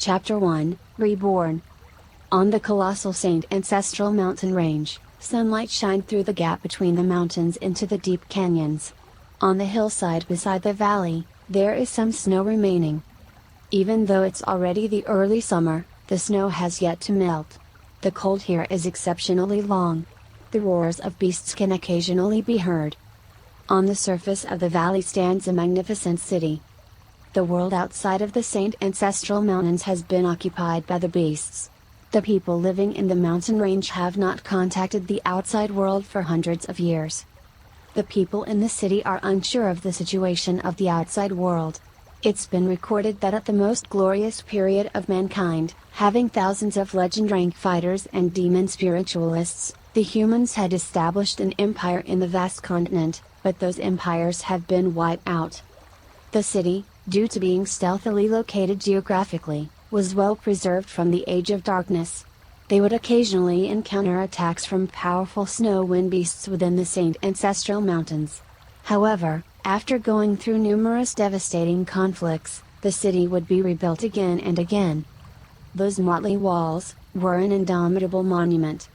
Chapter 1, Reborn. On the colossal Saint Ancestral Mountain Range, sunlight shined through the gap between the mountains into the deep canyons. On the hillside beside the valley, there is some snow remaining. Even though it's already the early summer, the snow has yet to melt. The cold here is exceptionally long. The roars of beasts can occasionally be heard. On the surface of the valley stands a magnificent city. The world outside of the Saint Ancestral Mountains has been occupied by the beasts. The people living in the mountain range have not contacted the outside world for hundreds of years. The people in the city are unsure of the situation of the outside world. It's been recorded that at the most glorious period of mankind, having thousands of legend-rank fighters and demon spiritualists, the humans had established an empire in the vast continent, but those empires have been wiped out. The city, due to being stealthily located geographically, was well preserved from the Age of Darkness. They would occasionally encounter attacks from powerful snow wind beasts within the Saint Ancestral Mountains. However, after going through numerous devastating conflicts, the city would be rebuilt again and again. Those motley walls were an indomitable monument.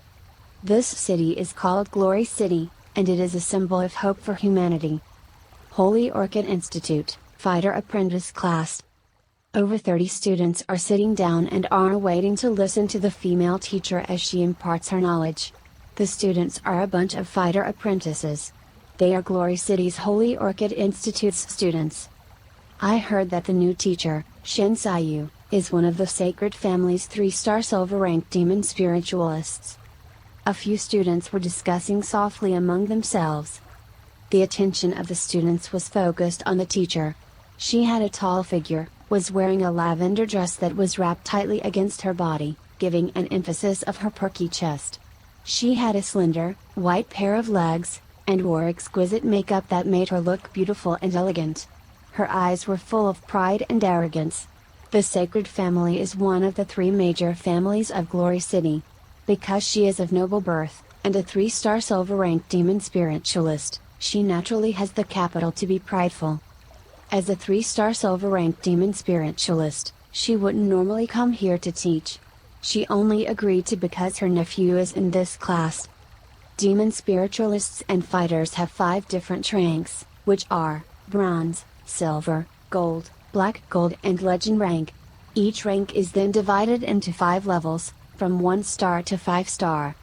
This city is called Glory City, and it is a symbol of hope for humanity. Holy Orchid Institute, Fighter Apprentice Class. Over 30 students are sitting down and are waiting to listen to the female teacher as she imparts her knowledge. The students are a bunch of fighter apprentices. They are Glory City's Holy Orchid Institute's students. I heard that the new teacher, Shin Sayu, is one of the Sacred Family's 3-star silver-ranked demon spiritualists. A few students were discussing softly among themselves. The attention of the students was focused on the teacher. She had a tall figure, was wearing a lavender dress that was wrapped tightly against her body, giving an emphasis of her perky chest. She had a slender, white pair of legs, and wore exquisite makeup that made her look beautiful and elegant. Her eyes were full of pride and arrogance. The Sacred Family is one of the 3 major families of Glory City. Because she is of noble birth, and a 3-star silver-ranked demon spiritualist, she naturally has the capital to be prideful. As a 3-star silver-ranked demon spiritualist, she wouldn't normally come here to teach. She only agreed to because her nephew is in this class. Demon spiritualists and fighters have 5 different ranks, which are bronze, silver, gold, black gold and legend rank. Each rank is then divided into 5 levels, from 1 star to 5 star.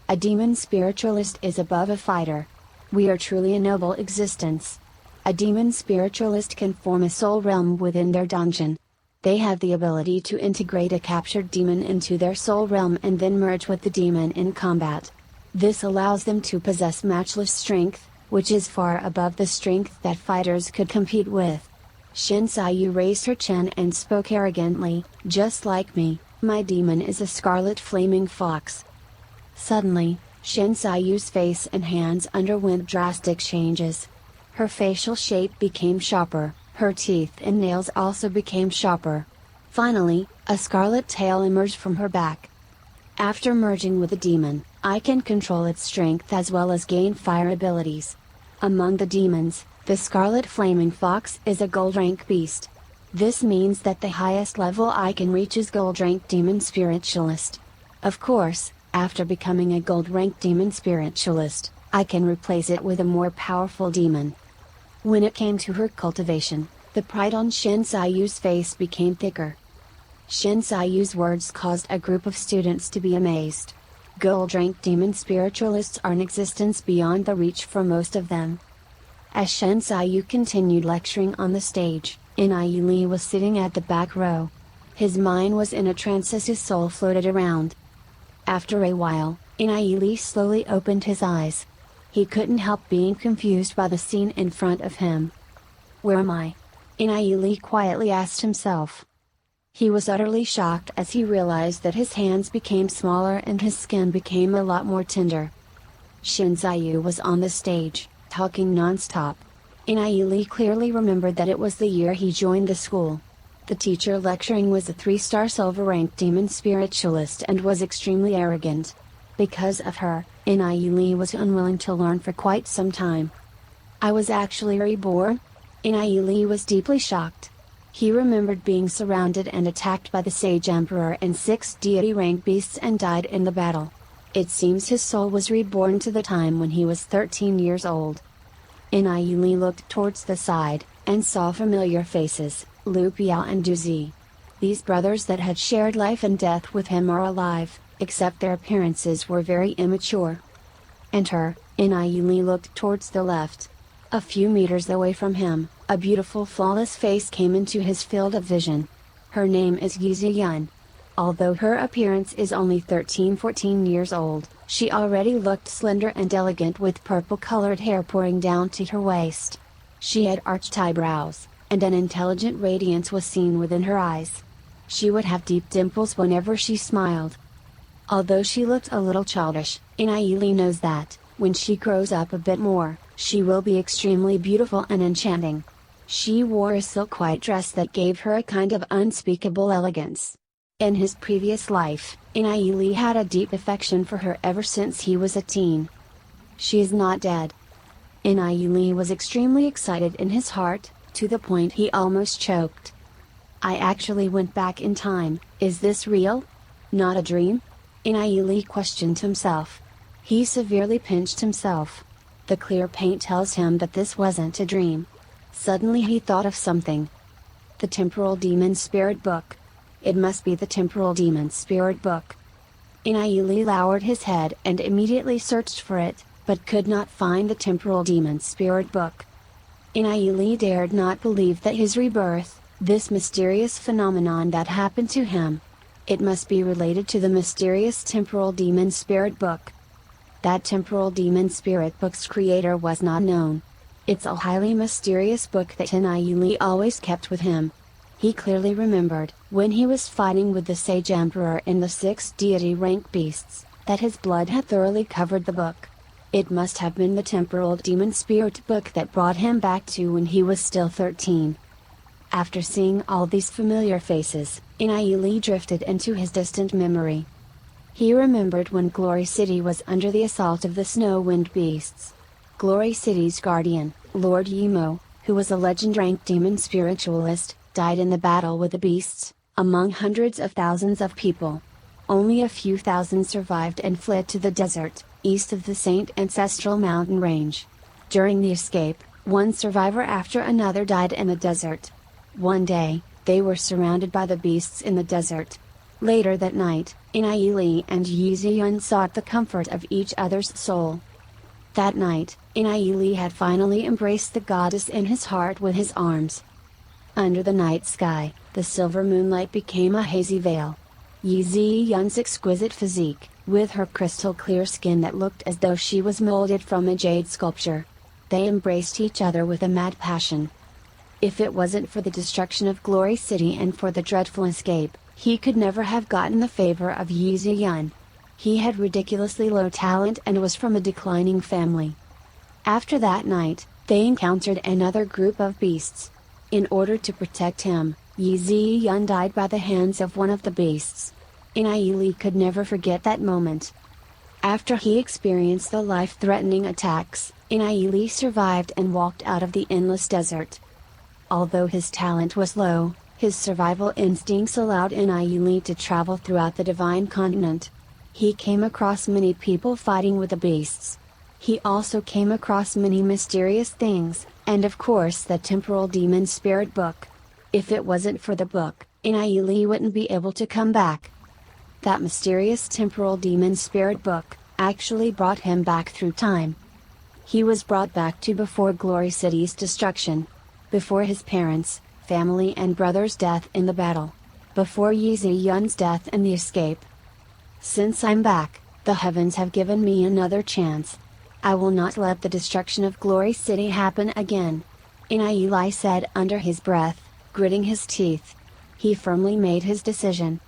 A demon spiritualist is above a fighter. We are truly a noble existence. A demon spiritualist can form a soul realm within their dungeon. They have the ability to integrate a captured demon into their soul realm and then merge with the demon in combat. This allows them to possess matchless strength, which is far above the strength that fighters could compete with. Shin Sayu raised her chin and spoke arrogantly, "Just like me, my demon is a scarlet flaming fox." Suddenly, Shin Sayu's face and hands underwent drastic changes. Her facial shape became sharper, her teeth and nails also became sharper. Finally, a scarlet tail emerged from her back. After merging with the demon, I can control its strength as well as gain fire abilities. Among the demons, the scarlet flaming fox is a gold rank beast. This means that the highest level I can reach is gold rank demon spiritualist. Of course, after becoming a gold rank demon spiritualist, I can replace it with a more powerful demon. When it came to her cultivation, the pride on Shin Sayu's face became thicker. Shin Sayu's words caused a group of students to be amazed. Gold-ranked demon spiritualists are in existence beyond the reach for most of them. As Shin Sayu continued lecturing on the stage, Nie Li was sitting at the back row. His mind was in a trance as his soul floated around. After a while, Nie Li slowly opened his eyes. He couldn't help being confused by the scene in front of him. "Where am I?" Nie Li quietly asked himself. He was utterly shocked as he realized that his hands became smaller and his skin became a lot more tender. Shin Sayu was on the stage, talking non-stop. Nie Li clearly remembered that it was the year he joined the school. The teacher lecturing was a 3-star silver-ranked demon spiritualist and was extremely arrogant. Because of her, Nie Li was unwilling to learn for quite some time. "I was actually reborn?" Nie Li was deeply shocked. He remembered being surrounded and attacked by the Sage Emperor and 6 Deity Ranked Beasts and died in the battle. It seems his soul was reborn to the time when he was 13 years old. Nie Li looked towards the side, and saw familiar faces, Lu Piao and Du Zi. These brothers that had shared life and death with him are alive, except their appearances were very immature. Enter. Nie Li looked towards the left. A few meters away from him, a beautiful flawless face came into his field of vision. Her name is Yun. Although her appearance is only 13-14 years old, she already looked slender and elegant with purple-colored hair pouring down to her waist. She had arched eyebrows, and an intelligent radiance was seen within her eyes. She would have deep dimples whenever she smiled. Although she looked a little childish, Nie Li knows that, when she grows up a bit more, she will be extremely beautiful and enchanting. She wore a silk white dress that gave her a kind of unspeakable elegance. In his previous life, Nie Li had a deep affection for her ever since he was a teen. She is not dead. Nie Li was extremely excited in his heart, to the point he almost choked. I actually went back in time, is this real? Not a dream? Nie Li questioned himself. He severely pinched himself. The clear paint tells him that this wasn't a dream. Suddenly he thought of something. The Temporal Demon Spirit Book. It must be the Temporal Demon Spirit Book. Nie Li lowered his head and immediately searched for it, but could not find the Temporal Demon Spirit Book. Nie Li dared not believe that his rebirth, this mysterious phenomenon that happened to him, it must be related to the mysterious Temporal Demon Spirit Book. That Temporal Demon Spirit Book's creator was not known. It's a highly mysterious book that Nie Li always kept with him. He clearly remembered, when he was fighting with the Sage Emperor in the 6 Deity Ranked Beasts, that his blood had thoroughly covered the book. It must have been the Temporal Demon Spirit Book that brought him back to when he was still 13. After seeing all these familiar faces, Nie Li drifted into his distant memory. He remembered when Glory City was under the assault of the Snow Wind Beasts. Glory City's guardian, Lord Yimo, who was a legend-ranked demon spiritualist, died in the battle with the beasts, among hundreds of thousands of people. Only a few thousand survived and fled to the desert, east of the Saint Ancestral Mountain Range. During the escape, one survivor after another died in the desert. One day, they were surrounded by the beasts in the desert. Later that night, Nie Li and Yun sought the comfort of each other's soul. That night, Nie Li had finally embraced the goddess in his heart with his arms. Under the night sky, the silver moonlight became a hazy veil. Yun's exquisite physique, with her crystal clear skin that looked as though she was molded from a jade sculpture. They embraced each other with a mad passion. If it wasn't for the destruction of Glory City and for the dreadful escape, he could never have gotten the favor of Yun. He had ridiculously low talent and was from a declining family. After that night, they encountered another group of beasts. In order to protect him, Yun died by the hands of one of the beasts. Nie Li could never forget that moment. After he experienced the life-threatening attacks, Nie Li survived and walked out of the endless desert. Although his talent was low, his survival instincts allowed Nie Li to travel throughout the Divine Continent. He came across many people fighting with the beasts. He also came across many mysterious things, and of course the Temporal Demon Spirit Book. If it wasn't for the book, Nie Li wouldn't be able to come back. That mysterious Temporal Demon Spirit Book actually brought him back through time. He was brought back to before Glory City's destruction. Before his parents, family and brother's death in the battle. Before Yun's death and the escape. Since I'm back, the heavens have given me another chance. I will not let the destruction of Glory City happen again. Nie Li said under his breath, gritting his teeth. He firmly made his decision.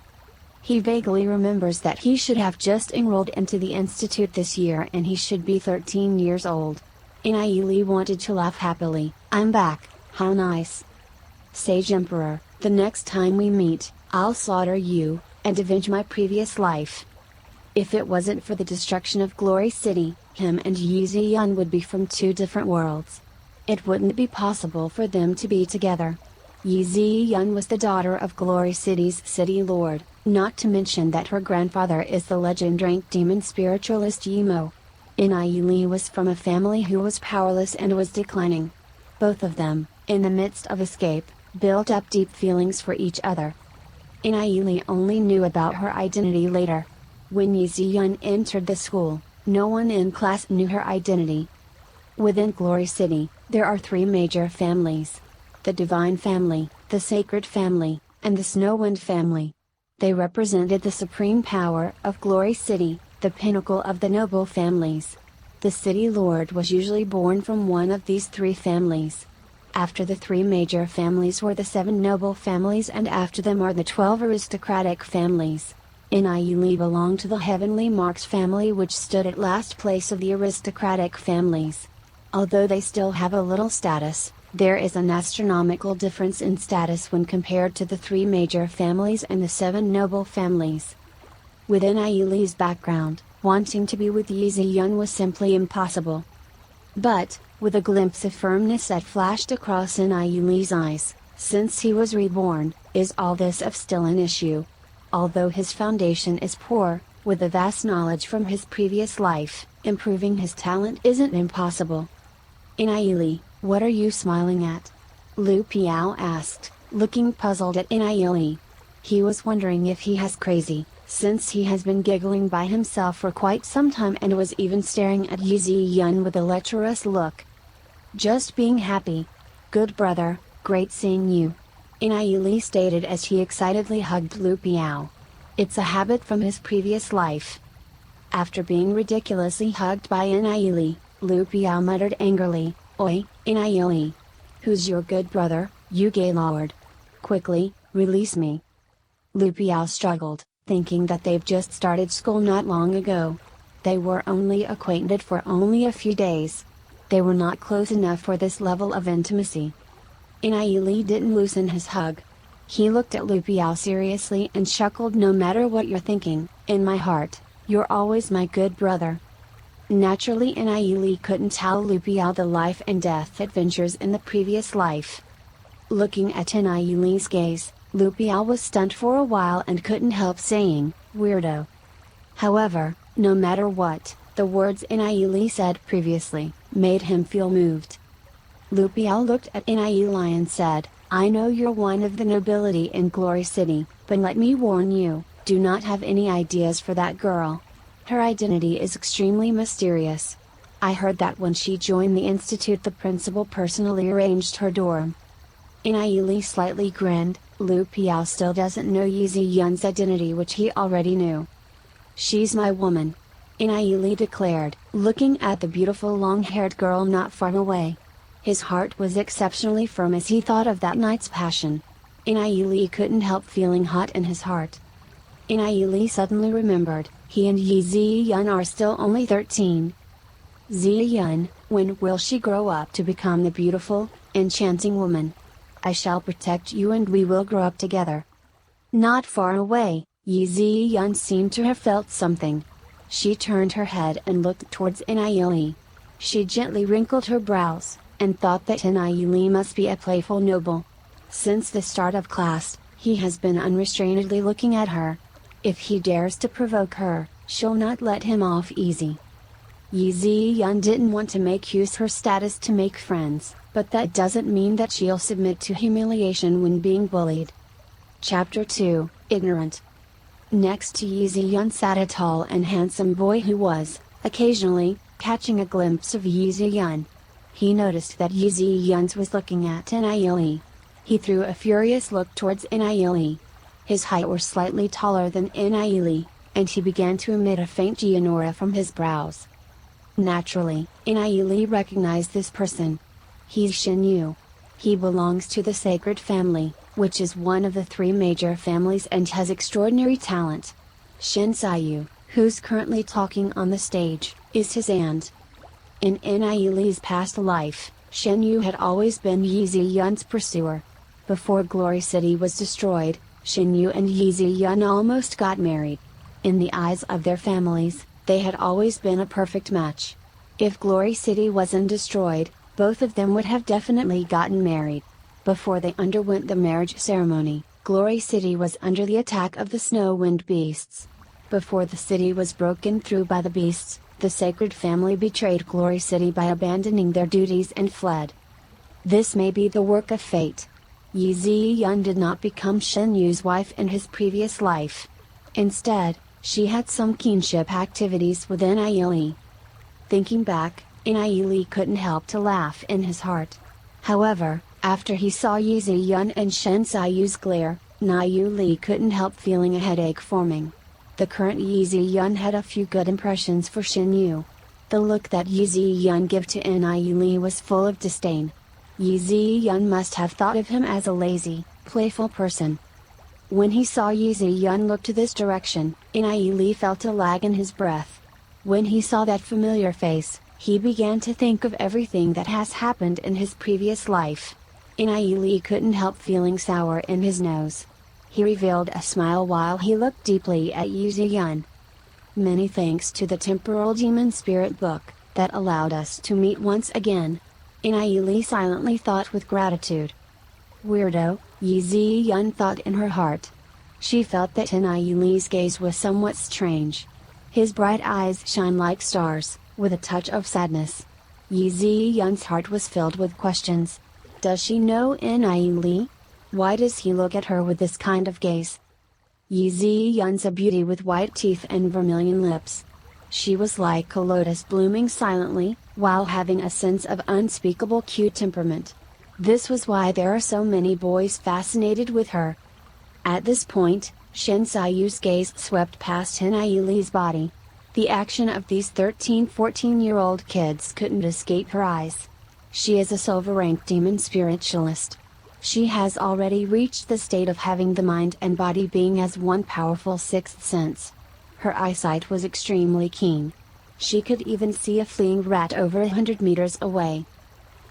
He vaguely remembers that he should have just enrolled into the institute this year and he should be 13 years old. Nie Li wanted to laugh happily. I'm back, how nice. Sage Emperor, the next time we meet, I'll slaughter you, and avenge my previous life. If it wasn't for the destruction of Glory City, him and Yun would be from two different worlds. It wouldn't be possible for them to be together. Yi Ziyun was the daughter of Glory City's city lord, not to mention that her grandfather is the legend-ranked demon spiritualist Nie Li was from a family who was powerless and was declining. Both of them, in the midst of escape, built up deep feelings for each other. Nie Li only knew about her identity later. When Yi Ziyun entered the school, no one in class knew her identity. Within Glory City, there are three major families: the Divine Family, the Sacred Family, and the Snowwind Family. They represented the supreme power of Glory City, the pinnacle of the noble families. The city lord was usually born from one of these three families. After the three major families were the 7 noble families, and after them are the 12 aristocratic families. Nie Li belonged to the Heavenly Marks family, which stood at last place of the aristocratic families. Although they still have a little status, there is an astronomical difference in status when compared to the 3 major families and the 7 noble families. Within Nie Li's background, wanting to be with Yi Ziyun was simply impossible. But, with a glimpse of firmness that flashed across Nie Li's eyes, since he was reborn, is all this of still an issue? Although his foundation is poor, with a vast knowledge from his previous life, improving his talent isn't impossible. Nie Li, what are you smiling at? Lu Piao asked, looking puzzled at Nie Li. He was wondering if he has crazy, since he has been giggling by himself for quite some time and was even staring at Yi Ziyun with a lecherous look. Just being happy. Good brother, great seeing you. Nie Li stated as he excitedly hugged Lu Piao. It's a habit from his previous life. After being ridiculously hugged by Nie Li, Lu Piao muttered angrily, Oi, Nie Li. Who's your good brother, you gay lord? Quickly, release me. Lu Piao struggled, thinking that they've just started school not long ago. They were only acquainted for only a few days. They were not close enough for this level of intimacy. Nie Li didn't loosen his hug. He looked at Lu Piao seriously and chuckled, no matter what you're thinking, in my heart, you're always my good brother. Naturally Nie Li couldn't tell Lu Piao the life and death adventures in the previous life. Looking at Nie Li's gaze, Lu Piao was stunned for a while and couldn't help saying, weirdo. However, no matter what, the words Nie Li said previously, made him feel moved. Lu Piao looked at Nie Li and said, I know you're one of the nobility in Glory City, but let me warn you, do not have any ideas for that girl. Her identity is extremely mysterious. I heard that when she joined the institute the principal personally arranged her dorm. Nie Li slightly grinned. Lu Piao still doesn't know Yi Ziyun's identity, which he already knew. She's my woman. Nie Li declared, looking at the beautiful long-haired girl not far away. His heart was exceptionally firm as he thought of that night's passion. Nie Li couldn't help feeling hot in his heart. Nie Li suddenly remembered, he and Yi Ziyun are still only 13. Ziyun, when will she grow up to become the beautiful, enchanting woman? I shall protect you and we will grow up together. Not far away, Yi Ziyun seemed to have felt something. She turned her head and looked towards Nie Li. She gently wrinkled her brows, and thought that Nie Li must be a playful noble. Since the start of class, he has been unrestrainedly looking at her. If he dares to provoke her, she'll not let him off easy. Yi Ziyun didn't want to make use her status to make friends, but that doesn't mean that she'll submit to humiliation when being bullied. Chapter 2, Ignorant. Next to Yi Ziyun sat a tall and handsome boy who was, occasionally, catching a glimpse of Yi Ziyun. He noticed that Yi Ziyun was looking at Nie Li. He threw a furious look towards Nie Li. His height was slightly taller than Nie Li, and he began to emit a faint Gianora from his brows. Naturally, Nie Li recognized this person. He's Shen Yu. He belongs to the Sacred Family, which is one of the 3 major families and has extraordinary talent. Shen Yu, who's currently talking on the stage, is his aunt. In Nie Li's past life, Shen Yu had always been Yi Ziyun's pursuer. Before Glory City was destroyed, Shen Yu and Yi Ziyun almost got married. In the eyes of their families, they had always been a perfect match. If Glory City wasn't destroyed, both of them would have definitely gotten married. Before they underwent the marriage ceremony, Glory City was under the attack of the snow wind beasts. Before the city was broken through by the beasts, the sacred family betrayed Glory City by abandoning their duties and fled. This may be the work of fate. Yi Ziyun did not become Shen Yu's wife in his previous life. Instead, she had some kinship activities with Nie Li. Thinking back, Nie Li couldn't help to laugh in his heart. However, after he saw Yi Ziyun and Shen Yu's glare, Nie Li couldn't help feeling a headache forming. The current Yi Ziyun had a few good impressions for Shen Yu. The look that Yi Ziyun gave to Nie Li was full of disdain. Yi Ziyun must have thought of him as a lazy, playful person. When he saw Yi Ziyun look to this direction, Nie Li felt a lag in his breath. When he saw that familiar face, he began to think of everything that has happened in his previous life. Nie Li couldn't help feeling sour in his nose. He revealed a smile while he looked deeply at Yi Ziyun. Many thanks to the temporal demon spirit book, that allowed us to meet once again. Nie Li silently thought with gratitude. Weirdo, Yi Ziyun thought in her heart. She felt that Nie Li's gaze was somewhat strange. His bright eyes shine like stars, with a touch of sadness. Yi Ziyun's heart was filled with questions. Does she know Nie Li? Why does he look at her with this kind of gaze? Yi Ziyun's a beauty with white teeth and vermilion lips. She was like a lotus blooming silently, while having a sense of unspeakable cute temperament. This was why there are so many boys fascinated with her. At this point, Shen Yu's gaze swept past Nie Li's body. The action of these 13-14-year-old kids couldn't escape her eyes. She is a silver-ranked demon spiritualist. She has already reached the state of having the mind and body being as one powerful sixth sense. Her eyesight was extremely keen. She could even see a fleeing rat over 100 meters away.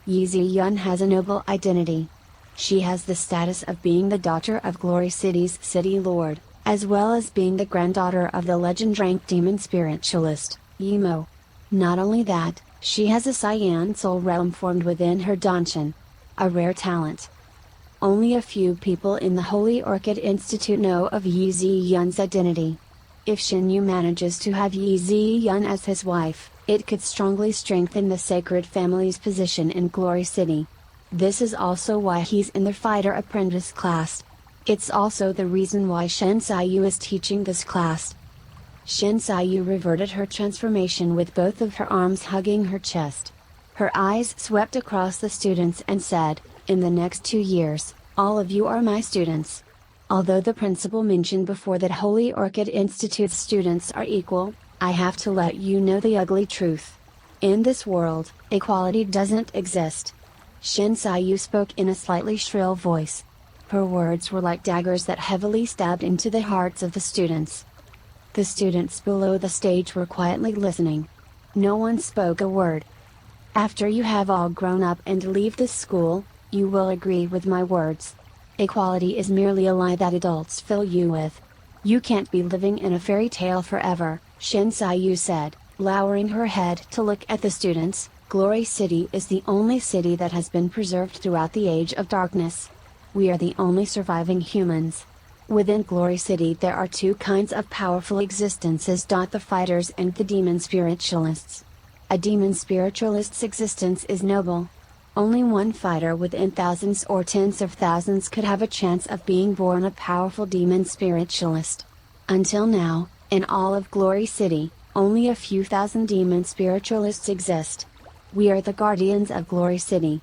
Yi Ziyun has a noble identity. She has the status of being the daughter of Glory City's city lord, as well as being the granddaughter of the legend-ranked demon spiritualist, Yi Mo. Not only that, she has a cyan soul realm formed within her Danshan. A rare talent. Only a few people in the Holy Orchid Institute know of Yi Ziyun's identity. If Shen Yu manages to have Yi Ziyun as his wife, it could strongly strengthen the sacred family's position in Glory City. This is also why he's in the fighter apprentice class. It's also the reason why Shen Yu is teaching this class. Shen Yu reverted her transformation with both of her arms hugging her chest. Her eyes swept across the students and said, "In the next 2 years, all of you are my students." Although the principal mentioned before that Holy Orchid Institute's students are equal, I have to let you know the ugly truth. In this world, equality doesn't exist. Shen Yu spoke in a slightly shrill voice. Her words were like daggers that heavily stabbed into the hearts of the students. The students below the stage were quietly listening. No one spoke a word. After you have all grown up and leave this school, you will agree with my words. Equality is merely a lie that adults fill you with. You can't be living in a fairy tale forever, Shen Yu said, lowering her head to look at the students. Glory City is the only city that has been preserved throughout the Age of Darkness. We are the only surviving humans. Within Glory City there are 2 kinds of powerful existences: the fighters and the demon spiritualists. A demon spiritualist's existence is noble. Only one fighter within thousands or tens of thousands could have a chance of being born a powerful demon spiritualist. Until now, in all of Glory City, only a few thousand demon spiritualists exist. We are the guardians of Glory City.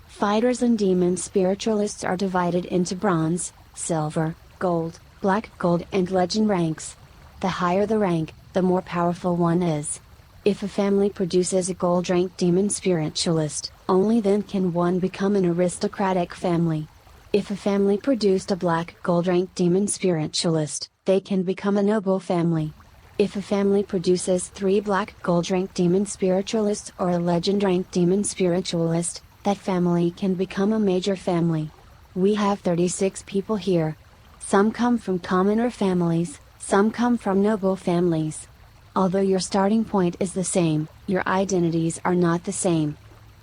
Fighters and demon spiritualists are divided into bronze, silver, gold, black gold and legend ranks. The higher the rank, the more powerful one is. If a family produces a gold-ranked demon spiritualist, only then can one become an aristocratic family. If a family produced a black gold-ranked demon spiritualist, they can become a noble family. If a family produces 3 black gold-ranked demon spiritualists or a legend-ranked demon spiritualist, that family can become a major family. We have 36 people here. Some come from commoner families, some come from noble families. Although your starting point is the same, your identities are not the same.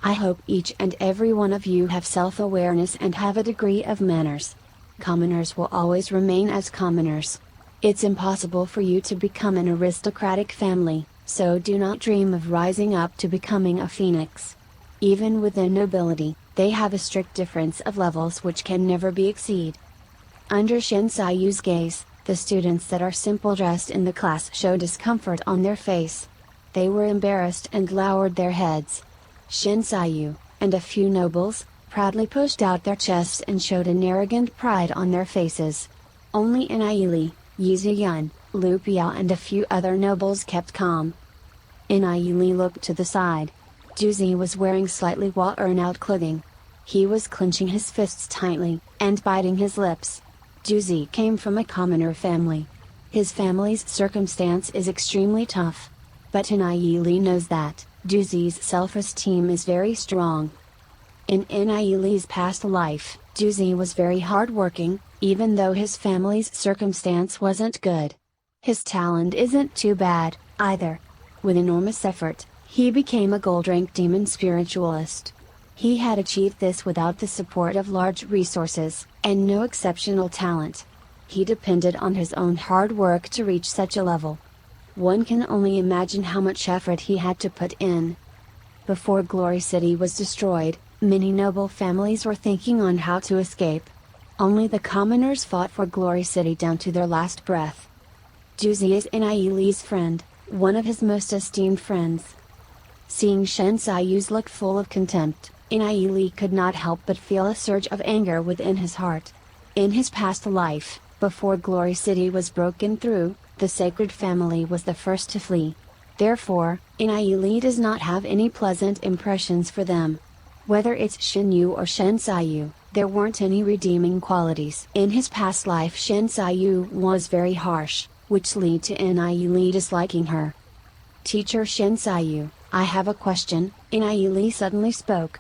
I hope each and every one of you have self-awareness and have a degree of manners. Commoners will always remain as commoners. It's impossible for you to become an aristocratic family, so do not dream of rising up to becoming a phoenix. Even within nobility, they have a strict difference of levels which can never be exceeded. Under Shinsayu's gaze, the students that are simple dressed in the class show discomfort on their face. They were embarrassed and lowered their heads. Shinsayu, and a few nobles, proudly pushed out their chests and showed an arrogant pride on their faces. Only Nie Li, Yuzuyun, Lu Piao and a few other nobles kept calm. Nie Li looked to the side. Juzi was wearing slightly worn-out clothing. He was clenching his fists tightly, and biting his lips. Juzi came from a commoner family. His family's circumstance is extremely tough. But Nie Li knows that, Juzi's self-esteem is very strong. In Nie Li's past life, Juzi was very hard-working, even though his family's circumstance wasn't good. His talent isn't too bad, either. With enormous effort, he became a gold-rank demon spiritualist. He had achieved this without the support of large resources, and no exceptional talent. He depended on his own hard work to reach such a level. One can only imagine how much effort he had to put in. Before Glory City was destroyed, many noble families were thinking on how to escape. Only the commoners fought for Glory City down to their last breath. Juzi is Nie Li's friend, one of his most esteemed friends. Seeing Shinsayu's look full of contempt, Nie Li could not help but feel a surge of anger within his heart. In his past life, before Glory City was broken through, the sacred family was the first to flee. Therefore, Nie Li does not have any pleasant impressions for them. Whether it's Shinyu or Shinsayu, there weren't any redeeming qualities. In his past life Shinsayu was very harsh, which led to Nie Li disliking her. Teacher Shinsayu, I have a question, Nie Li suddenly spoke.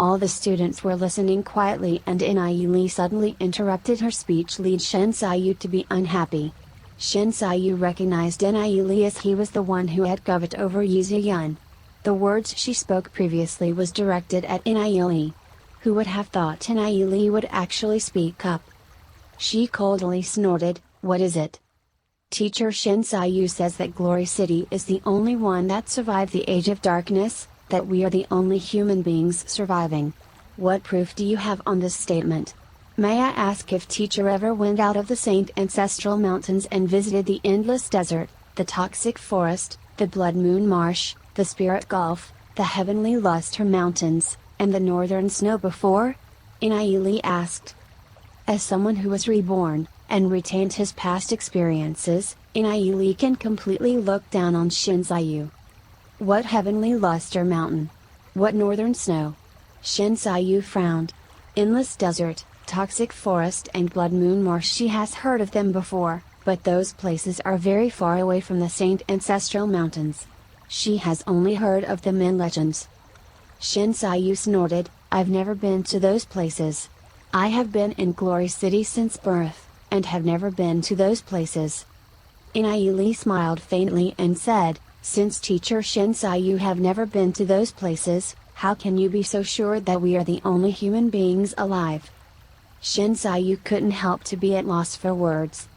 All the students were listening quietly and Nie Li suddenly interrupted her speech, lead Shinsayu to be unhappy. Shinsayu recognized Nie Li as he was the one who had governed over Yuzuyun. The words she spoke previously was directed at Nie Li. Who would have thought Nie Li would actually speak up? She coldly snorted, "What is it?" Teacher Shinsayu says that Glory City is the only one that survived the Age of Darkness, that we are the only human beings surviving. What proof do you have on this statement? May I ask if teacher ever went out of the Saint Ancestral Mountains and visited the Endless Desert, the Toxic Forest, the Blood Moon Marsh, the Spirit Gulf, the Heavenly Luster Mountains, and the Northern Snow before? Nie Li asked. As someone who was reborn, and retained his past experiences, Nie Li can completely look down on Shinsayu. What Heavenly Luster Mountain? What Northern Snow? Shinsayu frowned. Endless Desert, Toxic Forest and Blood Moon Marsh, she has heard of them before, but those places are very far away from the Saint Ancestral Mountains. She has only heard of them in legends. Shinsayu snorted, I've never been to those places. I have been in Glory City since birth, and have never been to those places. Nie Li smiled faintly and said, since teacher Shinsayu have never been to those places, how can you be so sure that we are the only human beings alive? Shinsayu couldn't help to be at loss for words.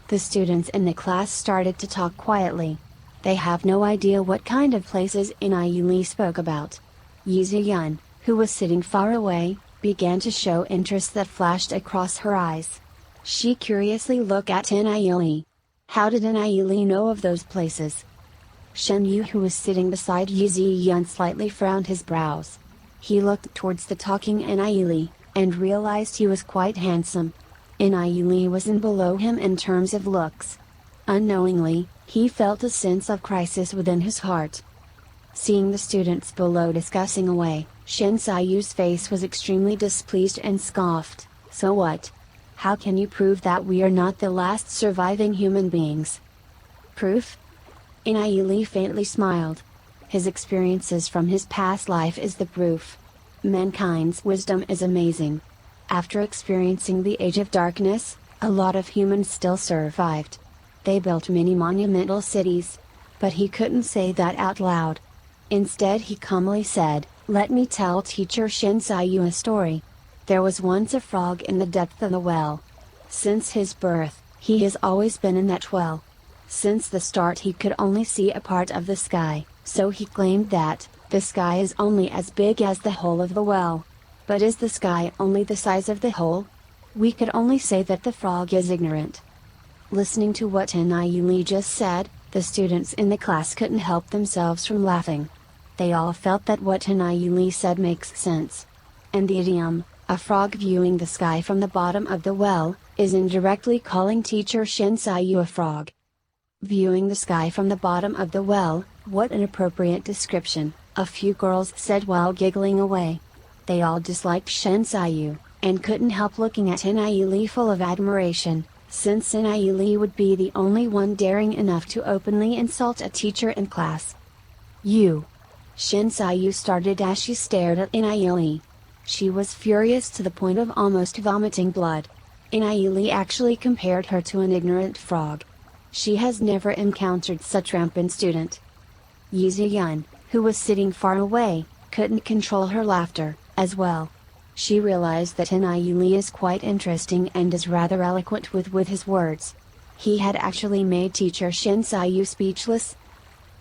The students in the class started to talk quietly. They have no idea what kind of places Nie Li spoke about. Yuzuyun, who was sitting far away, began to show interest that flashed across her eyes. She curiously looked at Nie Li. How did Nie Li know of those places? Shenyu, who was sitting beside Yuzuyun, slightly frowned his brows. He looked towards the talking Nie Li, and realized he was quite handsome. Nie Li wasn't below him in terms of looks. Unknowingly, he felt a sense of crisis within his heart. Seeing the students below discussing away, Shinsayu's face was extremely displeased and scoffed, so what? How can you prove that we are not the last surviving human beings? Proof? Nie Li faintly smiled. His experiences from his past life is the proof. Mankind's wisdom is amazing. After experiencing the Age of Darkness, a lot of humans still survived. They built many monumental cities. But he couldn't say that out loud. Instead he calmly said, Let me tell teacher Shinsayu a story. There was once a frog in the depth of the well. Since his birth, he has always been in that well. Since the start he could only see a part of the sky, so he claimed that, the sky is only as big as the hole of the well. But is the sky only the size of the hole? We could only say that the frog is ignorant. Listening to what Nie Li just said, the students in the class couldn't help themselves from laughing. They all felt that what Nie Li said makes sense. And the idiom, a frog viewing the sky from the bottom of the well, is indirectly calling teacher Shinsayu a frog. Viewing the sky from the bottom of the well, what an appropriate description, a few girls said while giggling away. They all disliked Shinsayu, and couldn't help looking at Nie Li full of admiration, since Nie Li would be the only one daring enough to openly insult a teacher in class. You! Shinsayu started as she stared at Nie Li. She was furious to the point of almost vomiting blood. Nie Li actually compared her to an ignorant frog. She has never encountered such rampant student. Yun, who was sitting far away, couldn't control her laughter, as well. She realized that Nie Li is quite interesting and is rather eloquent with his words. He had actually made teacher Shinsayu speechless.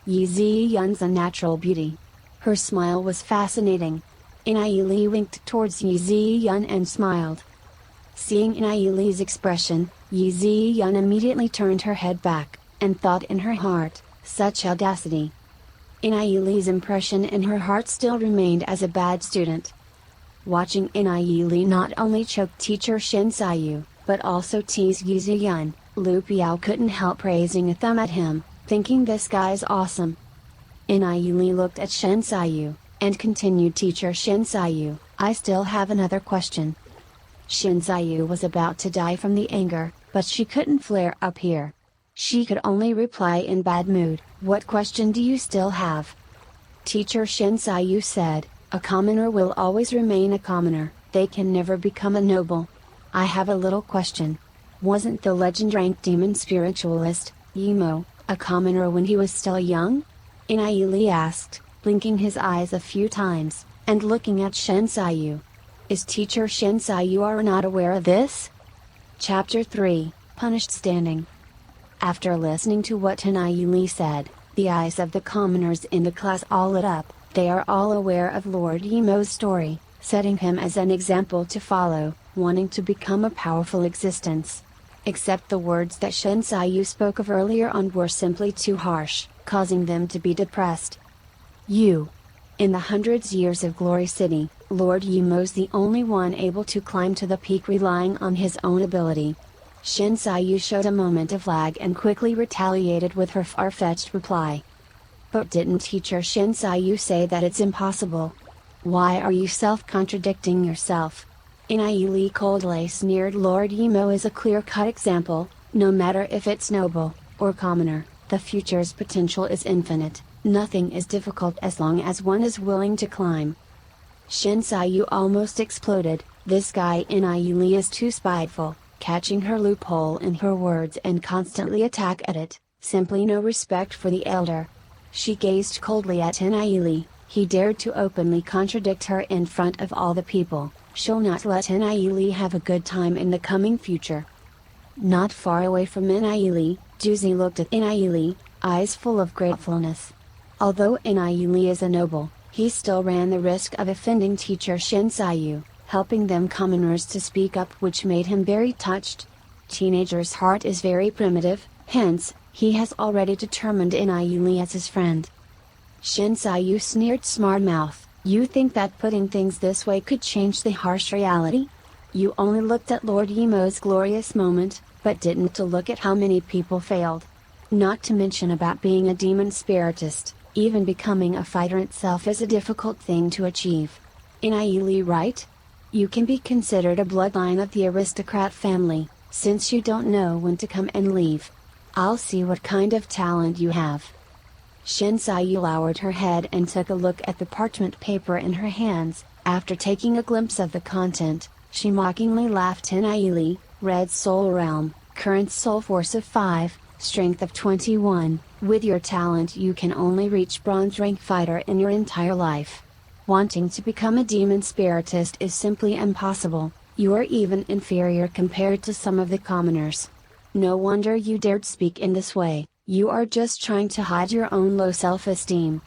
Yun's a natural beauty. Her smile was fascinating. Nie Li winked towards Yun and smiled. Seeing Nie Li's expression, Yun immediately turned her head back, and thought in her heart, such audacity. Nie Li's impression in her heart still remained as a bad student. Watching Nie Li not only choke teacher Shinsayu, but also tease Yun, Lu Piao couldn't help raising a thumb at him, thinking this guy's awesome. Nie Li looked at Shinsayu, and continued, teacher Shinsayu, I still have another question. Shinsayu was about to die from the anger, but she couldn't flare up here. She could only reply in bad mood, what question do you still have? Teacher Shinsayu said, a commoner will always remain a commoner, they can never become a noble. I have a little question. Wasn't the legend-ranked demon spiritualist, Yimo, a commoner when he was still young? Nie Li asked, blinking his eyes a few times, and looking at Shinsayu. Is teacher Shinsayu not aware of this? Chapter 3, Punished Standing. After listening to what Nie Li said, the eyes of the commoners in the class all lit up. They are all aware of Lord Yimo's story, setting him as an example to follow, wanting to become a powerful existence. Except the words that Shinsayu spoke of earlier on were simply too harsh, causing them to be depressed. In the hundreds years of Glory City, Lord Yimo's the only one able to climb to the peak relying on his own ability. Shinsayu showed a moment of lag and quickly retaliated with her far-fetched reply. But didn't teacher Shinsayu say that it's impossible? Why are you self-contradicting yourself? Nie Li coldly sneered. Lord Yimo is a clear-cut example, no matter if it's noble, or commoner, the future's potential is infinite, nothing is difficult as long as one is willing to climb. Shinsayu almost exploded, this guy Nie Li is too spiteful, catching her loophole in her words and constantly attack at it, simply no respect for the elder. She gazed coldly at Nie Li, he dared to openly contradict her in front of all the people, she'll not let Nie Li have a good time in the coming future. Not far away from Nie Li, Juzi looked at Nie Li, eyes full of gratefulness. Although Nie Li is a noble, he still ran the risk of offending teacher Shinsayu, helping them commoners to speak up, which made him very touched. Teenager's heart is very primitive, hence, he has already determined Nie Li as his friend. Shinsayu sneered, smart mouth, you think that putting things this way could change the harsh reality? You only looked at Lord Yimo's glorious moment, but didn't to look at how many people failed. Not to mention about being a demon spiritist, even becoming a fighter itself is a difficult thing to achieve. Nie Li right? You can be considered a bloodline of the aristocrat family, since you don't know when to come and leave. I'll see what kind of talent you have. Shinsayu lowered her head and took a look at the parchment paper in her hands. After taking a glimpse of the content, she mockingly laughed. Nie Li, Red Soul Realm, current soul force of 5, strength of 21, with your talent you can only reach bronze rank fighter in your entire life. Wanting to become a demon spiritist is simply impossible. You are even inferior compared to some of the commoners. No wonder you dared speak in this way, you are just trying to hide your own low self-esteem.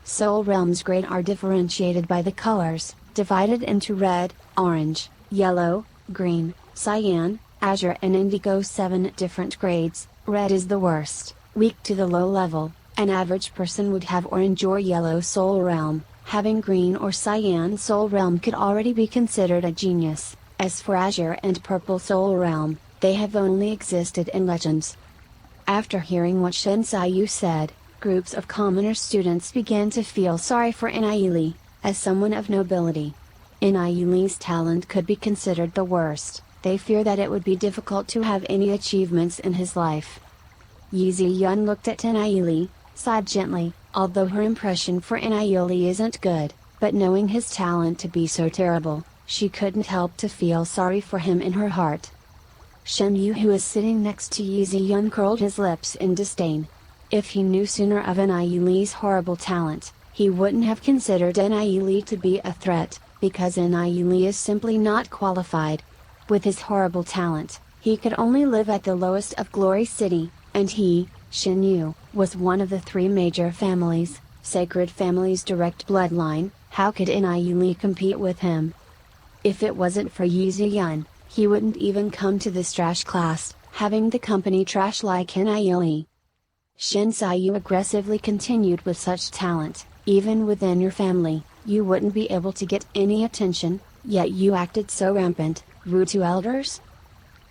Soul realms grade are differentiated by the colors, divided into red, orange, yellow, green, cyan, azure and indigo. 7 different grades. Red is the worst, weak to the low level. An average person would have orange or yellow soul realm. Having green or cyan soul realm could already be considered a genius. As for azure and purple soul realm, they have only existed in legends. After hearing what Shinsayu said, groups of commoner students began to feel sorry for Nie Li, as someone of nobility. Nie Li's talent could be considered the worst. They fear that it would be difficult to have any achievements in his life. Yi Ziyun looked at Nie Li, sighed gently, although her impression for Nie Li isn't good, but knowing his talent to be so terrible, she couldn't help to feel sorry for him in her heart. Shen Yu, who was sitting next to Yi Ziyun, curled his lips in disdain. If he knew sooner of Nie Li's horrible talent, he wouldn't have considered Nie Li to be a threat, because Nie Li is simply not qualified. With his horrible talent, he could only live at the lowest of Glory City, and he, Shen Yu, was one of the 3 major families, sacred families' direct bloodline. How could Nie Li compete with him? If it wasn't for Yi Ziyun, he wouldn't even come to this trash class, having the company trash like Nie Li. Shinsayu aggressively continued, with such talent, even within your family, you wouldn't be able to get any attention, yet you acted so rampant, rude to elders?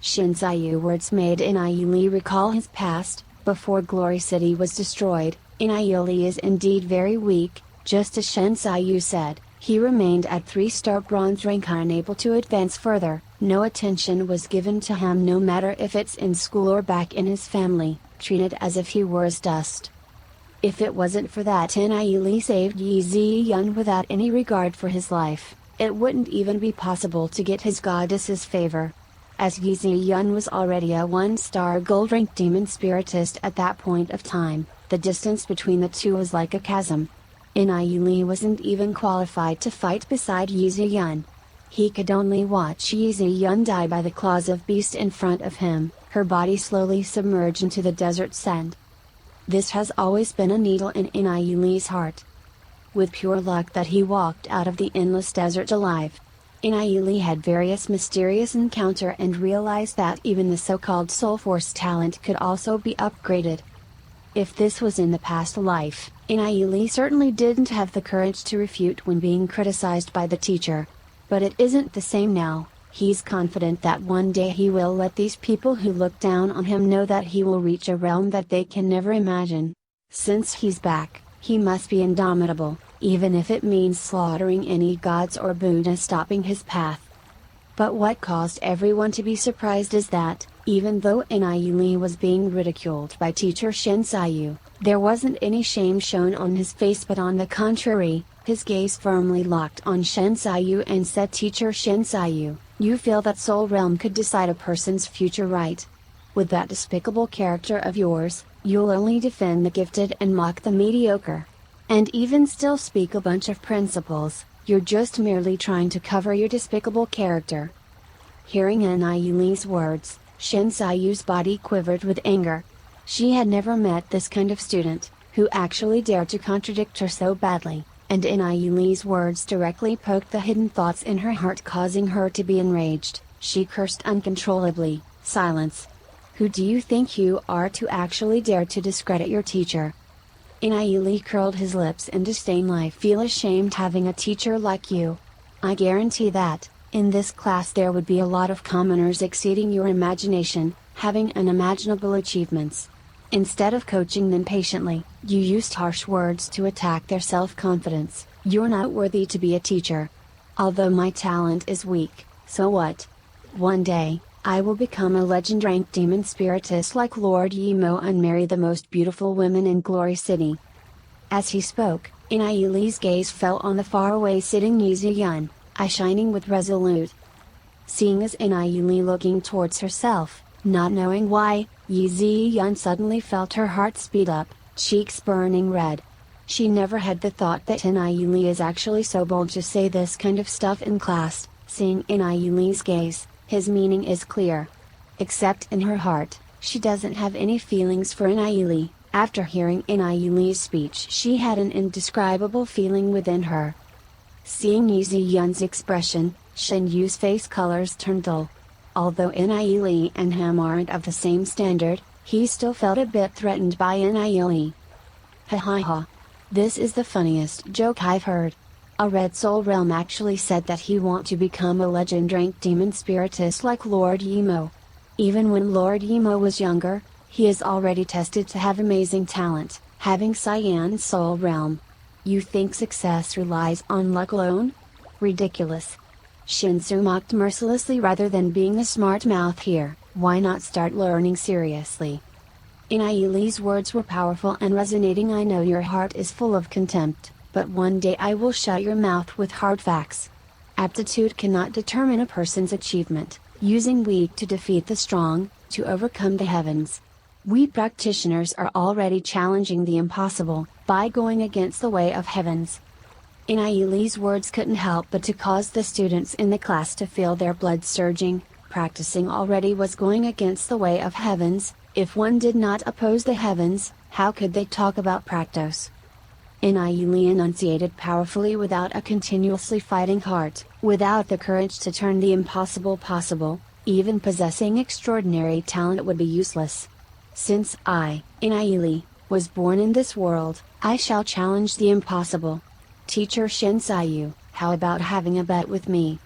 Shinsayu words made Nie Li recall his past. Before Glory City was destroyed, Nie Li is indeed very weak. Just as Shinsayu said, he remained at 3-star bronze rank, unable to advance further. No attention was given to him, no matter if it's in school or back in his family, treated as if he were as dust. If it wasn't for that Nie Li saved Yi Ziyun without any regard for his life, it wouldn't even be possible to get his goddess's favor. As Yi Ziyun was already a 1-star gold-ranked demon spiritist at that point of time, the distance between the two was like a chasm. Nie Li wasn't even qualified to fight beside Yi Ziyun. He could only watch Yi Ziyun die by the claws of beast in front of him, her body slowly submerge into the desert sand. This has always been a needle in Nie Li's heart. With pure luck that he walked out of the endless desert alive. Nie Li had various mysterious encounter and realized that even the so-called Soul Force talent could also be upgraded. If this was in the past life, Nie Li certainly didn't have the courage to refute when being criticized by the teacher. But it isn't the same now. He's confident that one day he will let these people who look down on him know that he will reach a realm that they can never imagine. Since he's back, he must be indomitable, even if it means slaughtering any gods or Buddha stopping his path. But what caused everyone to be surprised is that, even though Nie Li was being ridiculed by teacher Shinsayu, there wasn't any shame shown on his face, but on the contrary, his gaze firmly locked on Shinsayu and said, "Teacher Shinsayu, you feel that Soul Realm could decide a person's future, right? With that despicable character of yours, you'll only defend the gifted and mock the mediocre. And even still speak a bunch of principles, you're just merely trying to cover your despicable character." Hearing Nie Li's words, Shinsayu's body quivered with anger. She had never met this kind of student, who actually dared to contradict her so badly, and Nie Li's words directly poked the hidden thoughts in her heart, causing her to be enraged. She cursed uncontrollably. "Silence! Who do you think you are to actually dare to discredit your teacher?" Nie Li curled his lips in disdain. "I feel ashamed having a teacher like you. I guarantee that, in this class there would be a lot of commoners exceeding your imagination, having unimaginable achievements. Instead of coaching them patiently, you used harsh words to attack their self-confidence. You're not worthy to be a teacher. Although my talent is weak, so what? One day, I will become a legend-ranked demon spiritist like Lord Yimo and marry the most beautiful women in Glory City." As he spoke, Nie Li's gaze fell on the faraway sitting Yi Ziyun, eye shining with resolute. Seeing as Nie Li looking towards herself, not knowing why, Yi Ziyun suddenly felt her heart speed up, cheeks burning red. She never had the thought that Nie Li is actually so bold to say this kind of stuff in class. Seeing Nie Li's gaze, his meaning is clear. Except in her heart, she doesn't have any feelings for Nie Li. After hearing Nie Li's speech, she had an indescribable feeling within her. Seeing Nie Yun's expression, Shen Yu's face colors turned dull. Although Nie Li and him aren't of the same standard, he still felt a bit threatened by Nie Li. Ha ha ha. This is the funniest joke I've heard. A Red Soul Realm actually said that he want to become a legend-ranked demon spiritist like Lord Yimo. Even when Lord Yimo was younger, he is already tested to have amazing talent, having Cyan Soul Realm. You think success relies on luck alone? Ridiculous. Shinsu mocked mercilessly rather than being a smart mouth here. Why not start learning seriously? Nie Li's words were powerful and resonating. I know your heart is full of contempt, but one day I will shut your mouth with hard facts. Aptitude cannot determine a person's achievement, using weak to defeat the strong, to overcome the heavens. We practitioners are already challenging the impossible, by going against the way of heavens. Nie Li's words couldn't help but to cause the students in the class to feel their blood surging. Practicing already was going against the way of heavens. If one did not oppose the heavens, how could they talk about Praktos? Nie Li enunciated powerfully without a continuously fighting heart, without the courage to turn the impossible possible. Even possessing extraordinary talent would be useless. Since I, Nie Li, was born in this world, I shall challenge the impossible. Teacher Shen Sayu, how about having a bet with me?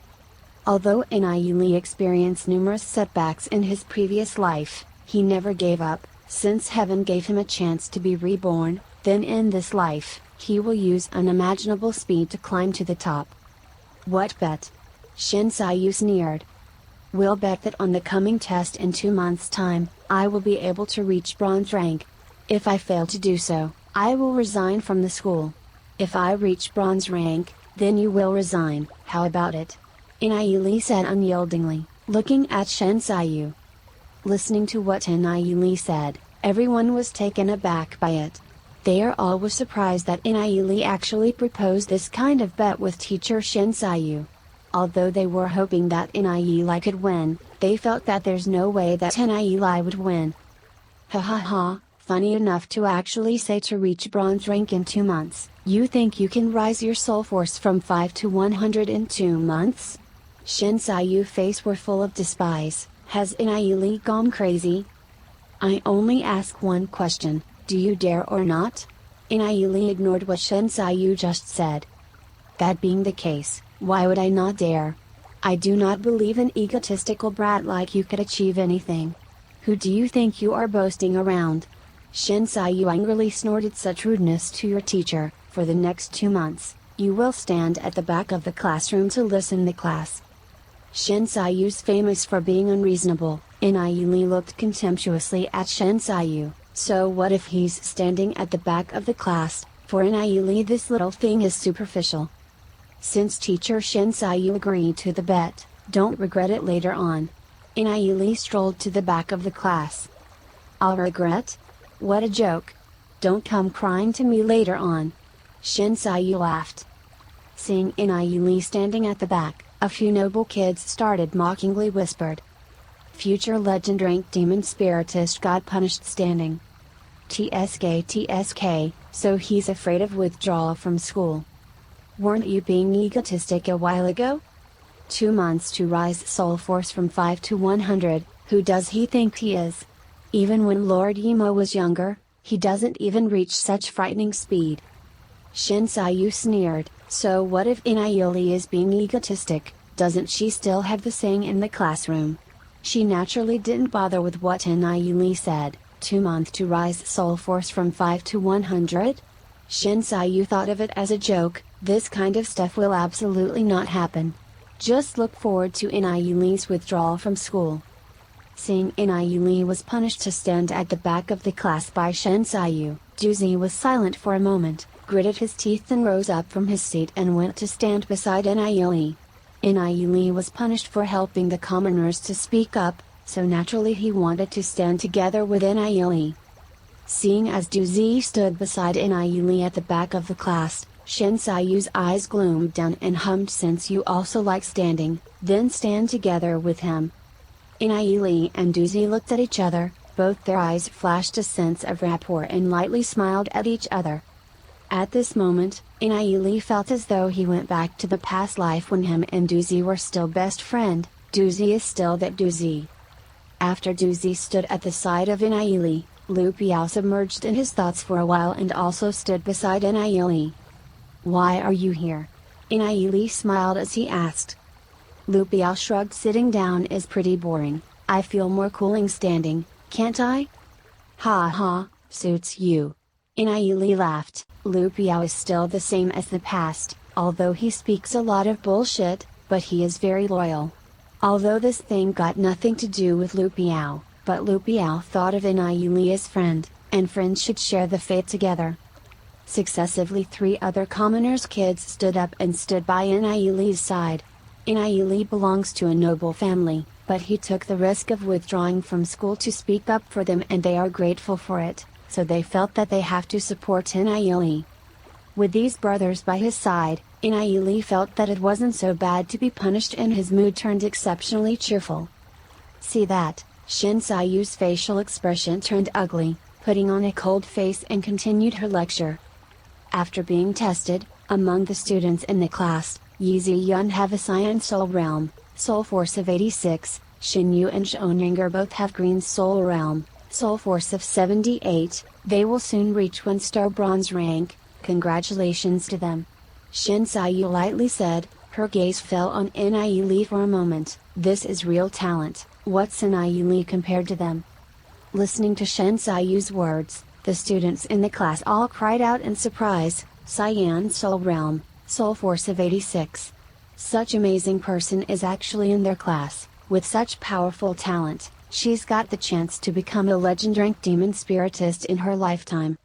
Although Nie Li experienced numerous setbacks in his previous life, he never gave up. Since heaven gave him a chance to be reborn, then in this life, he will use unimaginable speed to climb to the top. What bet? Shen Sayu sneered. We'll bet that on the coming test in 2 months' time, I will be able to reach bronze rank. If I fail to do so, I will resign from the school. If I reach bronze rank, then you will resign. How about it? Nie Li said unyieldingly, looking at Shen Sayu. Listening to what Nie Li said, everyone was taken aback by it. They all were surprised that Nie Li actually proposed this kind of bet with teacher Shen Sayu. Although they were hoping that Nie Li could win, they felt that there's no way that Nie Li would win. Ha ha ha, funny enough to actually say to reach bronze rank in 2 months. You think you can rise your soul force from 5 to 100 in 2 months? Shen Sayu's face were full of despise. Has Nie Li gone crazy? I only ask one question, do you dare or not? Nie Li ignored what Shen Sayu just said. That being the case, why would I not dare? I do not believe an egotistical brat like you could achieve anything. Who do you think you are boasting around? Shen Sayu angrily snorted such rudeness to your teacher. For the next 2 months, you will stand at the back of the classroom to listen the class. Shen Sayu's famous for being unreasonable. Nie Li looked contemptuously at Shen Sayu. So what if he's standing at the back of the class? For Nie Li this little thing is superficial. Since teacher Shen Sayu agreed to the bet, don't regret it later on. Nie Li strolled to the back of the class. I'll regret? What a joke. Don't come crying to me later on. Shen Sayu laughed. Seeing Nie Li standing at the back, a few noble kids started mockingly whispered. Future legend-ranked demon spiritist got punished standing. TSK, so he's afraid of withdrawal from school. Weren't you being egotistic a while ago? 2 months to rise soul force from 5 to 100, who does he think he is? Even when Lord Yimo was younger, he doesn't even reach such frightening speed. Shen Sayu sneered, so what if Nie Li is being egotistic? Doesn't she still have the saying in the classroom? She naturally didn't bother with what Nie Li said. 2 months to rise soul force from 5 to 100? Shen Sayu thought of it as a joke. This kind of stuff will absolutely not happen. Just look forward to Nie Li's withdrawal from school. Seeing Nie Li was punished to stand at the back of the class by Shen Sayu, Juzi was silent for a moment, gritted his teeth and rose up from his seat and went to stand beside Nie Li. Nie Li was punished for helping the commoners to speak up, so naturally he wanted to stand together with Nie Li. Seeing as Du Zi stood beside Nie Li at the back of the class, Shin Sayu's eyes gloomed down and hummed, "Since you also like standing, then stand together with him." Nie Li and Du Zi looked at each other, both their eyes flashed a sense of rapport and lightly smiled at each other. At this moment, Nie Li felt as though he went back to the past life when him and Du Zi were still best friend. Du Zi is still that Du Zi. After Du Zi stood at the side of Nie Li, Lu Piao submerged in his thoughts for a while and also stood beside Nie Li. "Why are you here?" Nie Li smiled as he asked. Lu Piao shrugged. "Sitting down is pretty boring, I feel more cooling standing, can't I?" "Ha ha, suits you." Nie Li laughed. Lu Piao is still the same as the past, although he speaks a lot of bullshit, but he is very loyal. Although this thing got nothing to do with Lu Piao, but Lu Piao thought of Nie Li as friend, and friends should share the fate together. Successively 3 other commoners' kids stood up and stood by Nie Li's side. Nie Li belongs to a noble family, but he took the risk of withdrawing from school to speak up for them, and they are grateful for it, so they felt that they have to support Nie Li. With these brothers by his side, Nie Li felt that it wasn't so bad to be punished, and his mood turned exceptionally cheerful. "See that?" Shin Sayu's facial expression turned ugly, putting on a cold face, and continued her lecture. After being tested, among the students in the class, Yi Ziyun have a cyan soul realm, soul force of 86, Shin Yu and Zhonringer both have green soul realm, soul force of 78, they will soon reach 1-star bronze rank, congratulations to them. Shin Sayu lightly said, her gaze fell on Nie Li for a moment. "This is real talent, what's Nie Li compared to them?" Listening to Shin Sayu's words, the students in the class all cried out in surprise, "Cyan Soul Realm, Soul Force of 86. Such amazing person is actually in their class, with such powerful talent, she's got the chance to become a legend-ranked Demon Spiritist in her lifetime."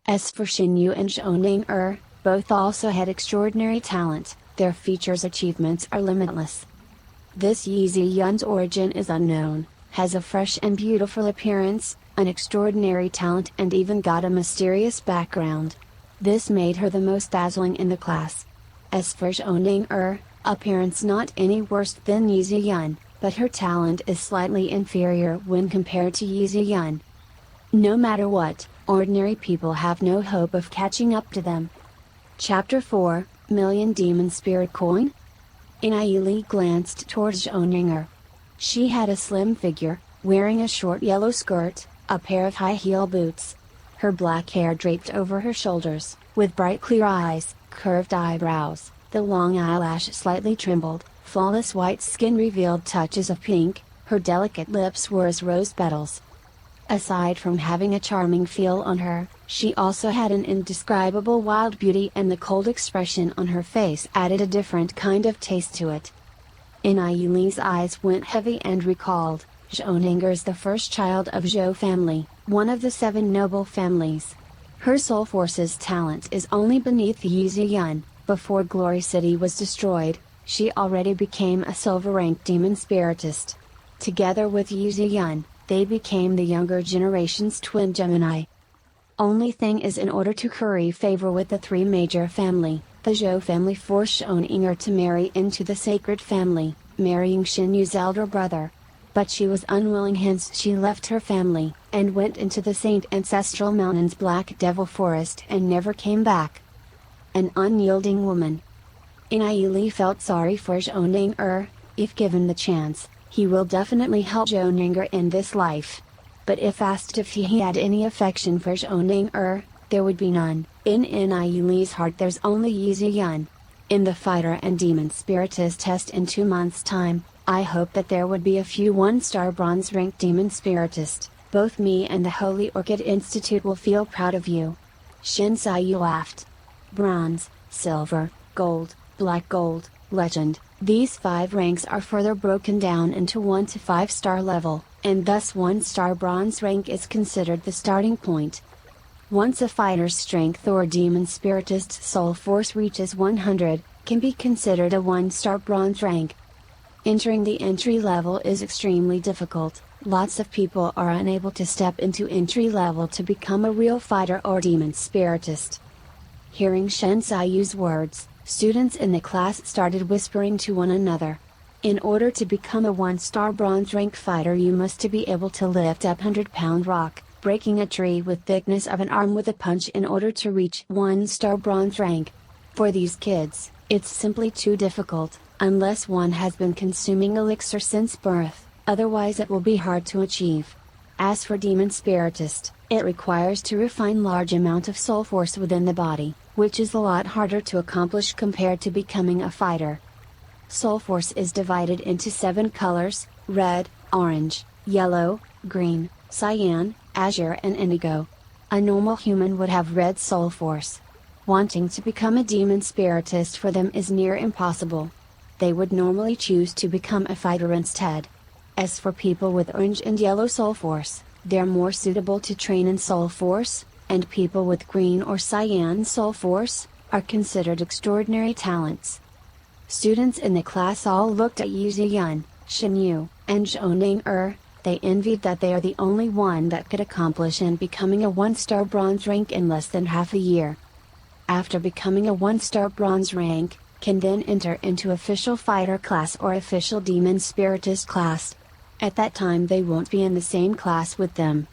As for Xin Yu and Zhou, both also had extraordinary talent, their features achievements are limitless. This Yi Ziyun's origin is unknown, has a fresh and beautiful appearance, an extraordinary talent, and even got a mysterious background. This made her the most dazzling in the class. As for Zhou, appearance not any worse than Yi Ziyun, but her talent is slightly inferior when compared to Yi Ziyun. No matter what, ordinary people have no hope of catching up to them. Chapter 4, Million Demon Spirit Coin? Nie Li glanced towards Zhou. She had a slim figure, wearing a short yellow skirt, a pair of high-heel boots. Her black hair draped over her shoulders, with bright clear eyes, curved eyebrows, the long eyelash slightly trembled, flawless white skin revealed touches of pink, her delicate lips were as rose petals. Aside from having a charming feel on her, she also had an indescribable wild beauty, and the cold expression on her face added a different kind of taste to it. Nie Li's eyes went heavy and recalled, Zhou is the first child of Zhou family, one of the 7 noble families. Her soul force's talent is only beneath Yi Ziyun. Before Glory City was destroyed, she already became a silver-ranked demon spiritist. Together with Yi Ziyun, they became the younger generation's twin Gemini. Only thing is, in order to curry favor with the 3 major family, the Zhou family forced Zhou to marry into the sacred family, marrying Xin Yu's elder brother. But she was unwilling, hence she left her family, and went into the Saint Ancestral Mountains Black Devil Forest and never came back. An unyielding woman. Nie Li felt sorry for Zhou. If given the chance, he will definitely help Zhou in this life. But if asked if he had any affection for Zhou, there would be none. In Nie Li's heart there's only Yi Ziyun. In the Fighter and Demon Spiritist test in 2 months' time, I hope that there would be a few 1-star bronze ranked Demon Spiritist. Both me and the Holy Orchid Institute will feel proud of you. Shin Sayu laughed. Bronze, silver, gold, black gold, legend. These 5 ranks are further broken down into 1 to 5-star level, and thus 1-star bronze rank is considered the starting point. Once a fighter's strength or demon spiritist's soul force reaches 100, can be considered a 1-star bronze rank. Entering the entry level is extremely difficult, Lots of people are unable to step into entry level to become a real fighter or demon spiritist. Hearing Shen Sayu's words, students in the class started whispering to one another. In order to become a 1-star bronze rank fighter, you must to be able to lift up 100-pound rock, breaking a tree with thickness of an arm with a punch in order to reach 1-star bronze rank. For these kids, it's simply too difficult, unless one has been consuming elixir since birth, otherwise it will be hard to achieve. As for demon spiritist, it requires to refine large amount of soul force within the body, which is a lot harder to accomplish compared to becoming a fighter. Soul force is divided into 7 colors: red, orange, yellow, green, cyan, azure and indigo. A normal human would have red soul force. Wanting to become a demon spiritist for them is near impossible. They would normally choose to become a fighter instead. As for people with orange and yellow soul force, they're more suitable to train in soul force, and people with green or cyan soul force are considered extraordinary talents. Students in the class all looked at Yu Ziyun, Shen Yu, and Zhou Ning. They envied that they are the only one that could accomplish in becoming a 1-star bronze rank in less than half a year. After becoming a 1-star bronze rank, can then enter into official fighter class or official demon spiritist class. At that time they won't be in the same class with them.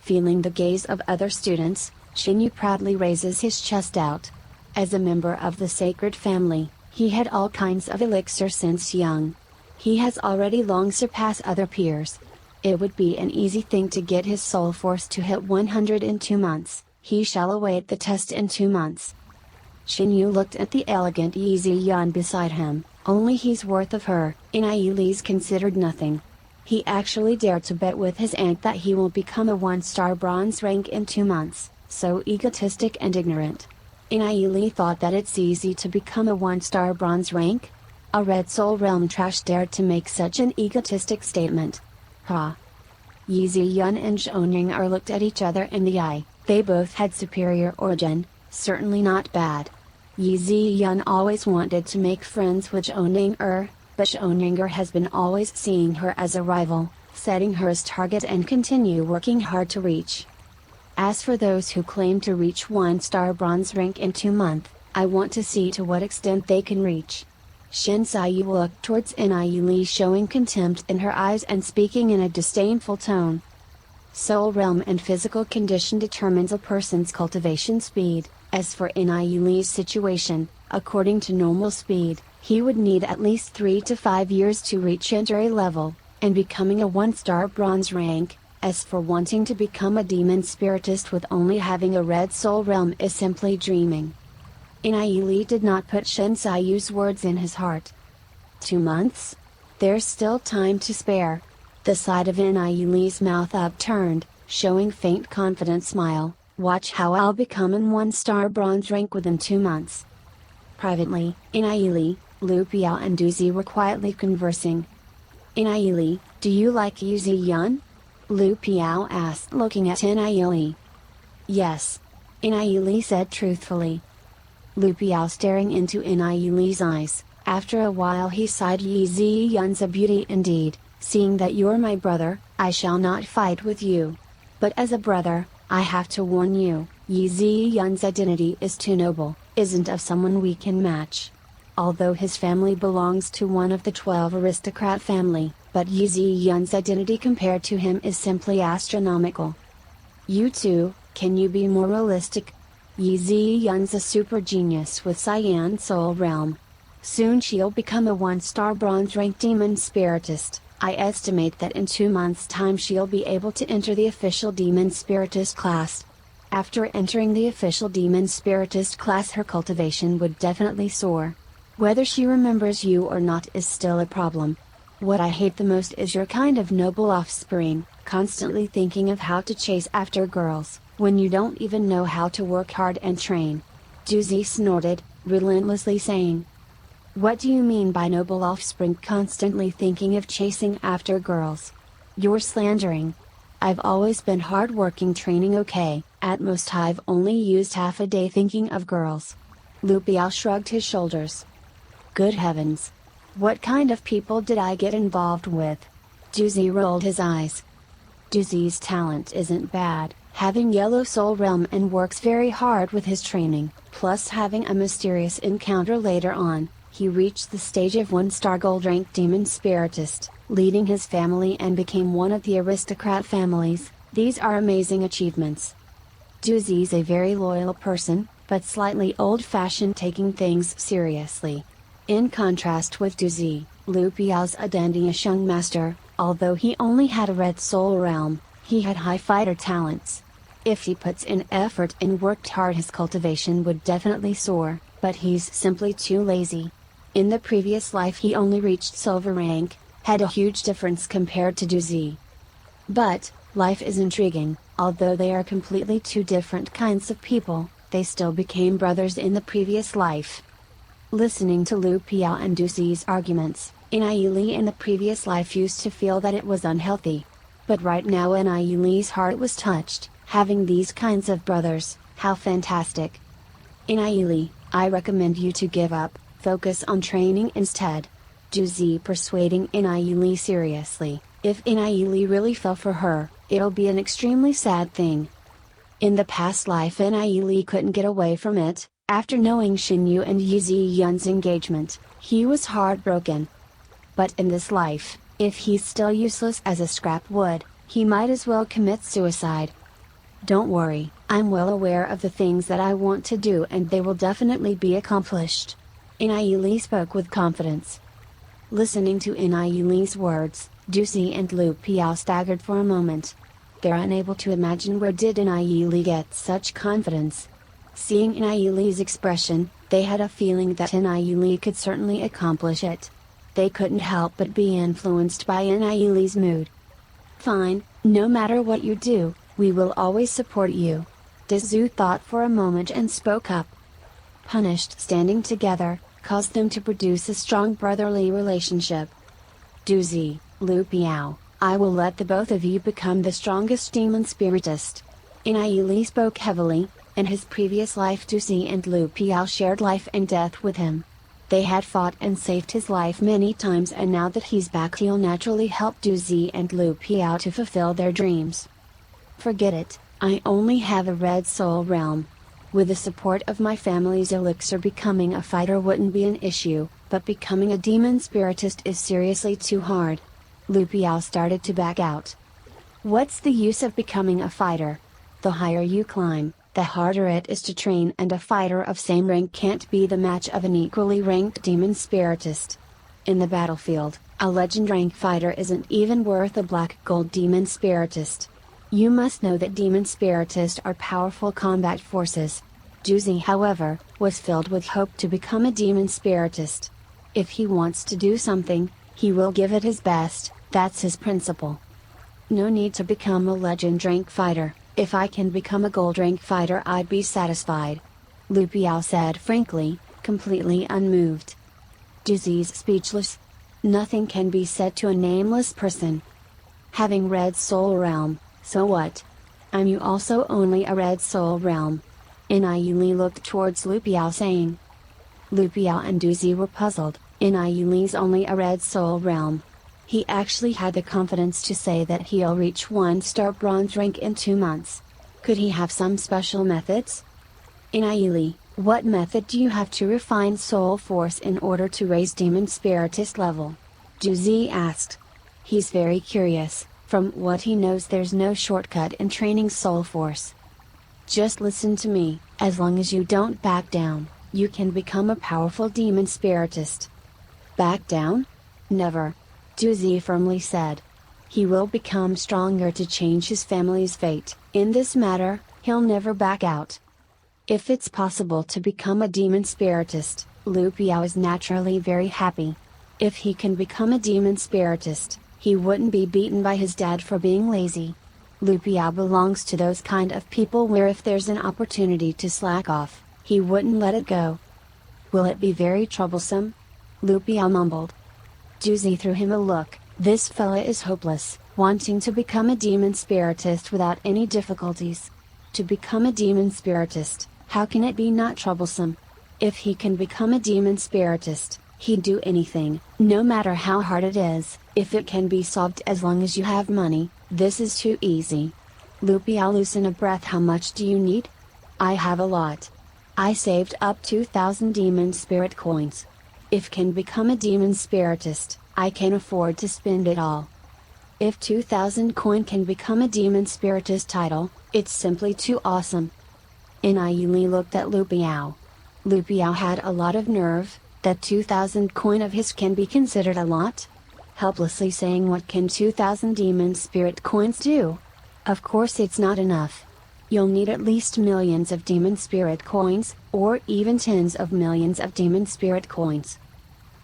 Feeling the gaze of other students, Shen Yu proudly raises his chest out. As a member of the sacred family, he had all kinds of elixir since young. He has already long surpassed other peers. It would be an easy thing to get his soul force to hit 100 in 2 months. He shall await the test in 2 months. Shen Yu looked at the elegant Yi Ziyun beside him. Only he's worth of her. Nie Li's considered nothing. He actually dared to bet with his aunt that he will become a 1-star bronze rank in 2 months, so egotistic and ignorant. Nie Li thought that it's easy to become a 1-star bronze rank? A Red Soul Realm trash dared to make such an egotistic statement. Ha! Yi Ziyun and Zhou Ning looked at each other in the eye. They both had superior origin, certainly not bad. Yi Ziyun always wanted to make friends with Zhou Ning, but Zhou Ning has been always seeing her as a rival, setting her as target and continue working hard to reach. As for those who claim to reach 1-star bronze rank in 2 months, I want to see to what extent they can reach. Shen Sayu looked towards Nie Li, showing contempt in her eyes and speaking in a disdainful tone. Soul realm and physical condition determines a person's cultivation speed. As for Nie Li's situation, according to normal speed, he would need at least 3 to 5 years to reach entry level, and becoming a 1-star bronze rank. As for wanting to become a demon spiritist with only having a red soul realm is simply dreaming. Nie Li did not put Shen Sayu's words in his heart. 2 months? There's still time to spare. The side of Nie Li's mouth upturned, showing faint confident smile. Watch how I'll become in 1-star bronze rank within 2 months. Privately, Nie Li, Lu Piao and Du Zi were quietly conversing. Nie Li, do you like Yu Ziyun? Lu Piao asked, looking at Nie Li. Yes. Nie Li said truthfully. Lu Piao staring into Nie Li's eyes. After a while he sighed. Yi Ziyun's a beauty indeed. Seeing that you're my brother, I shall not fight with you. But as a brother, I have to warn you, Yi Ziyun's identity is too noble, isn't of someone we can match. Although his family belongs to one of the 12 aristocrat family, but Yi Ziyun's identity compared to him is simply astronomical. You too, can you be more realistic? Yi Ziyun's a super genius with Cyan Soul Realm. Soon she'll become a 1-star bronze rank demon spiritist. I estimate that in 2 months' time she'll be able to enter the official demon spiritist class. After entering the official demon spiritist class, her cultivation would definitely soar. Whether she remembers you or not is still a problem. What I hate the most is your kind of noble offspring, constantly thinking of how to chase after girls, when you don't even know how to work hard and train. Du Zi snorted, relentlessly saying. What do you mean by noble offspring constantly thinking of chasing after girls? You're slandering. I've always been hard-working training, okay, at most I've only used half a day thinking of girls. Lu Piao shrugged his shoulders. Good heavens! What kind of people did I get involved with? Juzi rolled his eyes. Juzi's talent isn't bad, having yellow soul realm and works very hard with his training, plus having a mysterious encounter later on. He reached the stage of 1-star gold rank demon spiritist, leading his family and became one of the aristocrat families. These are amazing achievements. Juzi's a very loyal person, but slightly old-fashioned, taking things seriously. In contrast with Juzi, Lu Piao's a dandyish young master. Although he only had a red soul realm, he had high fighter talents. If he puts in effort and worked hard, his cultivation would definitely soar, but he's simply too lazy. In the previous life he only reached silver rank, had a huge difference compared to Juzi. But, life is intriguing. Although they are completely two different kinds of people, they still became brothers in the previous life. Listening to Lu Piao and Juzi's arguments, Nie Li in the previous life used to feel that it was unhealthy. But right now Nie Li's heart was touched, having these kinds of brothers, how fantastic. Nie Li, I recommend you to give up, focus on training instead. Juzi persuading Nie Li seriously, if Nie Li really fell for her, it'll be an extremely sad thing. In the past life Nie Li couldn't get away from it. After knowing Xin Yu and Yi Ziyun's engagement, he was heartbroken. But in this life, if he's still useless as a scrap wood, he might as well commit suicide. Don't worry, I'm well aware of the things that I want to do and they will definitely be accomplished. Nie Li spoke with confidence. Listening to Nie Li's words, Juzi and Lu Piao staggered for a moment. They're unable to imagine where did Nie Li get such confidence. Seeing Nie Li's expression, they had a feeling that Nie Li could certainly accomplish it. They couldn't help but be influenced by Nie Li's mood. Fine, no matter what you do, we will always support you. Zhu thought for a moment and spoke up. Punished standing together, caused them to produce a strong brotherly relationship. Juzi, Lu Piao, I will let the both of you become the strongest demon spiritist. Nie Li spoke heavily. In his previous life Juzi and Lu Piao shared life and death with him. They had fought and saved his life many times, and now that he's back he'll naturally help Juzi and Lu Piao to fulfill their dreams. Forget it, I only have a red soul realm. With the support of my family's elixir becoming a fighter wouldn't be an issue, but becoming a demon spiritist is seriously too hard. Lu Piao started to back out. What's the use of becoming a fighter? The higher you climb, the harder it is to train, and a fighter of same rank can't be the match of an equally ranked demon spiritist. In the battlefield, a legend rank fighter isn't even worth a black gold demon spiritist. You must know that demon spiritists are powerful combat forces. Juzi, however, was filled with hope to become a demon spiritist. If he wants to do something, he will give it his best, that's his principle. No need to become a legend rank fighter. If I can become a gold rank fighter I'd be satisfied. Lu Piao said frankly, completely unmoved. Juzi's speechless. Nothing can be said to a nameless person. Having red soul realm, so what? I'm you also only a red soul realm. Nie Li looked towards Lu Piao saying. Lu Piao and Juzi were puzzled. Nie Li's only a red soul realm. He actually had the confidence to say that he'll reach 1-star bronze rank in 2 months. Could he have some special methods? Nie Li, what method do you have to refine soul force in order to raise demon spiritist level? Juzi asked. He's very curious. From what he knows there's no shortcut in training soul force. Just listen to me, as long as you don't back down, you can become a powerful demon spiritist. Back down? Never. Juzi firmly said. He will become stronger to change his family's fate. In this matter, he'll never back out. If it's possible to become a demon spiritist, Lu Piao is naturally very happy. If he can become a demon spiritist, he wouldn't be beaten by his dad for being lazy. Lu Piao belongs to those kind of people where if there's an opportunity to slack off, he wouldn't let it go. Will it be very troublesome? Lu Piao mumbled. Juzi threw him a look. This fella is hopeless, wanting to become a demon spiritist without any difficulties. To become a demon spiritist, how can it be not troublesome? If he can become a demon spiritist, he'd do anything, no matter how hard it is. If it can be solved as long as you have money, this is too easy. Lu Piao loosen a breath. How much do you need? I have a lot. I saved up 2,000 demon spirit coins. If can become a demon spiritist, I can afford to spend it all. If 2,000 coin can become a demon spiritist title, it's simply too awesome. Nie Li looked at Lu Piao. Lu Piao had a lot of nerve. That 2,000 coin of his can be considered a lot? Helplessly saying, what can 2,000 demon spirit coins do? Of course it's not enough. You'll need at least millions of demon spirit coins, or even tens of millions of demon spirit coins.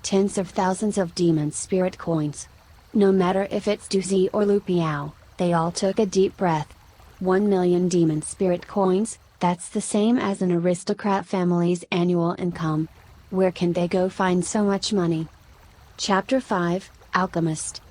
Tens of thousands of demon spirit coins. No matter if it's Du Zi or Lu Piao, they all took a deep breath. 1 million demon spirit coins, that's the same as an aristocrat family's annual income. Where can they go find so much money? Chapter 5, Alchemist.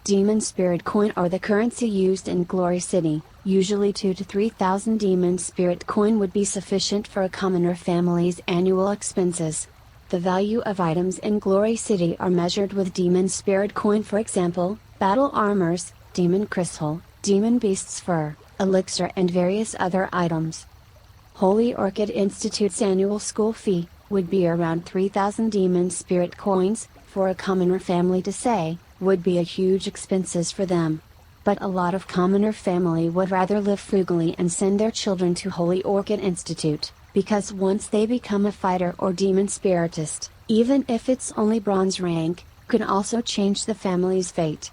Demon spirit coin are the currency used in Glory City. Usually 2,000 to 3,000 demon spirit coin would be sufficient for a commoner family's annual expenses. The value of items in Glory City are measured with demon spirit coin, for example, battle armors, demon crystal, demon beast's fur, elixir and various other items. Holy Orchid Institute's annual school fee would be around 3,000 demon spirit coins. For a commoner family to say, would be a huge expenses for them. But a lot of commoner family would rather live frugally and send their children to Holy Orchid Institute, because once they become a fighter or demon spiritist, even if it's only bronze rank, could also change the family's fate.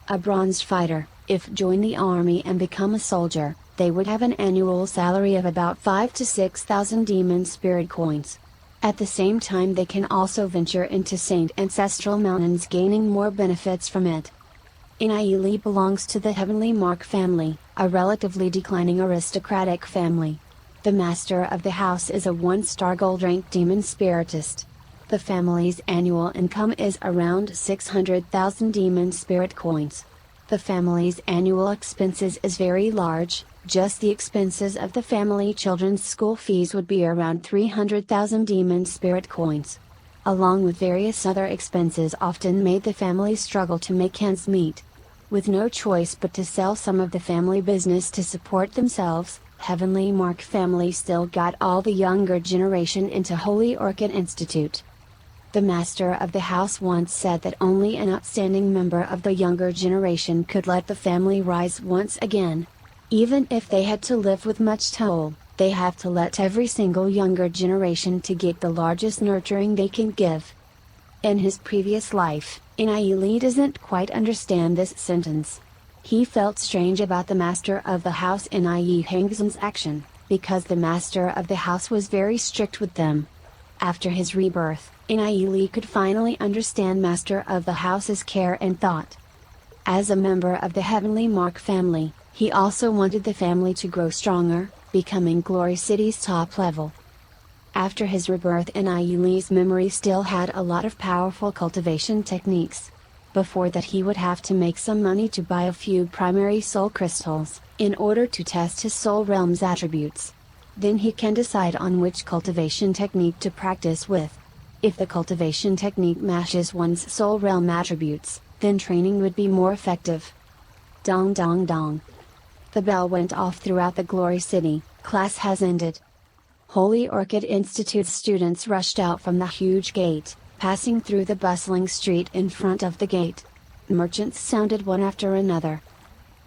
A bronze fighter, if join the army and become a soldier, they would have an annual salary of about 5,000 to 6,000 demon spirit coins. At the same time they can also venture into Saint Ancestral Mountains, gaining more benefits from it. Nie Li belongs to the Heavenly Mark family, a relatively declining aristocratic family. The master of the house is a 1-star gold rank demon spiritist. The family's annual income is around 600,000 demon spirit coins. The family's annual expenses is very large. Just the expenses of the family children's school fees would be around 300,000 demon spirit coins. Along with various other expenses often made the family struggle to make ends meet. With no choice but to sell some of the family business to support themselves, Heavenly Mark family still got all the younger generation into Holy Orchid Institute. The master of the house once said that only an outstanding member of the younger generation could let the family rise once again. Even if they had to live with much toll, they have to let every single younger generation to get the largest nurturing they can give. In his previous life, Nie Li doesn't quite understand this sentence. He felt strange about the master of the house Nie Hengzhen's action, because the master of the house was very strict with them. After his rebirth, Nie Li could finally understand master of the house's care and thought. As a member of the Heavenly Mark family, he also wanted the family to grow stronger, becoming Glory City's top level. After his rebirth, Nie Li's memory still had a lot of powerful cultivation techniques. Before that he would have to make some money to buy a few primary soul crystals, in order to test his soul realm's attributes. Then he can decide on which cultivation technique to practice with. If the cultivation technique matches one's soul realm attributes, then training would be more effective. Dong dong dong. The bell went off throughout the Glory City. Class has ended. Holy Orchid Institute students rushed out from the huge gate, passing through the bustling street in front of the gate. Merchants sounded one after another.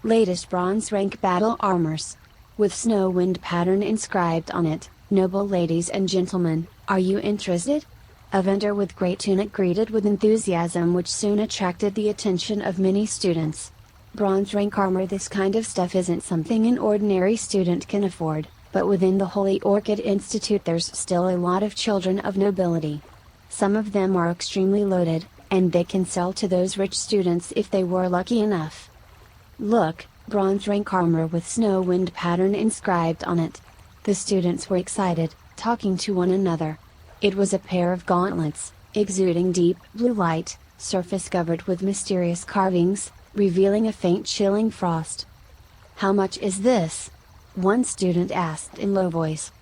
Latest bronze rank battle armors. With snow wind pattern inscribed on it, noble ladies and gentlemen, are you interested? A vendor with great tunic greeted with enthusiasm, which soon attracted the attention of many students. Bronze rank armor, this kind of stuff isn't something an ordinary student can afford, but within the Holy Orchid Institute there's still a lot of children of nobility. Some of them are extremely loaded, and they can sell to those rich students if they were lucky enough. Look, bronze rank armor with snow wind pattern inscribed on it. The students were excited, talking to one another. It was a pair of gauntlets, exuding deep blue light, surface covered with mysterious carvings, revealing a faint chilling frost. How much is this? One student asked in low voice.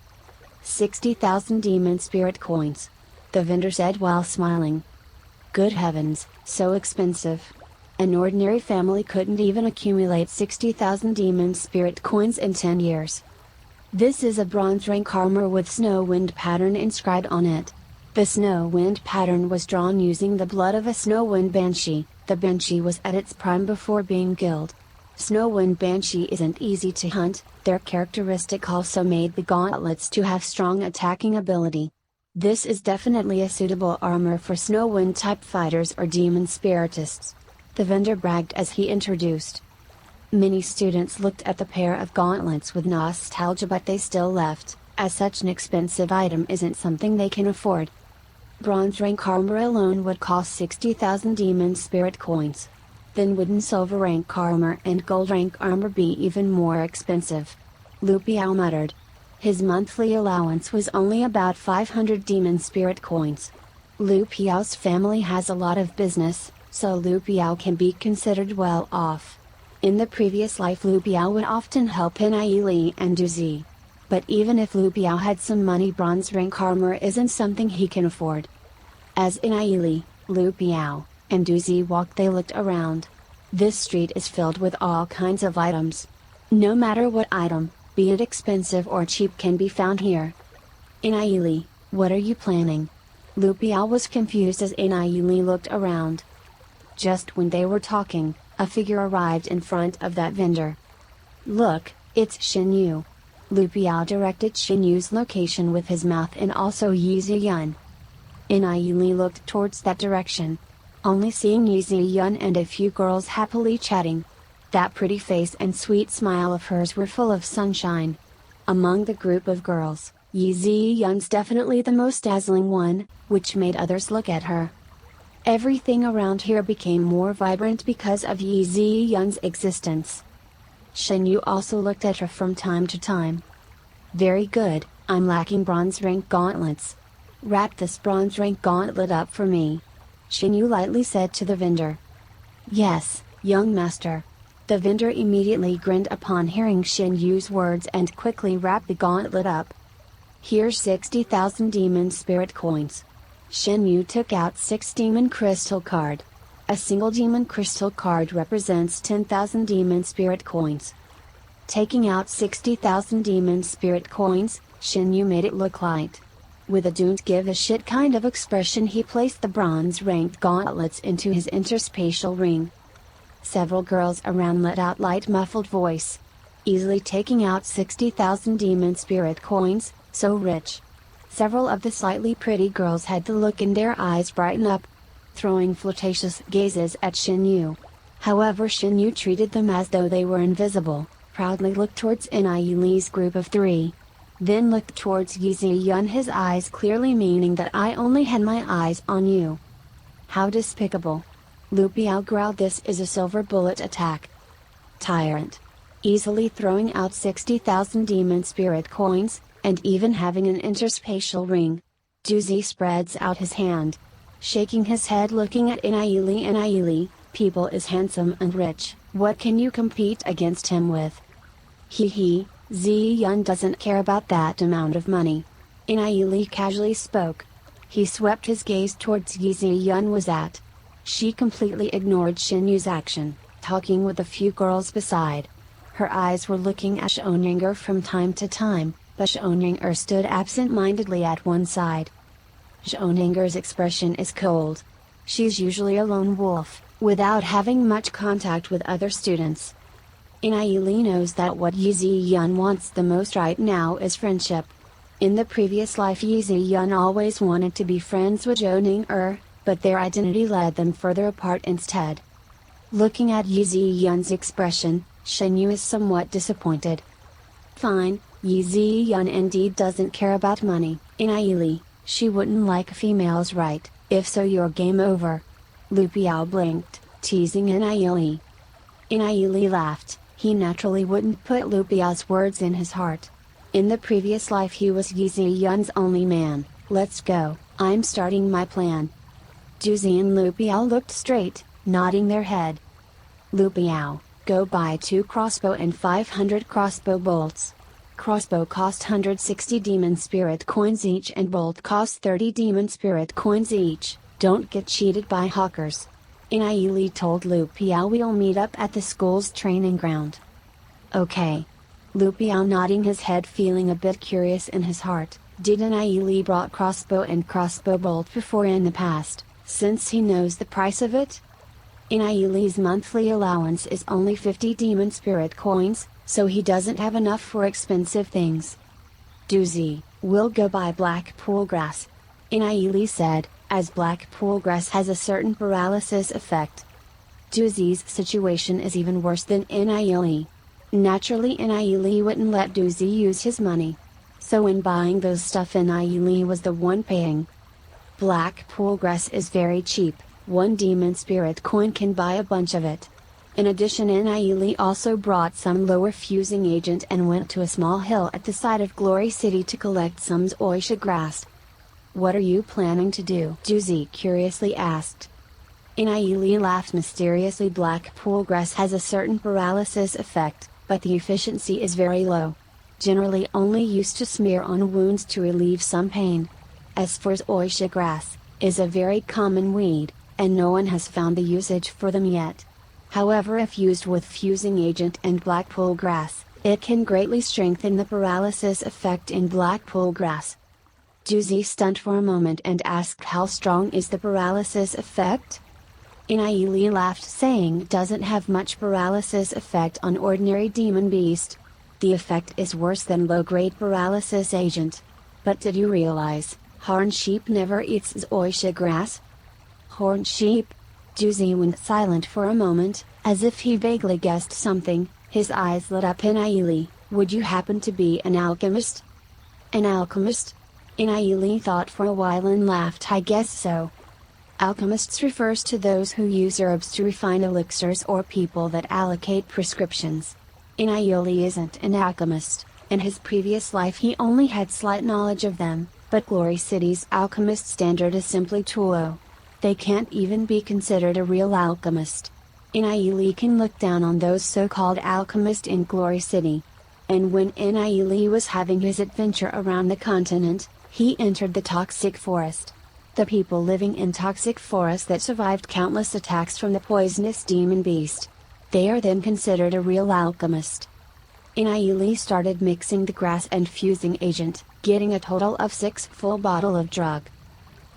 60,000 demon spirit coins. The vendor said while smiling. Good heavens, so expensive. An ordinary family couldn't even accumulate 60,000 demon spirit coins in 10 years. This is a bronze rank armor with snow wind pattern inscribed on it. The snow wind pattern was drawn using the blood of a snow wind banshee. The banshee was at its prime before being killed. Snow wind banshee isn't easy to hunt. Their characteristic also made the gauntlets to have strong attacking ability. This is definitely a suitable armor for snow wind type fighters or demon spiritists. The vendor bragged as he introduced. Many students looked at the pair of gauntlets with nostalgia, but they still left, as such an expensive item isn't something they can afford. Bronze rank armor alone would cost 60,000 demon spirit coins. Then wooden silver rank armor and gold rank armor be even more expensive. Lu Piao muttered. His monthly allowance was only about 500 demon spirit coins. Lu Piao's family has a lot of business, so Lu Piao can be considered well off. In the previous life, Lu Piao would often help Nie Li and Du Zi. But even if Lu Piao had some money, bronze rank armor isn't something he can afford. As Nie Li, Lu Piao, and Du Zi walked, they looked around. This street is filled with all kinds of items. No matter what item, be it expensive or cheap, can be found here. Nie Li, what are you planning? Lu Piao was confused as Nie Li looked around. Just when they were talking, a figure arrived in front of that vendor. Look, it's Xin Yu. Lu Piao directed Xin Yu's location with his mouth and also Yi Ziyun. Nie Li looked towards that direction. Only seeing Yi Ziyun and a few girls happily chatting. That pretty face and sweet smile of hers were full of sunshine. Among the group of girls, Yi Ziyun's definitely the most dazzling one, which made others look at her. Everything around here became more vibrant because of Yi Ziyun's existence. Shen Yu also looked at her from time to time. Very good, I'm lacking bronze rank gauntlets. Wrap this bronze rank gauntlet up for me. Shen Yu lightly said to the vendor. Yes, young master. The vendor immediately grinned upon hearing Shen Yu's words and quickly wrapped the gauntlet up. Here's 60,000 demon spirit coins. Shen Yu took out 6 demon crystal card. A single demon crystal card represents 10,000 demon spirit coins. Taking out 60,000 demon spirit coins, Shen Yu made it look light. With a don't give a shit kind of expression, he placed the bronze ranked gauntlets into his interspatial ring. Several girls around let out light muffled voice. Easily taking out 60,000 demon spirit coins, so rich. Several of the slightly pretty girls had the look in their eyes brighten up, throwing flirtatious gazes at Shen Yu. However, Shen Yu treated them as though they were invisible, proudly looked towards Nie Li's group of 3. Then looked towards Yi Ziyun, his eyes clearly meaning that I only had my eyes on you. How despicable. Lu Piao growled, this is a silver bullet attack. Tyrant. Easily throwing out 60,000 demon spirit coins, and even having an interspatial ring. Du Zi spreads out his hand. Shaking his head looking at Nie Li, people is handsome and rich, what can you compete against him with? Hee, Ziyun doesn't care about that amount of money. Nie Li casually spoke. He swept his gaze towards Yi Ziyun was at. She completely ignored Shen Yu's action, talking with a few girls beside. Her eyes were looking at Shoninger from time to time, but Shoninger stood absent-mindedly at one side. Shoninger's expression is cold. She's usually a lone wolf, without having much contact with other students. Nie Li knows that what Yi Ziyun wants the most right now is friendship. In the previous life, Yi Ziyun always wanted to be friends with Shoninger, but their identity led them further apart instead. Looking at Yi Ziyun's expression, Shen Yu is somewhat disappointed. Fine, Yi Ziyun indeed doesn't care about money. Nie Li, she wouldn't like females, right? If so, you're game over. Lu Piao blinked, teasing Nie Li. Nie Li laughed. He naturally wouldn't put Lu Piao's words in his heart. In the previous life he was Yi Ziyun's only man. Let's go, I'm starting my plan. Du Zi and Lu Piao looked straight, nodding their head. Lu Piao, go buy 2 crossbow and 500 crossbow bolts. Crossbow cost 160 demon spirit coins each and bolt cost 30 demon spirit coins each. Don't get cheated by hawkers. Nie Li told Lu Piao, we'll meet up at the school's training ground. Okay. Lu Piao nodding his head, feeling a bit curious in his heart. Did Nie Li brought crossbow and crossbow bolt before in the past, since he knows the price of it? Nie Li's monthly allowance is only 50 demon spirit coins, so he doesn't have enough for expensive things. Doozy, we'll go buy black pool grass. Nie Li said, as black pool grass has a certain paralysis effect. Doozy's situation is even worse than Nie Li. Naturally Nie Li wouldn't let Doozy use his money. So in buying those stuff, Nie Li was the one paying. Black pool grass is very cheap, 1 demon spirit coin can buy a bunch of it. In addition, Nie Li also brought some lower fusing agent and went to a small hill at the side of Glory City to collect some oisha grass. What are you planning to do? Doozy curiously asked. Nie Li laughed mysteriously. Black pool grass has a certain paralysis effect, but the efficiency is very low. Generally only used to smear on wounds to relieve some pain. As for oisha grass, is a very common weed, and no one has found the usage for them yet. However, if used with fusing agent and black pool grass, it can greatly strengthen the paralysis effect in black pool grass. Doozy stunned for a moment and asked, how strong is the paralysis effect? Nie Li laughed, saying, doesn't have much paralysis effect on ordinary demon beast. The effect is worse than low-grade paralysis agent. But did you realize, horned sheep never eats oisha grass? Horned sheep? Doozy went silent for a moment, as if he vaguely guessed something. His eyes lit up. Nie Li, would you happen to be an alchemist? An alchemist? Nie Li thought for a while and laughed. I guess so. Alchemists refers to those who use herbs to refine elixirs or people that allocate prescriptions. Nie Li isn't an alchemist. In his previous life he only had slight knowledge of them, but Glory City's alchemist standard is simply too low. They can't even be considered a real alchemist. Nie Li can look down on those so-called alchemists in Glory City. And when Nie Li was having his adventure around the continent, he entered the toxic forest. The people living in toxic forest that survived countless attacks from the poisonous demon beast. They are then considered a real alchemist. Nie Li started mixing the grass and fusing agent, getting a total of 6 full bottle of drug.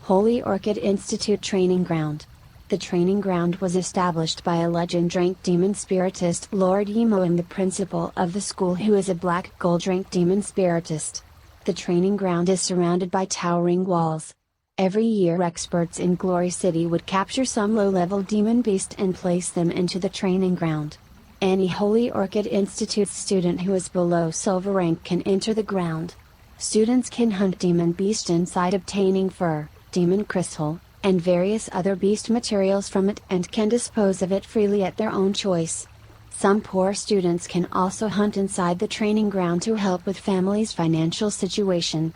Holy Orchid Institute Training Ground. The training ground was established by a legend-ranked demon spiritist, Lord Yimoing, the principal of the school, who is a black gold-ranked demon spiritist. The training ground is surrounded by towering walls. Every year experts in Glory City would capture some low-level demon beast and place them into the training ground. Any Holy Orchid Institute student who is below silver rank can enter the ground. Students can hunt demon beast inside, obtaining fur, demon crystal, and various other beast materials from it, and can dispose of it freely at their own choice. Some poor students can also hunt inside the training ground to help with family's financial situation.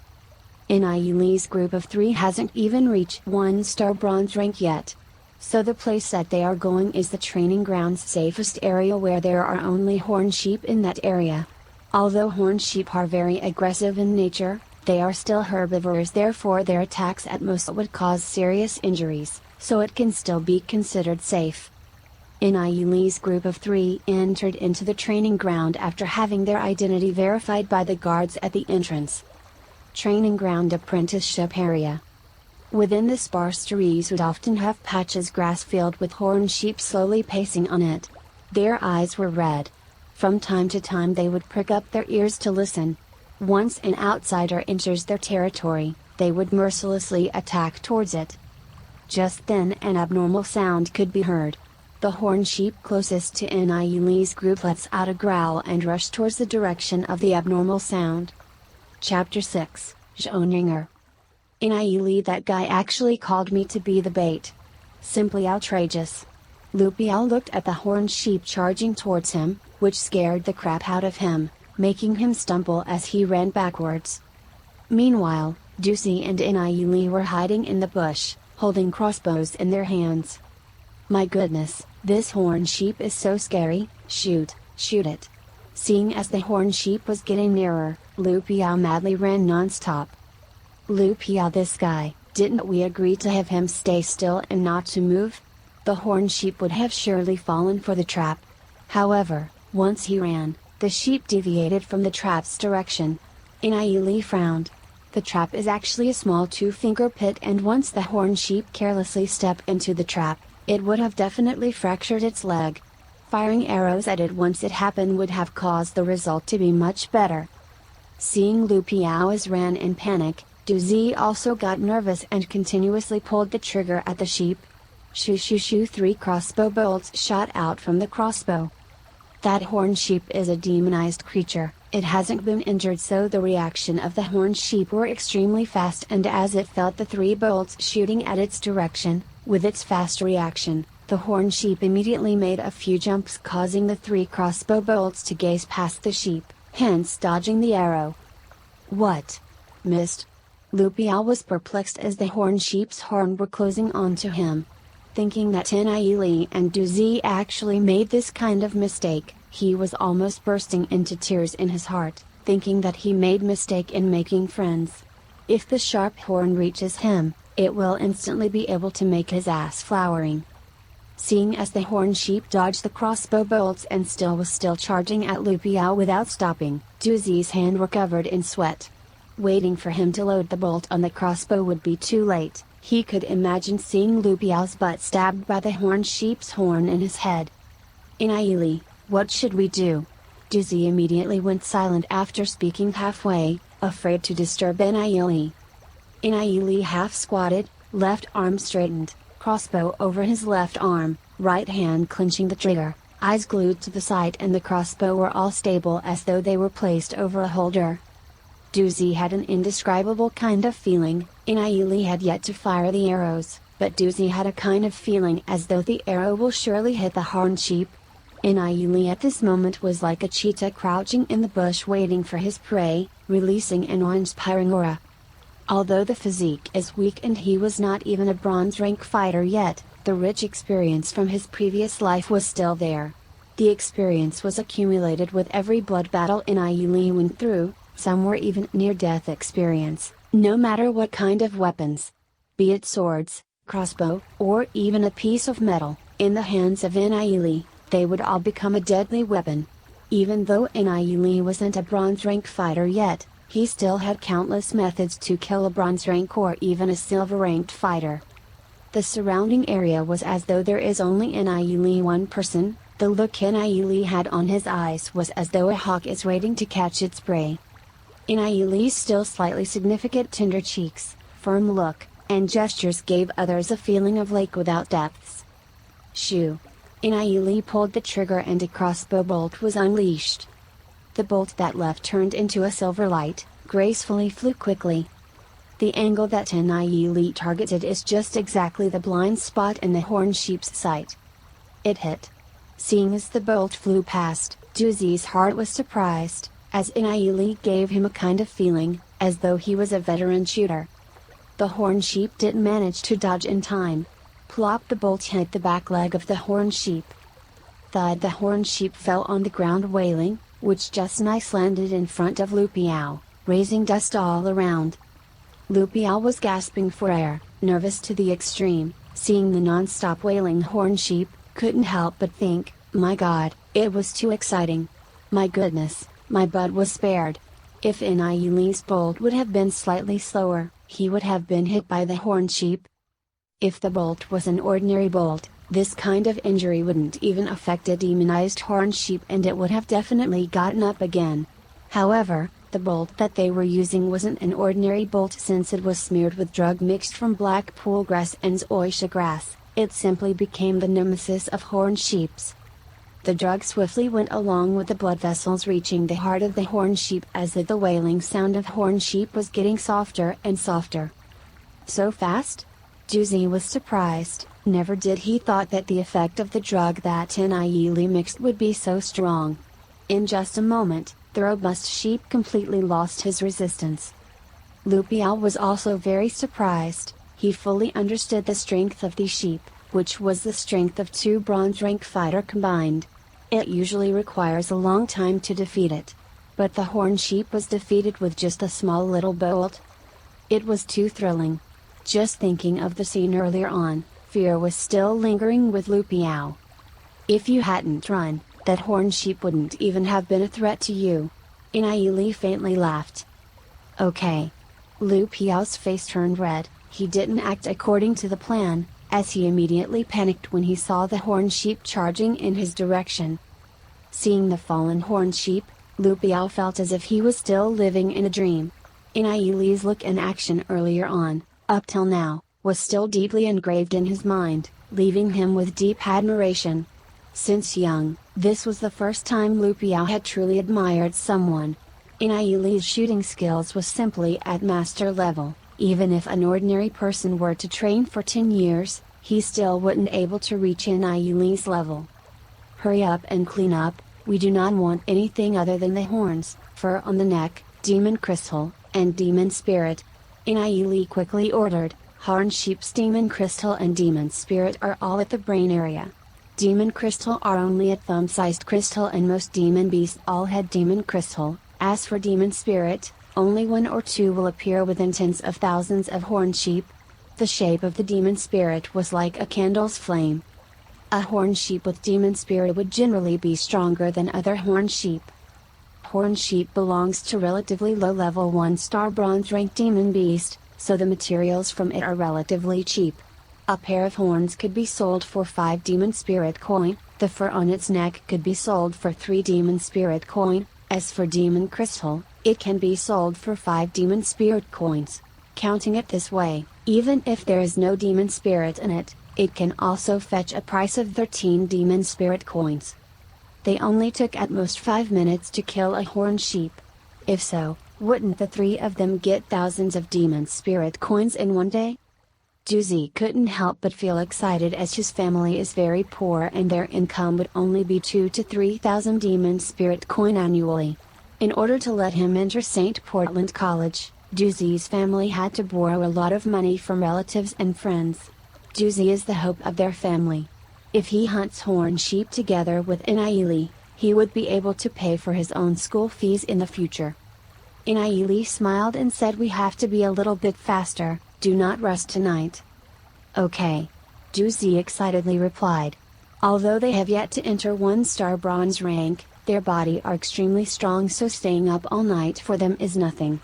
Nie Li's group of 3 hasn't even reached 1-star bronze rank yet. So the place that they are going is the training ground's safest area, where there are only horned sheep in that area. Although horned sheep are very aggressive in nature, they are still herbivores, therefore their attacks at most would cause serious injuries, so it can still be considered safe. Nie Li's group of 3 entered into the training ground after having their identity verified by the guards at the entrance. Training ground apprenticeship area. Within the sparse trees would often have patches grass filled with horned sheep slowly pacing on it. Their eyes were red. From time to time they would prick up their ears to listen. Once an outsider enters their territory, they would mercilessly attack towards it. Just then an abnormal sound could be heard. The horned sheep closest to Nie Li's group lets out a growl and rushed towards the direction of the abnormal sound. Chapter 6, Zhonringer. Nie Li, that guy actually called me to be the bait. Simply outrageous. Lu Piao looked at the horned sheep charging towards him, which scared the crap out of him, making him stumble as he ran backwards. Meanwhile, Doozy and Nie Li were hiding in the bush, holding crossbows in their hands. My goodness, this horned sheep is so scary. Shoot it. Seeing as the horned sheep was getting nearer, Lu Piao madly ran non-stop. Lu Piao, this guy, didn't we agree to have him stay still and not to move? the horned sheep would have surely fallen for the trap. However, once he ran, the sheep deviated from the trap's direction. Nie Li frowned. The trap is actually a small two-finger pit, and once the horned sheep carelessly stepped into the trap, it would have definitely fractured its leg. Firing arrows at it once it happened would have caused the result to be much better. Seeing Lu Piao's ran in panic, Du Zi also got nervous and continuously pulled the trigger at the sheep. Shoo shoo shoo, 3 crossbow bolts shot out from the crossbow. That horned sheep is a demonized creature. It hasn't been injured, so the reaction of the horned sheep were extremely fast, and as it felt the 3 bolts shooting at its direction, with its fast reaction, the horned sheep immediately made a few jumps, causing the 3 crossbow bolts to gaze past the sheep, hence dodging the arrow. What? Missed? Lu Piao was perplexed as the horned sheep's horn were closing onto him. Thinking that Nie Li and Du Zi actually made this kind of mistake, he was almost bursting into tears in his heart, thinking that he made mistake in making friends. If the sharp horn reaches him, it will instantly be able to make his ass flowering. Seeing as the horned sheep dodged the crossbow bolts and was still charging at Lu Piao without stopping, Du Zi's hand were covered in sweat. Waiting for him to load the bolt on the crossbow would be too late. He could imagine seeing Lu Piao's butt stabbed by the horned sheep's horn in his head. Nie Li, what should we do? Du Zi immediately went silent after speaking halfway, afraid to disturb Nie Li. Nie Li half squatted, left arm straightened, crossbow over his left arm, right hand clenching the trigger, eyes glued to the sight and the crossbow were all stable as though they were placed over a holder. Du Zi had an indescribable kind of feeling. Nie Li had yet to fire the arrows, but Du Zi had a kind of feeling as though the arrow will surely hit the horned sheep. Nie Li at this moment was like a cheetah crouching in the bush waiting for his prey, releasing an awe-inspiring aura. Although the physique is weak and he was not even a bronze rank fighter yet, the rich experience from his previous life was still there. The experience was accumulated with every blood battle Nie Li went through. Some were even near-death experience, no matter what kind of weapons. Be it swords, crossbow, or even a piece of metal, in the hands of Nie Li, they would all become a deadly weapon. Even though Nie Li wasn't a bronze rank fighter yet, he still had countless methods to kill a bronze rank or even a silver ranked fighter. The surrounding area was as though there is only Nie Li one person. The look Nie Li had on his eyes was as though a hawk is waiting to catch its prey. Nie Li's still slightly significant tender cheeks, firm look, and gestures gave others a feeling of lake without depths. Shoo! Nie Li pulled the trigger and a crossbow bolt was unleashed. The bolt that left turned into a silver light, gracefully flew quickly. The angle that Nie Li targeted is just exactly the blind spot in the horned sheep's sight. It hit. Seeing as the bolt flew past, Du Zi's heart was surprised, as Nie Li gave him a kind of feeling, as though he was a veteran shooter. The horned sheep didn't manage to dodge in time. Plop, the bolt hit the back leg of the horned sheep. Thud, the horned sheep fell on the ground wailing, which just nice landed in front of Lu Piao, raising dust all around. Lu Piao was gasping for air, nervous to the extreme, seeing the non-stop wailing horned sheep, couldn't help but think, my god, it was too exciting. My goodness. My bud was spared. If Nie Li's bolt would have been slightly slower, he would have been hit by the horned sheep. If the bolt was an ordinary bolt, this kind of injury wouldn't even affect a demonized horned sheep and it would have definitely gotten up again. However, the bolt that they were using wasn't an ordinary bolt since it was smeared with drug mixed from black pool grass and zoysia grass. It simply became the nemesis of horned sheeps. The drug swiftly went along with the blood vessels reaching the heart of the horned sheep as the wailing sound of horned sheep was getting softer and softer. So fast? Du Zi was surprised, never did he thought that the effect of the drug that Nie Li mixed would be so strong. In just a moment, the robust sheep completely lost his resistance. Lu Piao was also very surprised. He fully understood the strength of the sheep, which was the strength of 2 bronze rank fighter combined. It usually requires a long time to defeat it. But the horned sheep was defeated with just a small little bolt. It was too thrilling. Just thinking of the scene earlier on, Fear was still lingering with Lu Piao. If you hadn't run, that horned sheep wouldn't even have been a threat to you. Nie Li faintly laughed. Okay. Lu Piao's face turned red. He didn't act according to the plan, as he immediately panicked when he saw the horned sheep charging in his direction. Seeing the fallen horned sheep, Lu Piao felt as if he was still living in a dream. Nie Li's look and action earlier on, up till now, was still deeply engraved in his mind, leaving him with deep admiration. Since young, this was the first time Lu Piao had truly admired someone. Nie Li's shooting skills was simply at master level. Even if an ordinary person were to train for 10 years, he still wouldn't able to reach Nie Li's level. Hurry up and clean up, we do not want anything other than the horns, fur on the neck, demon crystal, and demon spirit. Nie Li quickly ordered. Horned sheep's demon crystal and demon spirit are all at the brain area. Demon crystal are only a thumb-sized crystal and most demon beasts all had demon crystal. As for demon spirit, only 1 or 2 will appear within tens of thousands of horned sheep. The shape of the demon spirit was like a candle's flame. A horned sheep with demon spirit would generally be stronger than other horned sheep. Horned sheep belongs to relatively low level 1-star bronze ranked demon beast, so the materials from it are relatively cheap. A pair of horns could be sold for 5 demon spirit coin, the fur on its neck could be sold for 3 demon spirit coin, as for demon crystal, it can be sold for 5 demon spirit coins. Counting it this way, even if there is no demon spirit in it, it can also fetch a price of 13 demon spirit coins. They only took at most 5 minutes to kill a horned sheep. If so, wouldn't the 3 of them get thousands of demon spirit coins in one day? Juzi couldn't help but feel excited as his family is very poor and their income would only be 2,000 to 3,000 demon spirit coin annually. In order to let him enter St. Portland College, Juzi's family had to borrow a lot of money from relatives and friends. Juzi is the hope of their family. If he hunts horned sheep together with Nie Li, he would be able to pay for his own school fees in the future. Nie Li smiled and said, we have to be a little bit faster, do not rest tonight. Okay. Juzi excitedly replied. Although they have yet to enter 1-star bronze rank, their body are extremely strong, so staying up all night for them is nothing.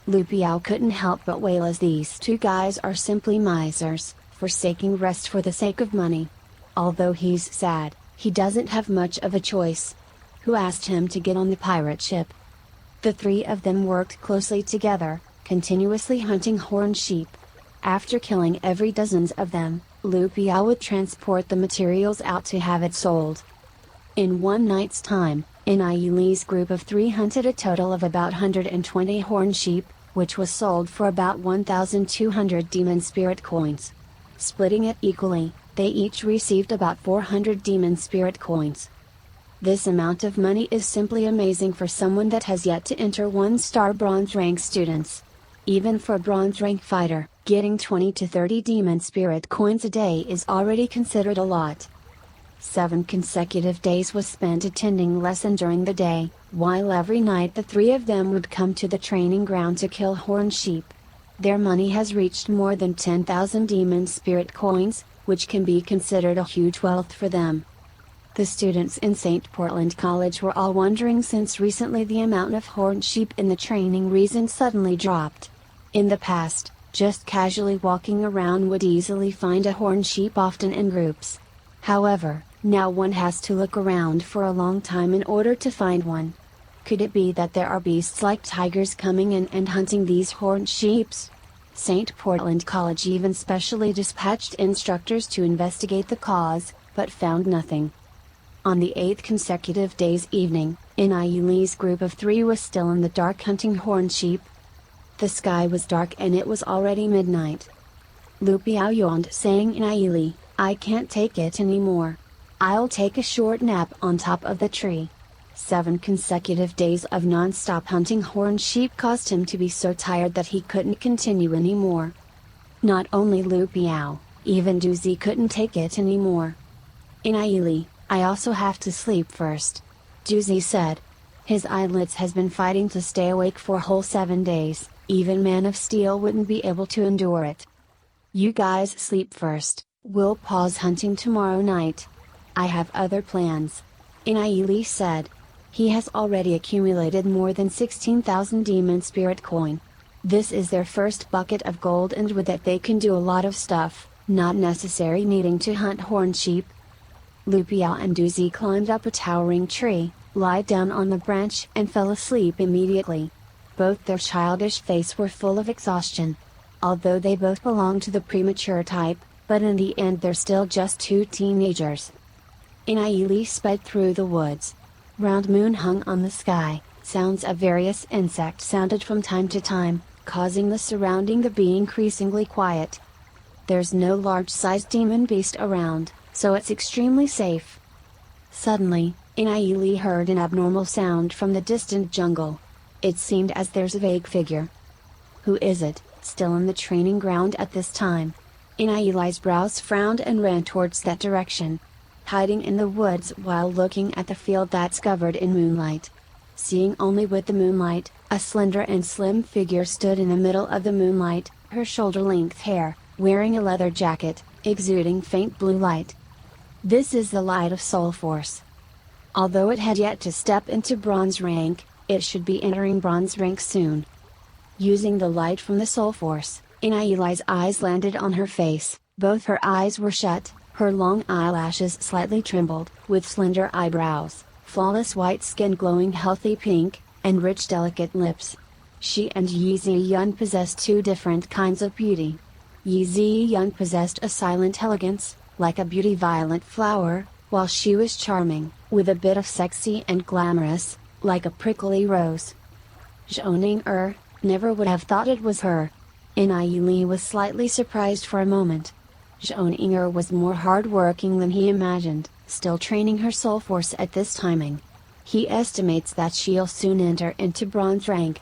Lu Piao couldn't help but wail as these 2 guys are simply misers, forsaking rest for the sake of money. Although he's sad, he doesn't have much of a choice. Who asked him to get on the pirate ship? The 3 of them worked closely together, continuously hunting horned sheep. After killing every dozens of them, Lu Piao would transport the materials out to have it sold. In one night's time, Nie Li's group of 3 hunted a total of about 120 horned sheep, which was sold for about 1,200 demon spirit coins. Splitting it equally, they each received about 400 demon spirit coins. This amount of money is simply amazing for someone that has yet to enter 1-star bronze rank students. Even for a bronze rank fighter, getting 20 to 30 demon spirit coins a day is already considered a lot. 7 consecutive days was spent attending lesson during the day, while every night the 3 of them would come to the training ground to kill horned sheep. Their money has reached more than 10,000 demon spirit coins, which can be considered a huge wealth for them. The students in St. Portland College were all wondering, since recently the amount of horned sheep in the training region suddenly dropped. In the past, just casually walking around would easily find a horned sheep, often in groups. However, now one has to look around for a long time in order to find one. Could it be that there are beasts like tigers coming in and hunting these horned sheeps? St. Portland College even specially dispatched instructors to investigate the cause, but found nothing. On the 8th consecutive day's evening, Nie Li's group of 3 was still in the dark hunting horned sheep. The sky was dark and it was already midnight. Lu Piao yawned, saying, Nie Li, I can't take it anymore. I'll take a short nap on top of the tree. 7 consecutive days of non-stop hunting horned sheep caused him to be so tired that he couldn't continue anymore. Not only Lu Piao, even Juzi couldn't take it anymore. Nie Li, I also have to sleep first. Juzi said. His eyelids has been fighting to stay awake for a whole 7 days, even Man of Steel wouldn't be able to endure it. You guys sleep first. We'll pause hunting tomorrow night. I have other plans. Nie Li said. He has already accumulated more than 16,000 demon spirit coin. This is their first bucket of gold, and with it they can do a lot of stuff, not necessary needing to hunt horned sheep. Lu Piao and Duzi climbed up a towering tree, lied down on the branch and fell asleep immediately. Both their childish faces were full of exhaustion. Although they both belong to the premature type, but in the end they're still just two teenagers. Nie Li sped through the woods. Round moon hung on the sky, sounds of various insects sounded from time to time, causing the surrounding to be increasingly quiet. There's no large-sized demon beast around, so it's extremely safe. Suddenly, Nie Li heard an abnormal sound from the distant jungle. It seemed as there's a vague figure. Who is it, still in the training ground at this time? Nie Li's brows frowned and ran towards that direction. Hiding in the woods while looking at the field that's covered in moonlight. Seeing only with the moonlight, a slender and slim figure stood in the middle of the moonlight, her shoulder-length hair, wearing a leather jacket, exuding faint blue light. This is the light of Soul Force. Although it had yet to step into bronze rank, it should be entering bronze rank soon. Using the light from the Soul Force, Nie Li's eyes landed on her face, both her eyes were shut. Her long eyelashes slightly trembled, with slender eyebrows, flawless white skin glowing healthy pink, and rich delicate lips. She and Yi Ziyun possessed two different kinds of beauty. Yi Ziyun possessed a silent elegance, like a beauty violet flower, while she was charming, with a bit of sexy and glamorous, like a prickly rose. Zhou never would have thought it was her. Nie Li was slightly surprised for a moment. Zhou was more hard-working than he imagined, still training her soul force at this timing. He estimates that she'll soon enter into bronze rank.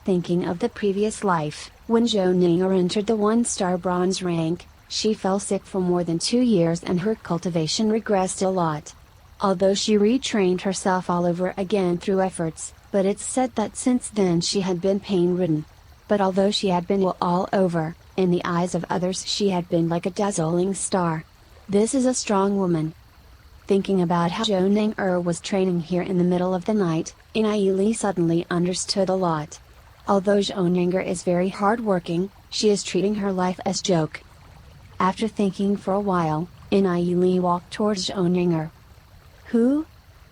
Thinking of the previous life, when Zhou entered the 1-star bronze rank, she fell sick for more than 2 years and her cultivation regressed a lot. Although she retrained herself all over again through efforts, but it's said that since then she had been pain-ridden. But although she had been well all over, in the eyes of others she had been like a dazzling star. This is a strong woman. Thinking about how Zhou was training here in the middle of the night, Nie Li suddenly understood a lot. Although Zhou is very hard-working, she is treating her life as joke. After thinking for a while, Nie Li walked towards Zhou. Who?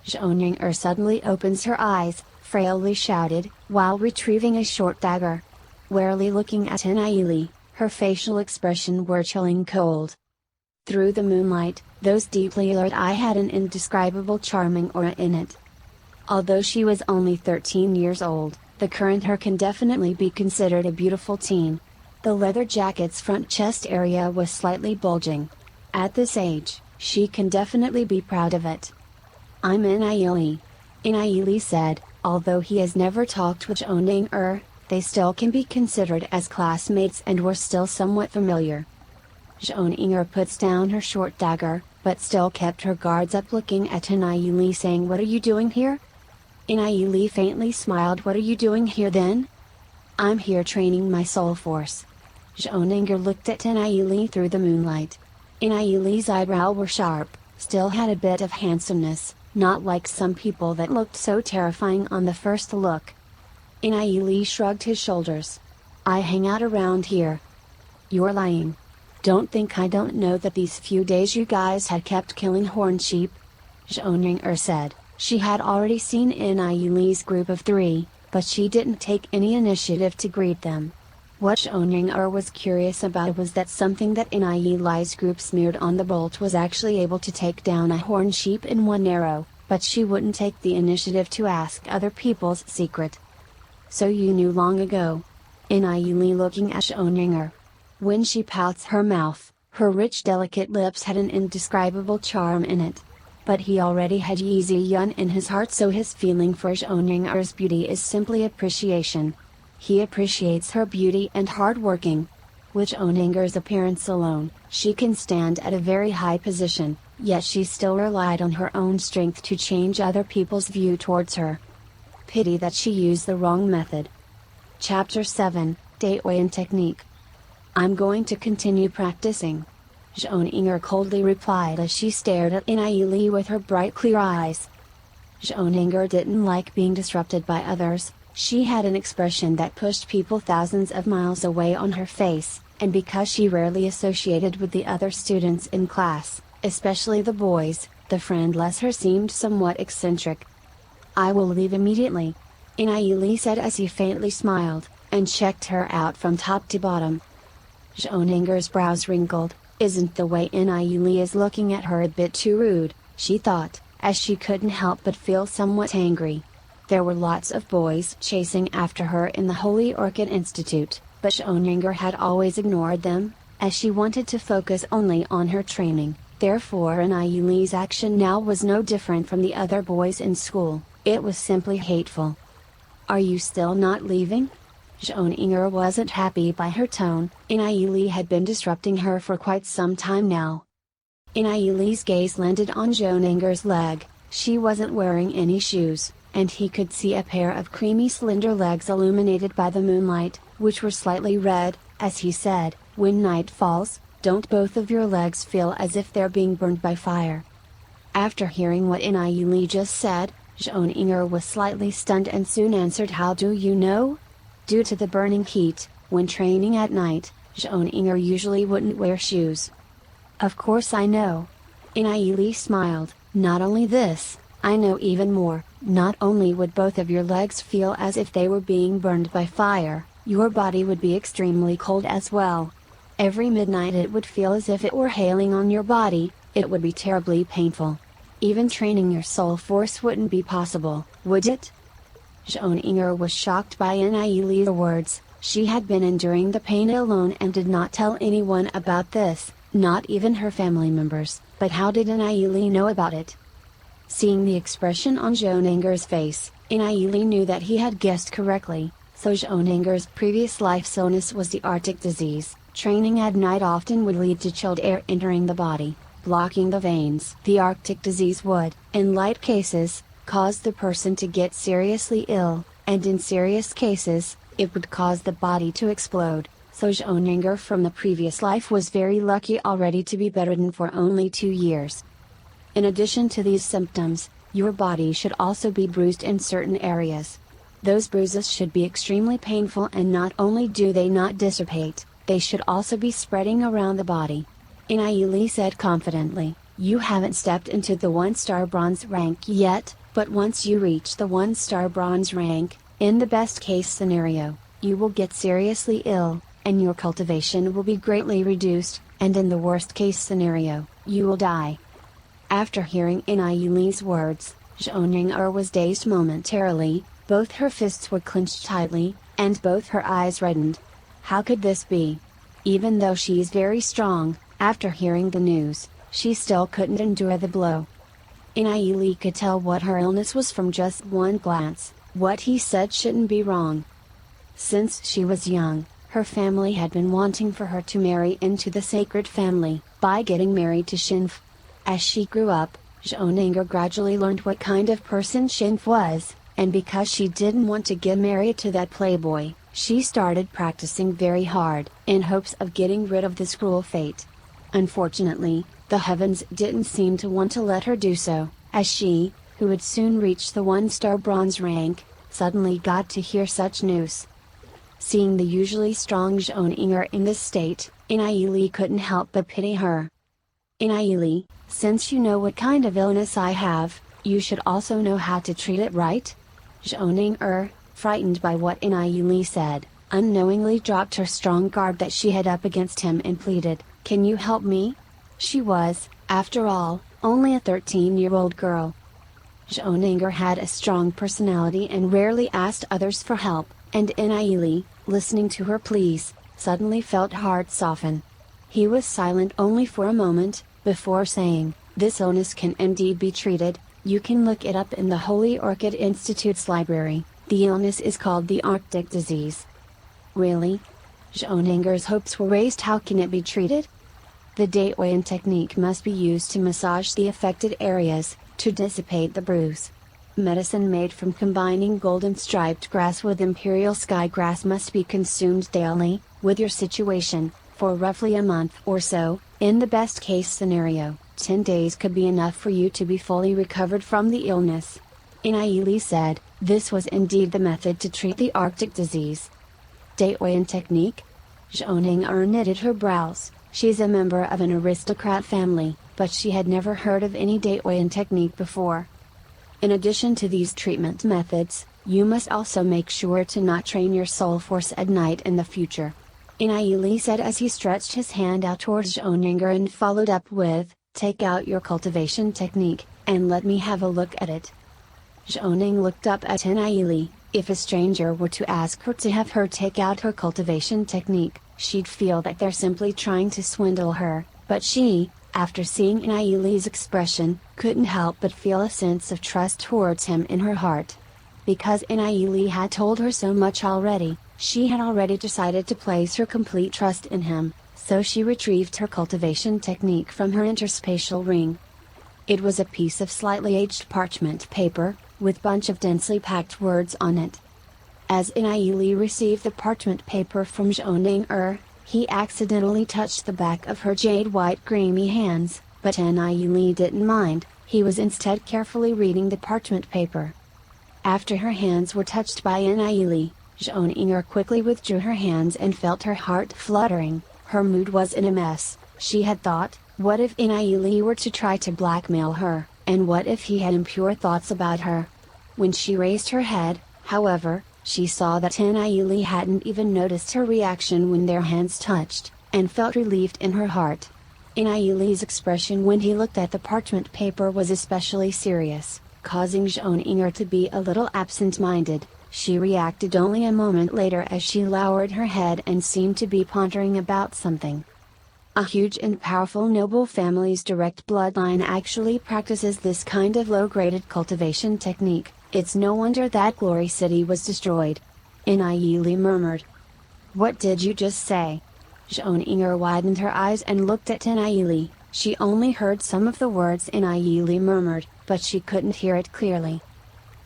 Zhou suddenly opens her eyes, frailly shouted, while retrieving a short dagger. Warily looking at Nie Li, her facial expression were chilling cold. Through the moonlight, those deeply alert eyes had an indescribable charming aura in it. Although she was only 13 years old, the current her can definitely be considered a beautiful teen. The leather jacket's front chest area was slightly bulging. At this age, she can definitely be proud of it. I'm Nie Li. Nie Li said, although he has never talked with Zhou, they still can be considered as classmates and were still somewhat familiar. Zhou puts down her short dagger, but still kept her guards up looking at Nie Li saying, "What are you doing here?" Nie Li faintly smiled. "What are you doing here then?" "I'm here training my soul force." Zhou looked at Nie Li through the moonlight. Nie Li's eyebrows were sharp, still had a bit of handsomeness, not like some people that looked so terrifying on the first look. Nie Li shrugged his shoulders. "I hang out around here." "You're lying. Don't think I don't know that these few days you guys had kept killing horned sheep," Zhou said. She had already seen Nie Li's group of 3, but she didn't take any initiative to greet them. What Zhou was curious about was that something that Nie Li's group smeared on the bolt was actually able to take down a horned sheep in one arrow, but she wouldn't take the initiative to ask other people's secret. "So you knew long ago?" Nie Li looking at Zhou. When she pouts her mouth, her rich delicate lips had an indescribable charm in it. But he already had Yi Ziyun in his heart, so his feeling for Zhou's beauty is simply appreciation. He appreciates her beauty and hard-working. With Zhou's appearance alone, she can stand at a very high position, yet she still relied on her own strength to change other people's view towards her. Pity that she used the wrong method. Chapter 7, Date and Technique. I'm going to continue practicing. Zhoninger coldly replied as she stared at Nie Li with her bright clear eyes. Zhoninger didn't like being disrupted by others. She had an expression that pushed people thousands of miles away on her face, and because she rarely associated with the other students in class, especially the boys, the friendless her seemed somewhat eccentric. "I will leave immediately," Nie Li said as he faintly smiled, and checked her out from top to bottom. Zhoninger's brows wrinkled. Isn't the way Nie Li is looking at her a bit too rude, she thought, as she couldn't help but feel somewhat angry. There were lots of boys chasing after her in the Holy Orchid Institute, but Zhoninger had always ignored them, as she wanted to focus only on her training. Therefore Nie Li's action now was no different from the other boys in school, it was simply hateful. "Are you still not leaving?" Zhoninger wasn't happy by her tone. Nie Li had been disrupting her for quite some time now. Nie Li's gaze landed on Zhoninger's leg. She wasn't wearing any shoes, and he could see a pair of creamy slender legs illuminated by the moonlight, which were slightly red, as he said, "When night falls, don't both of your legs feel as if they're being burned by fire?" After hearing what Nie Li just said, Zhoninger was slightly stunned and soon answered, "How do you know?" Due to the burning heat, when training at night, Zhoninger usually wouldn't wear shoes. "Of course I know." Nie Li smiled. "Not only this, I know even more. Not only would both of your legs feel as if they were being burned by fire, your body would be extremely cold as well. Every midnight it would feel as if it were hailing on your body, it would be terribly painful. Even training your soul force wouldn't be possible, would it?" Zhoninger was shocked by Nie Li's words. She had been enduring the pain alone and did not tell anyone about this, not even her family members, but how did Nie Li know about it? Seeing the expression on Zhoninger's face, Nie Li knew that he had guessed correctly. So Zhoninger's previous life's illness was the Arctic disease. Training at night often would lead to chilled air entering the body, blocking the veins. The Arctic disease would, in light cases, cause the person to get seriously ill, and in serious cases, it would cause the body to explode. So Zhoninger from the previous life was very lucky already to be bedridden for only 2 years. In addition to these symptoms, your body should also be bruised in certain areas. Those bruises should be extremely painful, and not only do they not dissipate, they should also be spreading around the body. Nie Li said confidently, "You haven't stepped into the 1-star bronze rank yet, but once you reach the 1-star bronze rank, in the best case scenario, you will get seriously ill, and your cultivation will be greatly reduced, and in the worst case scenario, you will die." After hearing Nie Li's words, Zhoninger was dazed momentarily, both her fists were clenched tightly, and both her eyes reddened. How could this be? Even though she is very strong, after hearing the news, she still couldn't endure the blow. Nie Li could tell what her illness was from just one glance. What he said shouldn't be wrong. Since she was young, her family had been wanting for her to marry into the sacred family, by getting married to Shinf. As she grew up, Zhoninger gradually learned what kind of person Shinf was, and because she didn't want to get married to that playboy, she started practicing very hard, in hopes of getting rid of this cruel fate. Unfortunately, the heavens didn't seem to want to let her do so, as she, who would soon reach the 1-star bronze rank, suddenly got to hear such news. Seeing the usually strong Zhoninger in this state, Nie Li couldn't help but pity her. Nie Li, since you know what kind of illness I have, you should also know how to treat it, right? Zhoninger, frightened by what Nie Li said, unknowingly dropped her strong guard that she had up against him and pleaded, "Can you help me?" She was, after all, only a 13-year-old girl. Zhoninger had a strong personality and rarely asked others for help, and Nie Li, listening to her pleas, suddenly felt heart soften. He was silent only for a moment, before saying, "This illness can indeed be treated, you can look it up in the Holy Orchid Institute's library. The illness is called the Arctic disease." "Really?" Zhoninger's hopes were raised. "How can it be treated?" "The Daitwayan technique must be used to massage the affected areas, to dissipate the bruise. Medicine made from combining golden striped grass with imperial sky grass must be consumed daily, with your situation, for roughly a month or so, In the best case scenario, 10 days could be enough for you to be fully recovered from the illness. Nie Li said, this was indeed the method to treat the Arctic disease. Daoyan technique? Zhongying knitted her brows. She's a member of an aristocrat family, but she had never heard of any Daoyan technique before. In addition to these treatment methods, you must also make sure to not train your soul force at night in the future. Nie Li said as he stretched his hand out towards Zhongying and followed up with, take out your cultivation technique, and let me have a look at it. Zhongying looked up at Nie Li. If a stranger were to ask her to have her take out her cultivation technique, she'd feel that they're simply trying to swindle her, but she, after seeing Nie Li's expression, couldn't help but feel a sense of trust towards him in her heart. Because Nie Li had told her so much already, she had already decided to place her complete trust in him, so she retrieved her cultivation technique from her interspatial ring. It was a piece of slightly aged parchment paper, with bunch of densely packed words on it. As Nie Li received the parchment paper from Zhongying, he accidentally touched the back of her jade-white grimy hands, but Nie Li didn't mind. He was instead carefully reading the parchment paper. After her hands were touched by Nie Li, Zhongying quickly withdrew her hands and felt her heart fluttering. Her mood was in a mess. She had thought, what if Nie Li were to try to blackmail her, and what if he had impure thoughts about her? When she raised her head, however, she saw that Nie Li hadn't even noticed her reaction when their hands touched, and felt relieved in her heart. Nie Li's expression when he looked at the parchment paper was especially serious, causing Zhongying to be a little absent-minded. She reacted only a moment later as she lowered her head and seemed to be pondering about something. A huge and powerful noble family's direct bloodline actually practices this kind of low-graded cultivation technique. It's no wonder that Glory City was destroyed. Nie Li murmured. What did you just say? Zhongying widened her eyes and looked at Nie Li. She only heard some of the words Nie Li murmured, but she couldn't hear it clearly.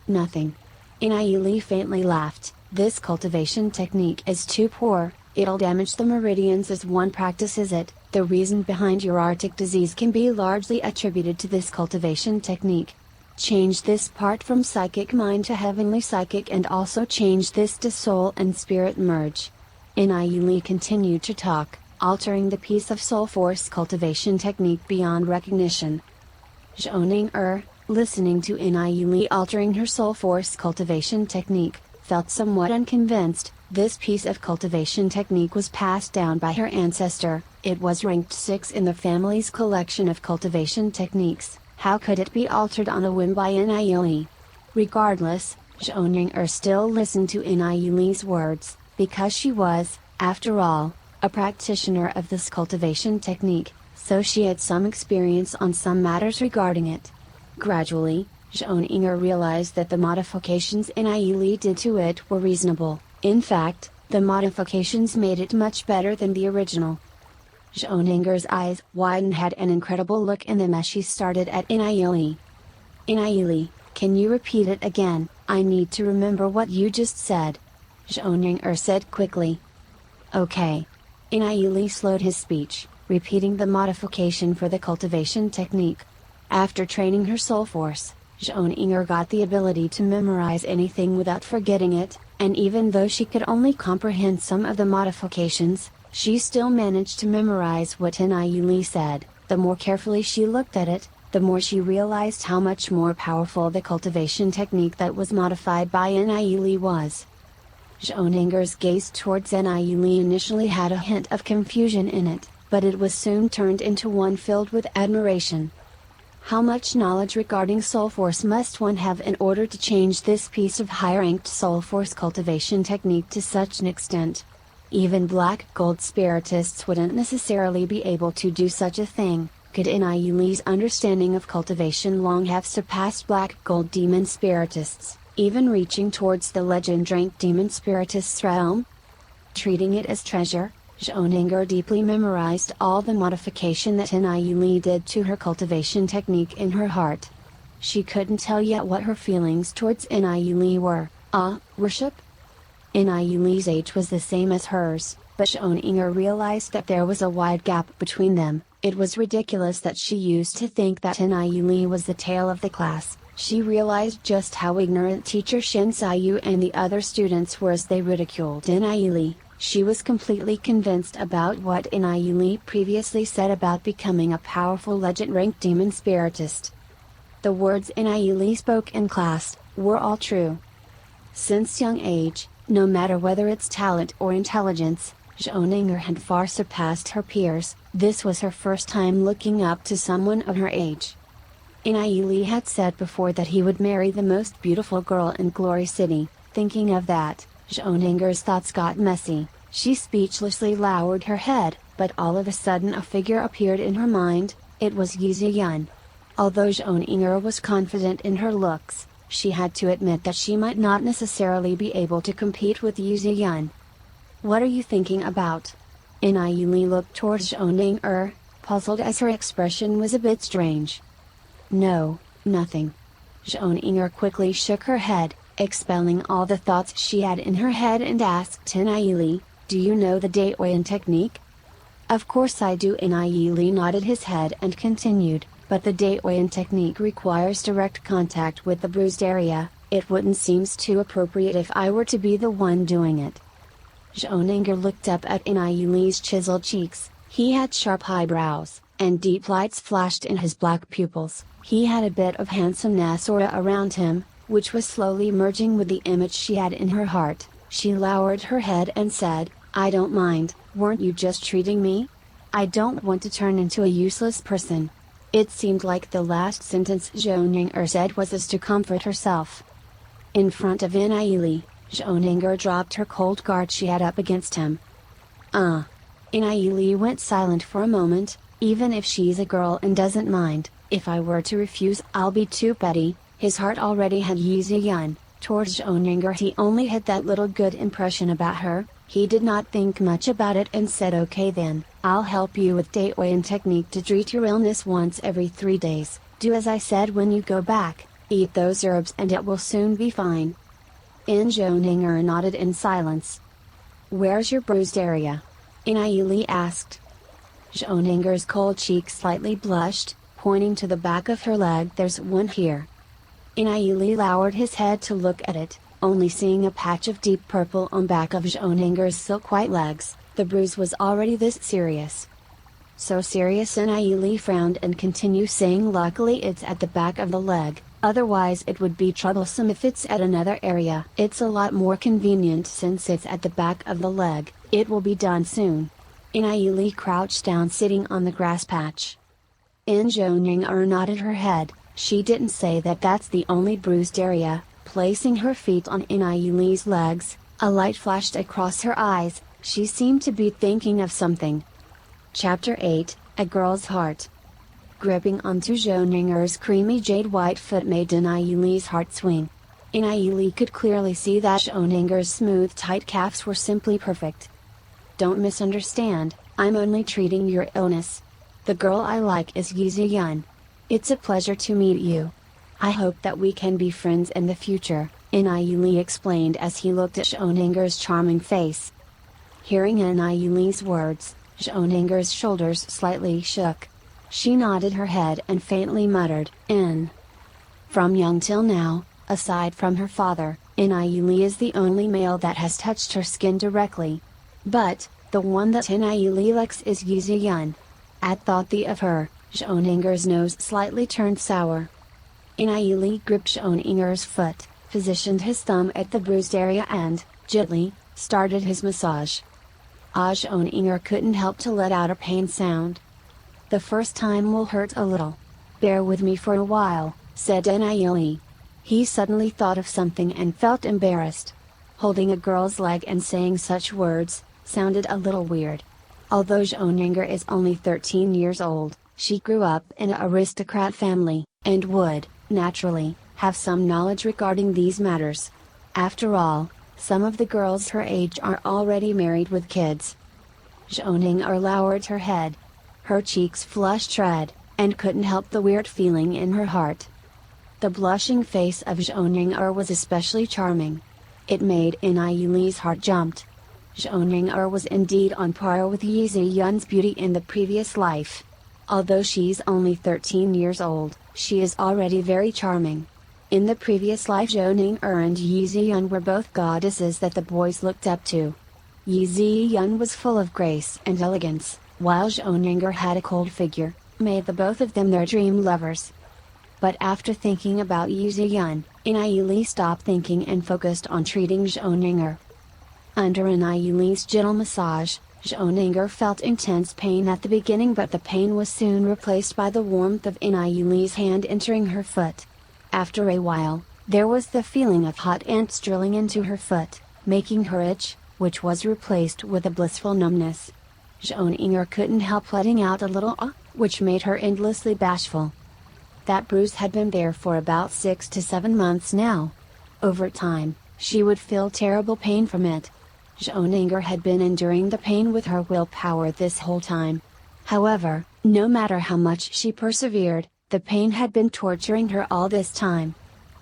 Nothing. Nie Li faintly laughed. This cultivation technique is too poor. It'll damage the meridians as one practices it. The reason behind your Arctic disease can be largely attributed to this cultivation technique. Change this part from psychic mind to heavenly psychic and also change this to soul and spirit merge. Nie Li continued to talk, altering the piece of soul force cultivation technique beyond recognition. Zhongying, listening to Nie Li altering her soul force cultivation technique, felt somewhat unconvinced. This piece of cultivation technique was passed down by her ancestor. It was ranked 6 in the family's collection of cultivation techniques. How could it be altered on a whim by Nie Li? Regardless, Zhongying still listened to Nie Li's words, because she was, after all, a practitioner of this cultivation technique, so she had some experience on some matters regarding it. Gradually, Zhongying realized that the modifications Nie Li did to it were reasonable. In fact, the modifications made it much better than the original. Zhongying's eyes widened, had an incredible look in them as she started at Nie Li. Nie Li, can you repeat it again? I need to remember what you just said. Zhongying said quickly. Okay. Nie Li slowed his speech, repeating the modification for the cultivation technique. After training her soul force, Zhongying got the ability to memorize anything without forgetting it, and even though she could only comprehend some of the modifications, she still managed to memorize what Nie Li said. The more carefully she looked at it, the more she realized how much more powerful the cultivation technique that was modified by Nie Li was. Zhongying's gaze towards Nie Li initially had a hint of confusion in it, but it was soon turned into one filled with admiration. How much knowledge regarding soul force must one have in order to change this piece of high-ranked soul force cultivation technique to such an extent? Even black gold spiritists wouldn't necessarily be able to do such a thing. Could Nie Li's understanding of cultivation long have surpassed black gold demon spiritists, even reaching towards the legend-ranked demon spiritist's realm? Treating it as treasure, Zhongying deeply memorized all the modification that Nie Li did to her cultivation technique in her heart. She couldn't tell yet what her feelings towards Nie Li were. Worship? Nie Li's age was the same as hers, but Schoninger realized that there was a wide gap between them. It was ridiculous that she used to think that Nie Li was the tail of the class. She realized just how ignorant teacher Shin Sayu and the other students were as they ridiculed Nie Li. She was completely convinced about what Nie Li previously said about becoming a powerful legend-ranked demon spiritist. The words Nie Li spoke in class were all true. Since young age, no matter whether it's talent or intelligence, Schoninger had far surpassed her peers. This was her first time looking up to someone of her age. Nie Li had said before that he would marry the most beautiful girl in Glory City. Thinking of that, Schoninger's thoughts got messy. She speechlessly lowered her head, but all of a sudden a figure appeared in her mind. It was Yi Ziyun. Although Schoninger was confident in her looks, she had to admit that she might not necessarily be able to compete with Yi Ziyun. "What are you thinking about?" Nie Li looked towards Schoninger, puzzled as her expression was a bit strange. "No, nothing." Schoninger quickly shook her head, expelling all the thoughts she had in her head and asked Nie Li, "Do you know the Daoyan technique?" "Of course I do." Nie Li nodded his head and continued, "But the Daoyan technique requires direct contact with the bruised area. It wouldn't seem too appropriate if I were to be the one doing it." Schoninger looked up at Nie Li's chiseled cheeks. He had sharp eyebrows, and deep lights flashed in his black pupils. He had a bit of handsomeness aura around him, which was slowly merging with the image she had in her heart. She lowered her head and said, "I don't mind. Weren't you just treating me? I don't want to turn into a useless person." It seemed like the last sentence Schoninger said was as to comfort herself. In front of Nie Li, Schoninger dropped her cold guard she had up against him. Nie Li went silent for a moment. "Even if she's a girl and doesn't mind, if I were to refuse I'll be too petty." His heart already had Yi Ziyun. Towards Schoninger he only had that little good impression about her. He did not think much about it and said, "Okay then, I'll help you with Daoyan technique to treat your illness once every 3 days. Do as I said when you go back, eat those herbs and it will soon be fine." Schoninger nodded in silence. "Where's your bruised area?" Nie Li asked. Schoninger's cold cheek slightly blushed, pointing to the back of her leg. "There's one here." Nie Li lowered his head to look at it, only seeing a patch of deep purple on back of Schoninger's silk-white legs. The bruise was already this serious. "So serious?" Nie Li frowned and continued saying, "Luckily it's at the back of the leg, otherwise it would be troublesome if it's at another area. It's a lot more convenient since it's at the back of the leg. It will be done soon." Nie Li crouched down sitting on the grass patch. Schoninger nodded her head. She didn't say that that's the only bruised area. Placing her feet on Nie Li's legs, a light flashed across her eyes. She seemed to be thinking of something. Chapter 8, A Girl's Heart. Gripping onto Schoninger's creamy jade white foot made Nie Li's heart swing. Nie Li could clearly see that Schoninger's smooth tight calves were simply perfect. "Don't misunderstand, I'm only treating your illness. The girl I like is Yi Ziyun. It's a pleasure to meet you. I hope that we can be friends in the future," Nie Li explained as he looked at Schoninger's charming face. Hearing Nie Li's words, Schoninger's shoulders slightly shook. She nodded her head and faintly muttered, "In." From young till now, aside from her father, Nie Li is the only male that has touched her skin directly. But, the one that Nie Li likes is Yi Ziyun. At thought of her, Schoninger's nose slightly turned sour. Nie Li gripped Schoninger's foot, positioned his thumb at the bruised area and, gently, started his massage. Schoninger couldn't help to let out a pain sound. "The first time will hurt a little. Bear with me for a while," said Nie Li. He suddenly thought of something and felt embarrassed. Holding a girl's leg and saying such words, sounded a little weird. Although Schoninger is only 13 years old, she grew up in an aristocrat family, and would, naturally, have some knowledge regarding these matters. After all, some of the girls her age are already married with kids. Schoninger lowered her head. Her cheeks flushed red, and couldn't help the weird feeling in her heart. The blushing face of Schoninger was especially charming. It made Nie Li's heart jumped. Zhou was indeed on par with Yi Ziyun's beauty in the previous life. Although she's only 13 years old, she is already very charming. In the previous life, Zhou and Yi Ziyun were both goddesses that the boys looked up to. Yi Ziyun was full of grace and elegance, while Zhou had a cold figure, made the both of them their dream lovers. But after thinking about Yi Ziyun, Nie Li stopped thinking and focused on treating Zhou. Under Nie Li's gentle massage, Zhou felt intense pain at the beginning, but the pain was soon replaced by the warmth of Nie Li's hand entering her foot. After a while, there was the feeling of hot ants drilling into her foot, making her itch, which was replaced with a blissful numbness. Zhou couldn't help letting out a little ah, which made her endlessly bashful. That bruise had been there for about 6 to 7 months now. Over time, she would feel terrible pain from it. Zhou had been enduring the pain with her willpower this whole time. However, no matter how much she persevered, the pain had been torturing her all this time.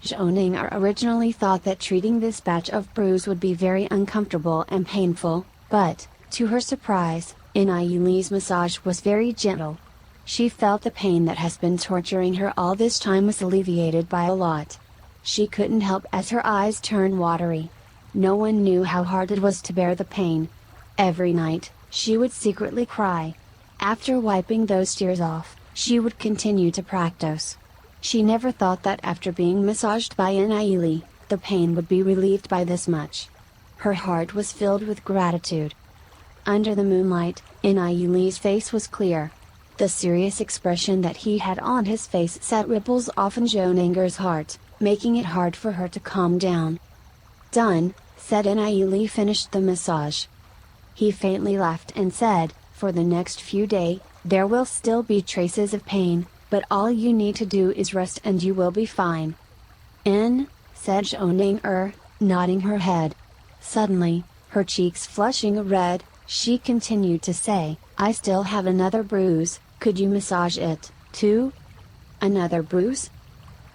Zhou originally thought that treating this batch of bruise would be very uncomfortable and painful, but, to her surprise, Nie Li's massage was very gentle. She felt the pain that has been torturing her all this time was alleviated by a lot. She couldn't help as her eyes turned watery. No one knew how hard it was to bear the pain. Every night, she would secretly cry. After wiping those tears off, she would continue to practice. She never thought that after being massaged by Nie Li, the pain would be relieved by this much. Her heart was filled with gratitude. Under the moonlight, Nie Li's face was clear. The serious expression that he had on his face set ripples off in Zhou heart, making it hard for her to calm down. "Done," said Nie Li finished the massage. He faintly laughed and said, "For the next few days, there will still be traces of pain, but all you need to do is rest and you will be fine." Said Zhou, nodding her head. Suddenly, her cheeks flushing red, she continued to say, "I still have another bruise, could you massage it, too?" "Another bruise?"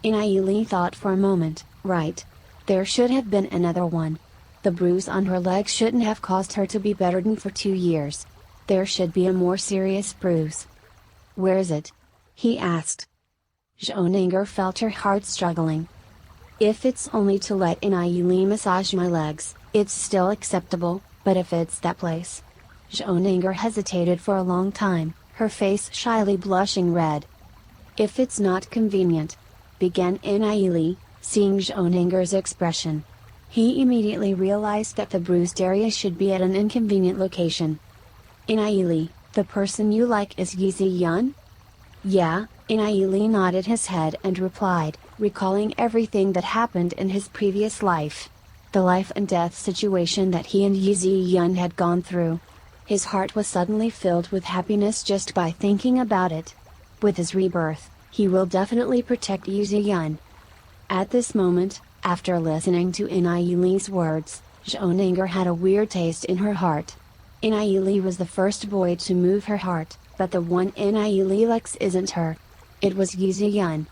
Nie Li thought for a moment. Right. There should have been another one. The bruise on her leg shouldn't have caused her to be bedridden for 2 years. There should be a more serious bruise. "Where is it?" he asked. Zhou felt her heart struggling. "If it's only to let Nie Li massage my legs, it's still acceptable, but if it's that place..." Zhou hesitated for a long time, her face shyly blushing red. "If it's not convenient," began Nie Li, seeing Zhou expression. He immediately realized that the bruised area should be at an inconvenient location. "Nie Li, the person you like is Yi Ziyun?" "Yeah," Nie Li nodded his head and replied, recalling everything that happened in his previous life. The life and death situation that he and Yi Ziyun had gone through. His heart was suddenly filled with happiness just by thinking about it. With his rebirth, he will definitely protect Yi Ziyun. At this moment, after listening to Nie Li's words, Zhou had a weird taste in her heart. Nie Li was the first boy to move her heart, but the one Nie Li likes isn't her. It was Yi Ziyun.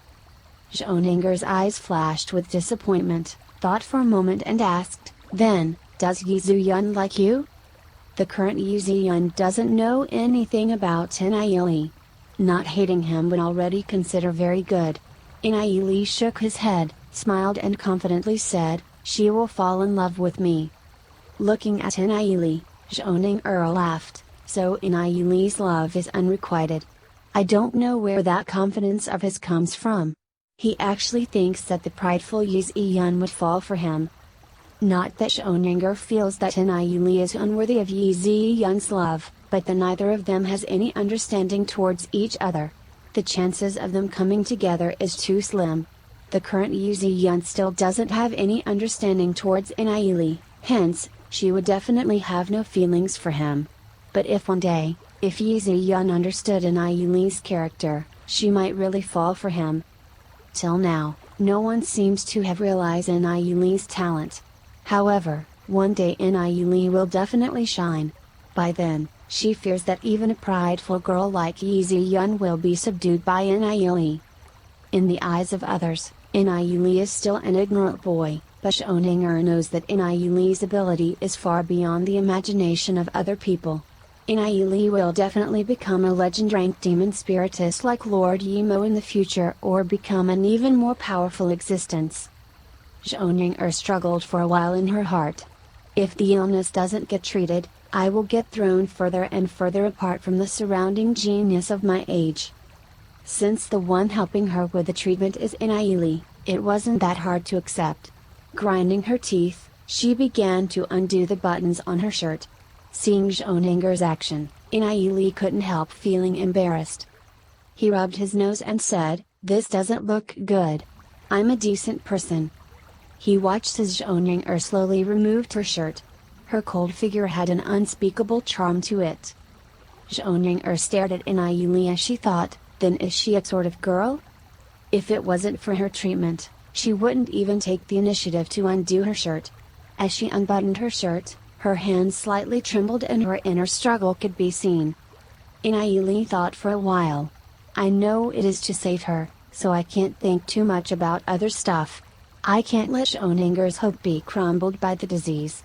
Zhou eyes flashed with disappointment, thought for a moment and asked, "Then, does Yi Ziyun like you?" The current Yi Ziyun doesn't know anything about Nie Li. Not hating him would already consider very good. Nie Li shook his head, smiled and confidently said, "She will fall in love with me." Looking at Nie Li, Zhou laughed, "So Nie Li's love is unrequited. I don't know where that confidence of his comes from. He actually thinks that the prideful Yi Ziyun would fall for him." Not that Zhou feels that Nie Li is unworthy of Yi Ziyun's love, but that neither of them has any understanding towards each other. The chances of them coming together is too slim. The current Yi Ziyun still doesn't have any understanding towards Nie Li, hence, she would definitely have no feelings for him. But if one day, if Yi Ziyun understood Nie Li's character, she might really fall for him. Till now, no one seems to have realized Nie Li's talent. However, one day Nie Li will definitely shine. By then, she fears that even a prideful girl like Yi Ziyun will be subdued by Nie Li. In the eyes of others, Nie Li is still an ignorant boy, but Schoninger knows that Nie Li's ability is far beyond the imagination of other people. Nie Li will definitely become a legend-ranked demon spiritist like Lord Yimo in the future, or become an even more powerful existence. Schoninger struggled for a while in her heart. If the illness doesn't get treated, I will get thrown further and further apart from the surrounding genius of my age. Since the one helping her with the treatment is Nie Li, it wasn't that hard to accept. Grinding her teeth, she began to undo the buttons on her shirt. Seeing Schoninger's action, Nie Li couldn't help feeling embarrassed. He rubbed his nose and said, "This doesn't look good. I'm a decent person." He watched as Schoninger slowly removed her shirt. Her cold figure had an unspeakable charm to it. Schoninger stared at Nie Li as she thought, then is she a sort of girl? If it wasn't for her treatment, she wouldn't even take the initiative to undo her shirt. As she unbuttoned her shirt, her hands slightly trembled and her inner struggle could be seen. Nie Li thought for a while. I know it is to save her, so I can't think too much about other stuff. I can't let Schoninger's hope be crumbled by the disease.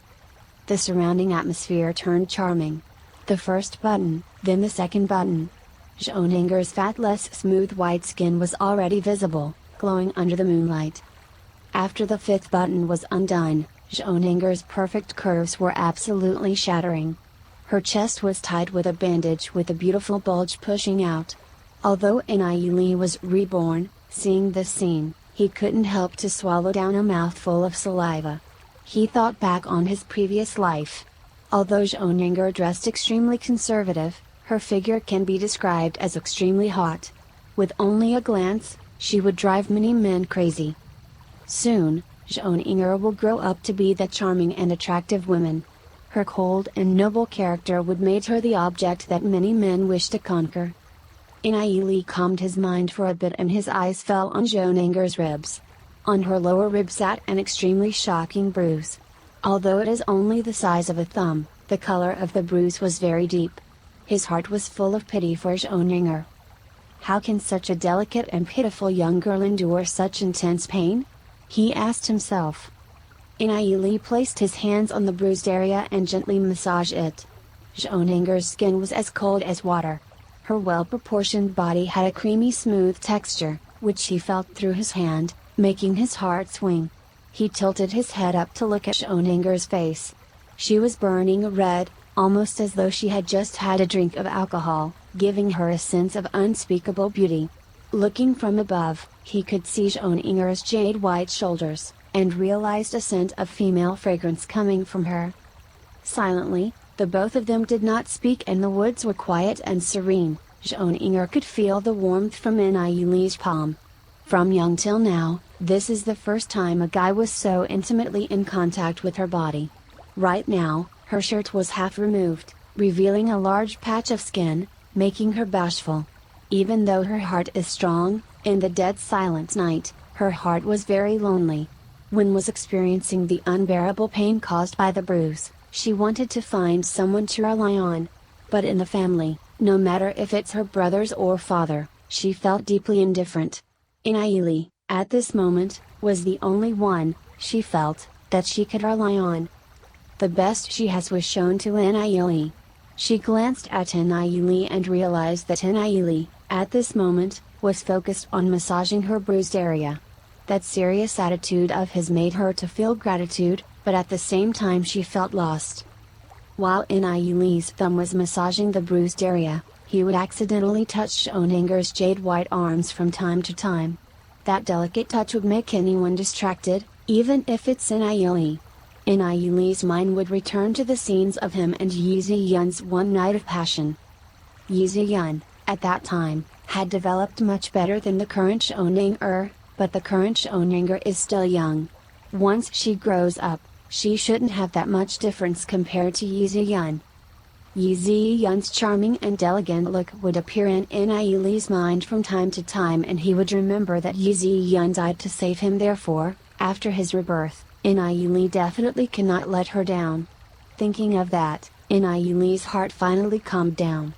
The surrounding atmosphere turned charming. The first button, then the second button. Schoninger's fatless smooth white skin was already visible, glowing under the moonlight. After the fifth button was undone, Schoninger's perfect curves were absolutely shattering. Her chest was tied with a bandage with a beautiful bulge pushing out. Although Nie Li was reborn, seeing this scene, he couldn't help to swallow down a mouthful of saliva. He thought back on his previous life. Although Schoninger dressed extremely conservative, her figure can be described as extremely hot. With only a glance, she would drive many men crazy. Soon, Schoninger will grow up to be the charming and attractive woman. Her cold and noble character would make her the object that many men wish to conquer. Nie Li calmed his mind for a bit and his eyes fell on Schoninger's ribs. On her lower rib sat an extremely shocking bruise. Although it is only the size of a thumb, the color of the bruise was very deep. His heart was full of pity for Schoninger. How can such a delicate and pitiful young girl endure such intense pain? He asked himself. Nie Li placed his hands on the bruised area and gently massaged it. Schoninger's skin was as cold as water. Her well-proportioned body had a creamy smooth texture, which he felt through his hand, making his heart swing. He tilted his head up to look at Schoninger's face. She was burning red, almost as though she had just had a drink of alcohol, giving her a sense of unspeakable beauty. Looking from above, he could see Schoninger's jade-white shoulders, and realized a scent of female fragrance coming from her. Silently, the both of them did not speak and the woods were quiet and serene. Schoninger could feel the warmth from Nie Li's palm. From young till now, this is the first time a guy was so intimately in contact with her body. Right now, her shirt was half removed, revealing a large patch of skin, making her bashful. Even though her heart is strong, in the dead silent night, her heart was very lonely. When was experiencing the unbearable pain caused by the bruise, she wanted to find someone to rely on. But in the family, no matter if it's her brothers or father, she felt deeply indifferent. Nie Li, at this moment, was the only one, she felt, that she could rely on. The best she has was shown to Nie Li. She glanced at Nie Li and realized that Nie Li, at this moment, was focused on massaging her bruised area. That serious attitude of his made her to feel gratitude, but at the same time she felt lost. While Nie Li's thumb was massaging the bruised area, he would accidentally touch Schoninger's jade-white arms from time to time. That delicate touch would make anyone distracted, even if it's Nie Li. Nie Li's mind would return to the scenes of him and Yi Ziyun's one night of passion. Yi Ziyun, at that time, had developed much better than the current Schoninger, but the current Schoninger is still young. Once she grows up, she shouldn't have that much difference compared to Yi Ziyun. Yi Ziyun's charming and elegant look would appear in Nie Li's mind from time to time and he would remember that Yi Ziyun died to save him. Therefore, after his rebirth, Nie Li definitely cannot let her down. Thinking of that, Nie Li's heart finally calmed down.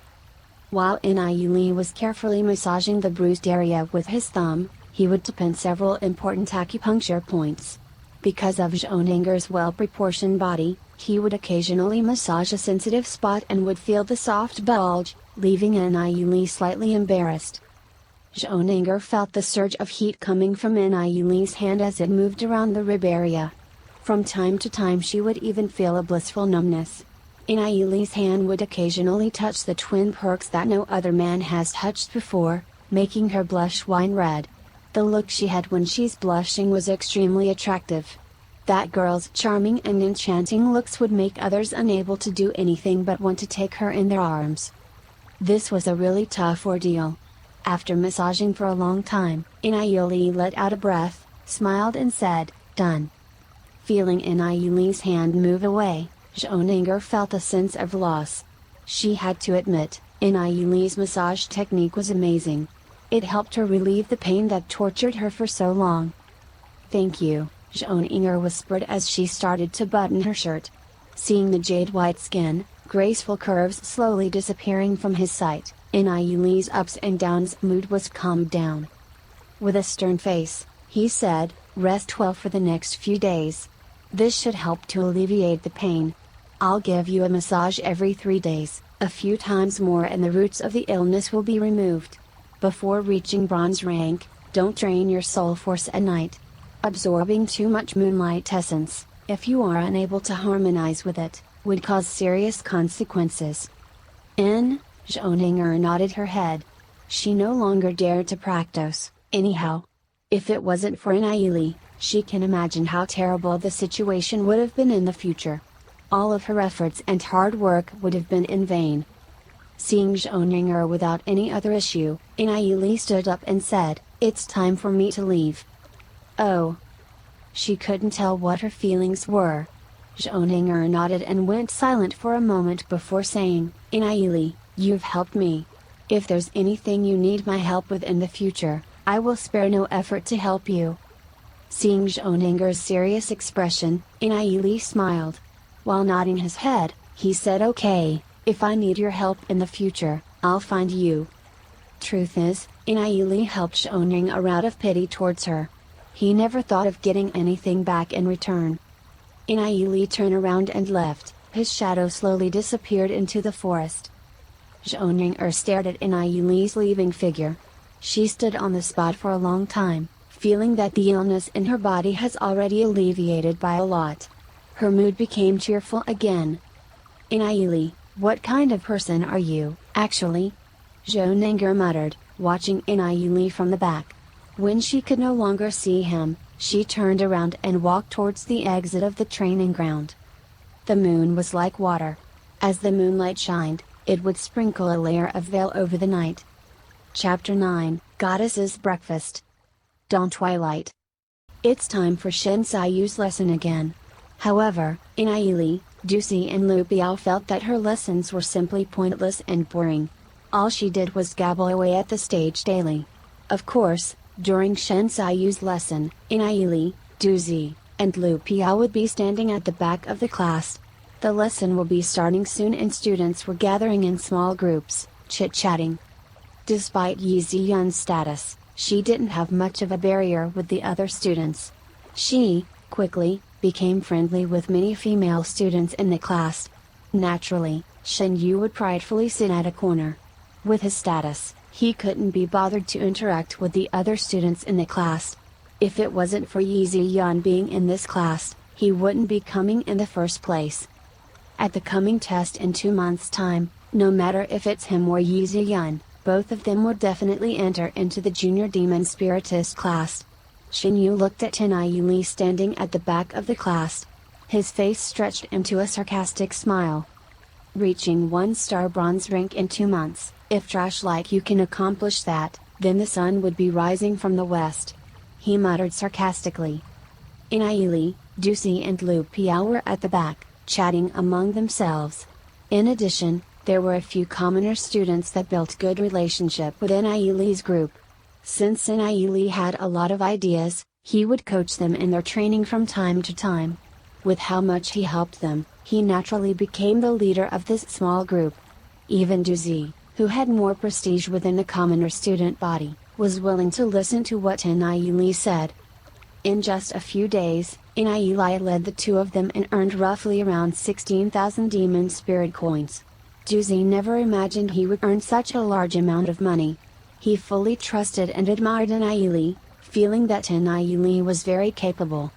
While Nie Li was carefully massaging the bruised area with his thumb, he would tap in several important acupuncture points. Because of Zhonanger's well-proportioned body, he would occasionally massage a sensitive spot and would feel the soft bulge, leaving Nie Li slightly embarrassed. Zhonanger felt the surge of heat coming from Nie Li's hand as it moved around the rib area. From time to time she would even feel a blissful numbness. Nie Li's hand would occasionally touch the twin perks that no other man has touched before, making her blush wine red. The look she had when she's blushing was extremely attractive. That girl's charming and enchanting looks would make others unable to do anything but want to take her in their arms. This was a really tough ordeal. After massaging for a long time, Nie Li let out a breath, smiled and said, "Done." Feeling Nie Li's hand move away, Zhonanger felt a sense of loss. She had to admit, Nie Li's massage technique was amazing. It helped her relieve the pain that tortured her for so long. "Thank you," Zhonanger whispered as she started to button her shirt. Seeing the jade white skin, graceful curves slowly disappearing from his sight, Nie Li's ups and downs mood was calmed down. With a stern face, he said, "Rest well for the next few days. This should help to alleviate the pain. I'll give you a massage every 3 days, a few times more and the roots of the illness will be removed. Before reaching bronze rank, don't drain your soul force at night. Absorbing too much moonlight essence, if you are unable to harmonize with it, would cause serious consequences." Zhonanger nodded her head. She no longer dared to practice, anyhow. If it wasn't for Nie Li, she can imagine how terrible the situation would have been in the future. All of her efforts and hard work would have been in vain. Seeing Zhonanger without any other issue, Nie Li stood up and said, "It's time for me to leave." "Oh." She couldn't tell what her feelings were. Zhonanger nodded and went silent for a moment before saying, "Nie Li, you've helped me. If there's anything you need my help with in the future, I will spare no effort to help you." Seeing Zhonanger's serious expression, Nie Li smiled. While nodding his head, he said, "Okay, if I need your help in the future, I'll find you." Truth is, Nie Li helped Zhonanger out of pity towards her. He never thought of getting anything back in return. Nie Li turned around and left, his shadow slowly disappeared into the forest. Zhonanger stared at Nie Li's leaving figure. She stood on the spot for a long time, feeling that the illness in her body has already alleviated by a lot. Her mood became cheerful again. "Nie Li, what kind of person are you, actually?" Zhonanger muttered, watching Nie Li from the back. When she could no longer see him, she turned around and walked towards the exit of the training ground. The moon was like water. As the moonlight shined, it would sprinkle a layer of veil over the night. Chapter 9, Goddess's Breakfast. Dawn Twilight. It's time for Shen Sayu's lesson again. However, Nie Li, Dusi and Lu Biao felt that her lessons were simply pointless and boring. All she did was gabble away at the stage daily. Of course, during Shen Sayu's lesson, Nie Li, Duzi, and Lu Biao would be standing at the back of the class. The lesson will be starting soon and students were gathering in small groups, chit-chatting. Despite Yi Ziyun's status, she didn't have much of a barrier with the other students. She, quickly, became friendly with many female students in the class. Naturally, Shen Yu would pridefully sit at a corner. With his status, he couldn't be bothered to interact with the other students in the class. If it wasn't for Yi Ziyun being in this class, he wouldn't be coming in the first place. At the coming test in 2 months' time, no matter if it's him or Yi Ziyun, both of them would definitely enter into the junior Demon Spiritist class. Shen Yu looked at Nie Li standing at the back of the class. His face stretched into a sarcastic smile. Reaching 1-star bronze rank in 2 months, if trash like you can accomplish that, then the sun would be rising from the west. He muttered sarcastically. Nie Li, Dusi and Lu Biao were at the back, chatting among themselves. In addition, there were a few commoner students that built good relationship with Nie Li's group. Since Nie Li had a lot of ideas, he would coach them in their training from time to time. With how much he helped them, he naturally became the leader of this small group. Even Duzi, who had more prestige within the commoner student body, was willing to listen to what Nie Li said. In just a few days, Nie Li led the two of them and earned roughly around 16,000 demon spirit coins. Juzi never imagined he would earn such a large amount of money. He fully trusted and admired Nie Li, feeling that Nie Li was very capable.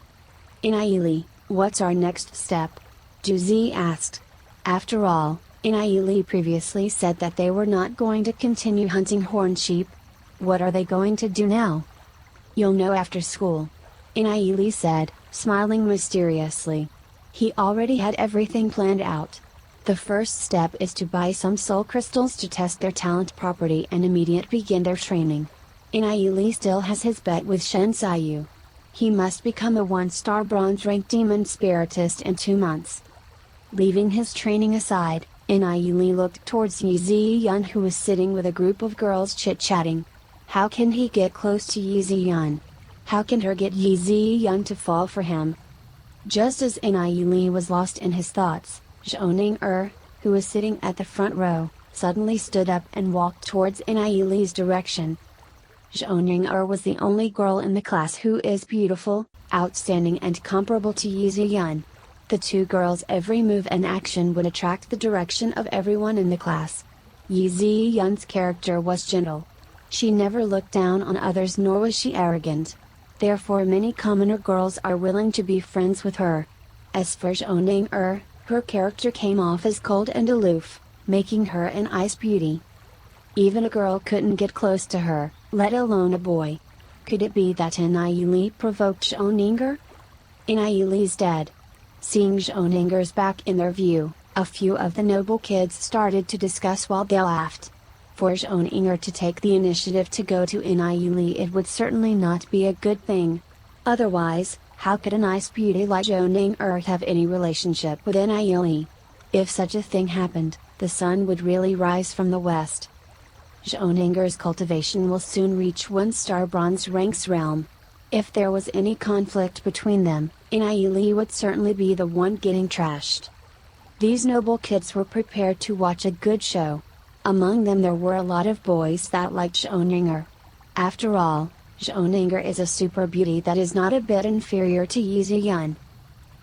Nie Li, what's our next step? Juzi asked. After all, Nie Li previously said that they were not going to continue hunting horned sheep. What are they going to do now? You'll know after school. Nie Li said, smiling mysteriously. He already had everything planned out. The first step is to buy some soul crystals to test their talent property and immediately begin their training. Nie Li still has his bet with Shen Xiyu. He must become a 1-star bronze ranked demon spiritist in 2 months. Leaving his training aside, Nie Li looked towards Yi Ziyun, who was sitting with a group of girls chit-chatting. How can he get close to Yi Ziyun? How can her get Yi Ziyun to fall for him? Just as Nie Li was lost in his thoughts, Zhou, who was sitting at the front row, suddenly stood up and walked towards Nie Li's direction. Zhou was the only girl in the class who is beautiful, outstanding and comparable to Yi Ziyun. The two girls' every move and action would attract the direction of everyone in the class. Yi Ziyun's character was gentle. She never looked down on others, nor was she arrogant. Therefore many commoner girls are willing to be friends with her. As for Zhou, her character came off as cold and aloof, making her an ice beauty. Even a girl couldn't get close to her, let alone a boy. Could it be that Nie Li provoked Zhou? Nie Li's dead. Seeing Zhou's back in their view, a few of the noble kids started to discuss while they laughed. For Zhou to take the initiative to go to Nie Li, it would certainly not be a good thing. Otherwise, how could a nice beauty like Zhou have any relationship with Nie Li? If such a thing happened, the sun would really rise from the west. Zhou's cultivation will soon reach 1-star bronze ranks realm. If there was any conflict between them, Nie Li would certainly be the one getting trashed. These noble kids were prepared to watch a good show. Among them there were a lot of boys that liked Zhou. After all, Zhou is a super beauty that is not a bit inferior to Yi Ziyun.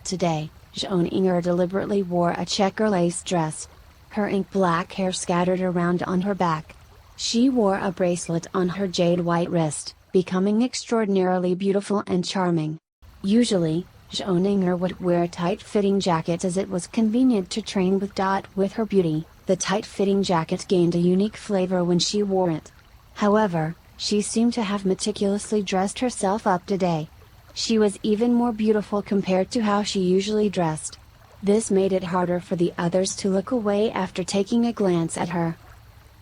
Today, Zhou deliberately wore a checker lace dress. Her ink black hair scattered around on her back. She wore a bracelet on her jade white wrist, becoming extraordinarily beautiful and charming. Usually, Zhou would wear a tight-fitting jacket as it was convenient to train with. With her beauty, the tight-fitting jacket gained a unique flavor when she wore it. However, she seemed to have meticulously dressed herself up today. She was even more beautiful compared to how she usually dressed. This made it harder for the others to look away after taking a glance at her.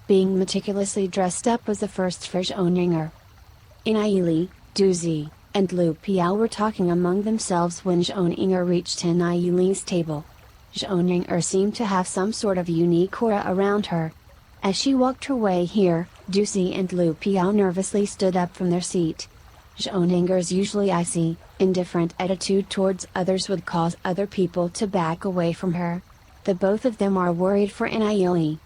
Being meticulously dressed up was the first for Zhou. Nie Li, Duzi, and Lu Piao were talking among themselves when Zhou reached Nie Li's table. Zhou seemed to have some sort of unique aura around her. As she walked her way here, Duzi and Lu Piao nervously stood up from their seat. Zhou's usually icy, indifferent attitude towards others would cause other people to back away from her. The both of them are worried for Nie Li.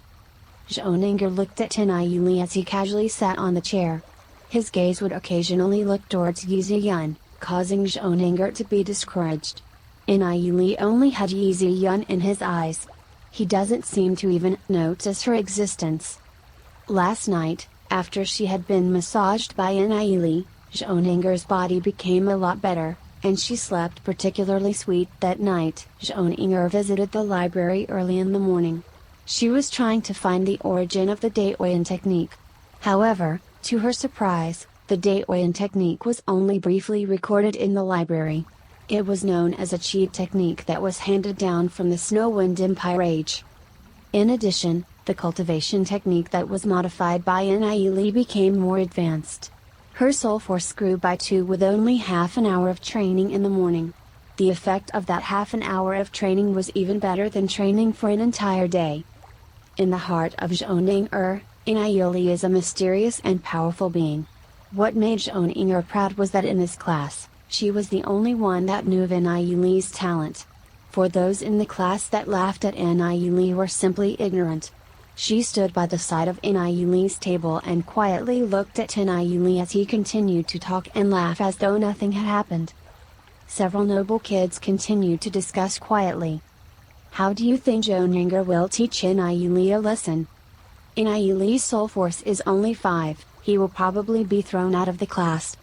Zhou looked at Nie Li as he casually sat on the chair. His gaze would occasionally look towards Yi Ziyun, causing Zhou to be discouraged. Nie Li only had Yi Ziyun in his eyes. He doesn't seem to even notice her existence. Last night, after she had been massaged by Nie Li, Zhou's body became a lot better, and she slept particularly sweet that night. Zhou visited the library early in the morning. She was trying to find the origin of the Daoyan technique. However, to her surprise, the Daoyan technique was only briefly recorded in the library. It was known as a cheat technique that was handed down from the Snowwind Empire age. In addition, the cultivation technique that was modified by Nie Li became more advanced. Her soul force grew by 2 with only half an hour of training in the morning. The effect of that half an hour of training was even better than training for an entire day. In the heart of Zhou, Nie Li is a mysterious and powerful being. What made Zhou proud was that in this class, she was the only one that knew of Nie Li's talent. For those in the class that laughed at Nie Li were simply ignorant. She stood by the side of Nie Li's table and quietly looked at Nie Li as he continued to talk and laugh as though nothing had happened. Several noble kids continued to discuss quietly. How do you think Joninger will teach Nie Li a lesson? Nie Li's soul force is only 5, he will probably be thrown out of the class.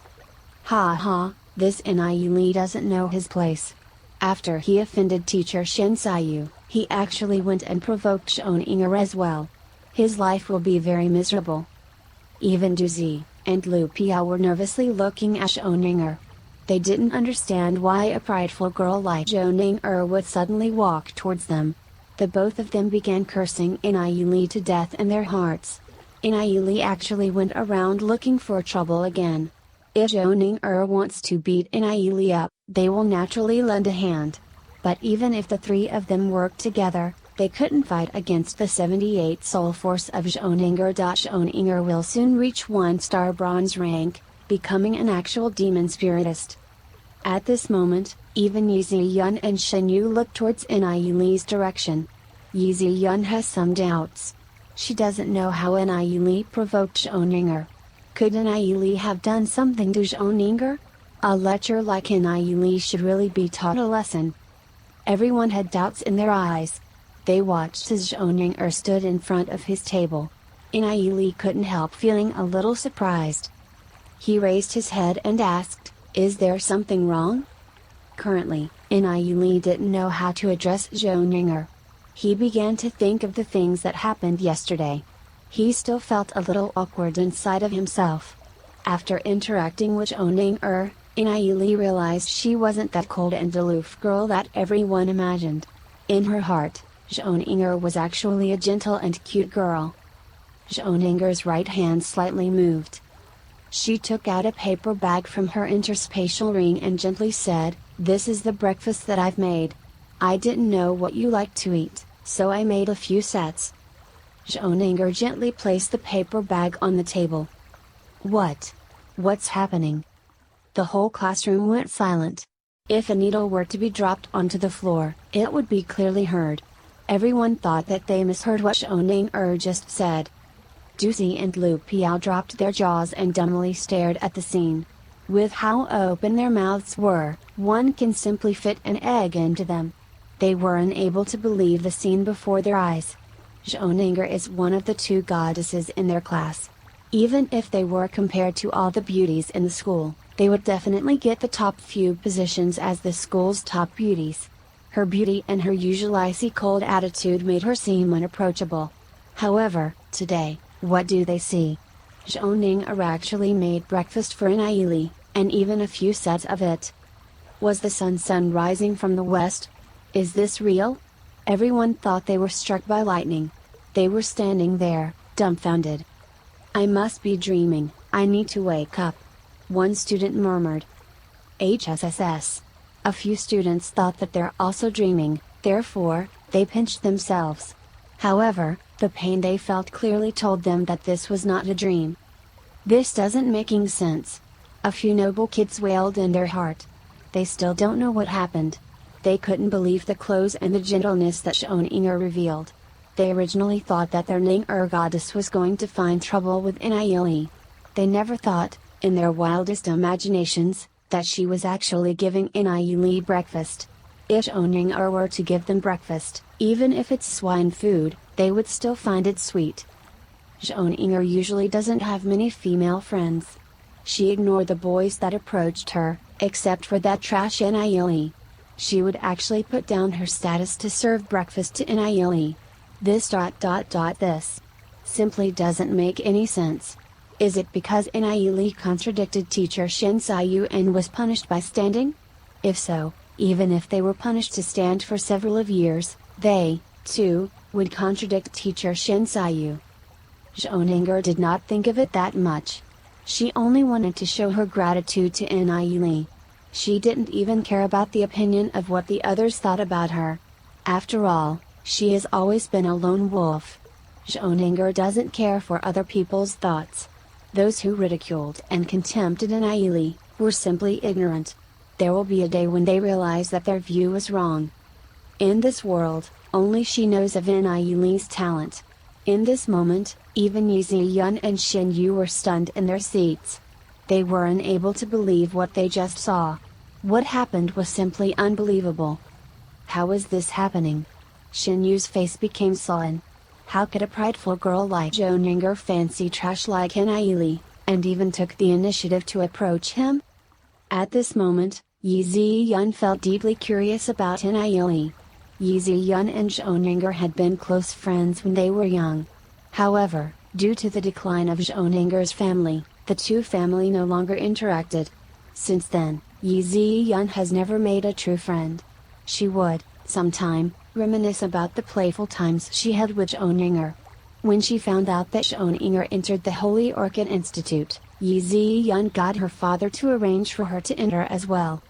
Ha ha, this Nie Li doesn't know his place. After he offended teacher Shin Sayu, he actually went and provoked Joninger as well. His life will be very miserable. Even Duzi and Lu Piao were nervously looking at Joninger. They didn't understand why a prideful girl like Joninger would suddenly walk towards them. The both of them began cursing Nie Li to death in their hearts. Nie Li actually went around looking for trouble again. If Joninger wants to beat Nie Li up, they will naturally lend a hand. But even if the three of them worked together, they couldn't fight against the 78 soul force of Joninger. Joninger will soon reach 1-star bronze rank, becoming an actual demon spiritist. At this moment, even Yi Ziyun and Shen Yu look towards Nie Li's direction. Yi Ziyun has some doubts. She doesn't know how Nie Li provoked Joninger. Could Nie Li have done something to Joninger? A lecture like Nie Li should really be taught a lesson. Everyone had doubts in their eyes. They watched as Joninger stood in front of his table. Nie Li couldn't help feeling a little surprised. He raised his head and asked, "Is there something wrong?" Currently, Nie Li didn't know how to address Joninger. He began to think of the things that happened yesterday. He still felt a little awkward inside of himself. After interacting with Joninger, Nie Li realized she wasn't that cold and aloof girl that everyone imagined. In her heart, Joninger was actually a gentle and cute girl. Joninger's right hand slightly moved. She took out a paper bag from her interspatial ring and gently said, "This is the breakfast that I've made. I didn't know what you like to eat, so I made a few sets." Joninger gently placed the paper bag on the table. What's happening? The whole classroom went silent. If a needle were to be dropped onto the floor, it would be clearly heard. Everyone thought that they misheard what Joninger just said. Duzi and Lu Piao dropped their jaws and dumbly stared at the scene. With how open their mouths were, one can simply fit an egg into them. They were unable to believe the scene before their eyes. Joninger is one of the 2 goddesses in their class. Even if they were compared to all the beauties in the school, they would definitely get the top few positions as the school's top beauties. Her beauty and her usual icy cold attitude made her seem unapproachable. However, today, what do they see? Joninger actually made breakfast for Nie Li, and even a few sets of it. Was the sun rising from the west? Is this real? Everyone thought they were struck by lightning. They were standing there, dumbfounded. "I must be dreaming, I need to wake up," one student murmured. HSSS. A few students thought that they're also dreaming, therefore, they pinched themselves. However, the pain they felt clearly told them that this was not a dream. This doesn't making sense. A few noble kids wailed in their heart. They still don't know what happened. They couldn't believe the clothes and the gentleness that Joninger revealed. They originally thought that their Ninger goddess was going to find trouble with Nie Li. They never thought, in their wildest imaginations, that she was actually giving Nie Li breakfast. If Joninger were to give them breakfast, even if it's swine food, they would still find it sweet. Joninger usually doesn't have many female friends. She ignored the boys that approached her, except for that trash Nie Li. She would actually put down her status to serve breakfast to Nie Li. This simply doesn't make any sense. Is it because Nie Li contradicted teacher Shin Sayu and was punished by standing? If so, even if they were punished to stand for several of years, they, too, would contradict teacher Shin Sayu. Joninger did not think of it that much. She only wanted to show her gratitude to Nie Li. She didn't even care about the opinion of what the others thought about her. After all, she has always been a lone wolf. Joninger doesn't care for other people's thoughts. Those who ridiculed and contempted Nie Li were simply ignorant. There will be a day when they realize that their view was wrong. In this world, only she knows of Nie Li's talent. In this moment, even Yi Ziyun and Shen Yu were stunned in their seats. They were unable to believe what they just saw. What happened was simply unbelievable. How was this happening? Shin Yu's face became sullen. How could a prideful girl like Joninger fancy trash like Nie Li, and even took the initiative to approach him? At this moment, Yi Ziyun felt deeply curious about Nie Li. Yi Ziyun and Joninger had been close friends when they were young. However, due to the decline of Joninger's family, the two families no longer interacted. Since then, Yi Ziyun has never made a true friend. She would, sometime, reminisce about the playful times she had with Joninger. When she found out that Joninger entered the Holy Orchid Institute, Yi Ziyun got her father to arrange for her to enter as well.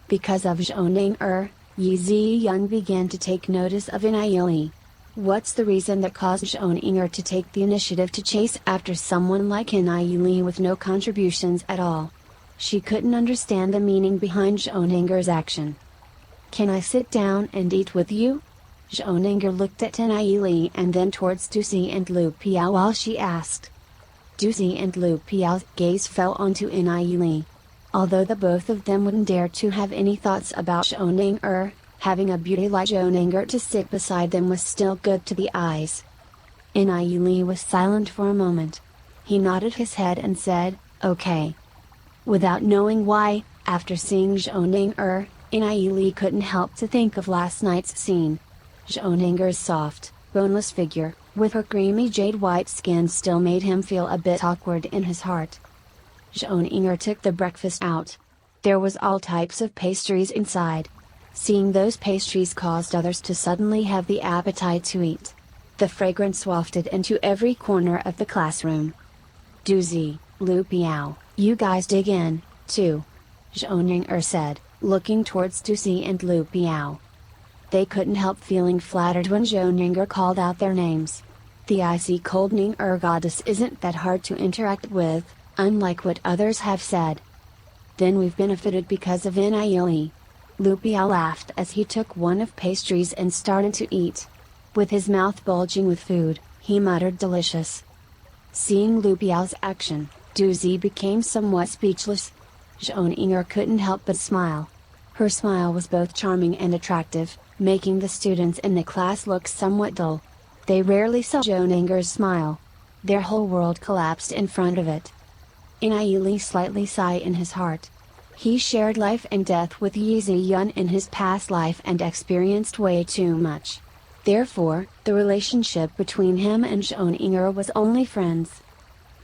Because of Joninger, Yi Ziyun began to take notice of Nie Li. What's the reason that caused Joninger to take the initiative to chase after someone like Nie Li with no contributions at all? She couldn't understand the meaning behind Joninger's action. "Can I sit down and eat with you?" Joninger looked at Nie Li and then towards Duzi and Lu Piao while she asked. Duzi and Lu Piao's gaze fell onto Nie Li. Although the both of them wouldn't dare to have any thoughts about Joninger, having a beauty like Joninger to sit beside them was still good to the eyes. Nie Li was silent for a moment. He nodded his head and said, "Okay." Without knowing why, after seeing Joninger, Nie Li couldn't help to think of last night's scene. Joninger's soft, boneless figure, with her creamy jade-white skin still made him feel a bit awkward in his heart. Joninger took the breakfast out. There was all types of pastries inside. Seeing those pastries caused others to suddenly have the appetite to eat. The fragrance wafted into every corner of the classroom. "Duzi, Lu Piao, you guys dig in, too," Joninger said, looking towards Duzi and Lu Piao. They couldn't help feeling flattered when Joninger called out their names. The icy cold Ninger goddess isn't that hard to interact with, unlike what others have said. Then we've benefited because of Nie Li. Lu Piao laughed as he took one of pastries and started to eat. With his mouth bulging with food, he muttered delicious. Seeing Lu Piao's action, Duzi became somewhat speechless. Joninger couldn't help but smile. Her smile was both charming and attractive, making the students in the class look somewhat dull. They rarely saw Joninger's smile. Their whole world collapsed in front of it. Nie Li slightly sighed in his heart. He shared life and death with Yi Ziyun in his past life and experienced way too much. Therefore, the relationship between him and Joninger was only friends.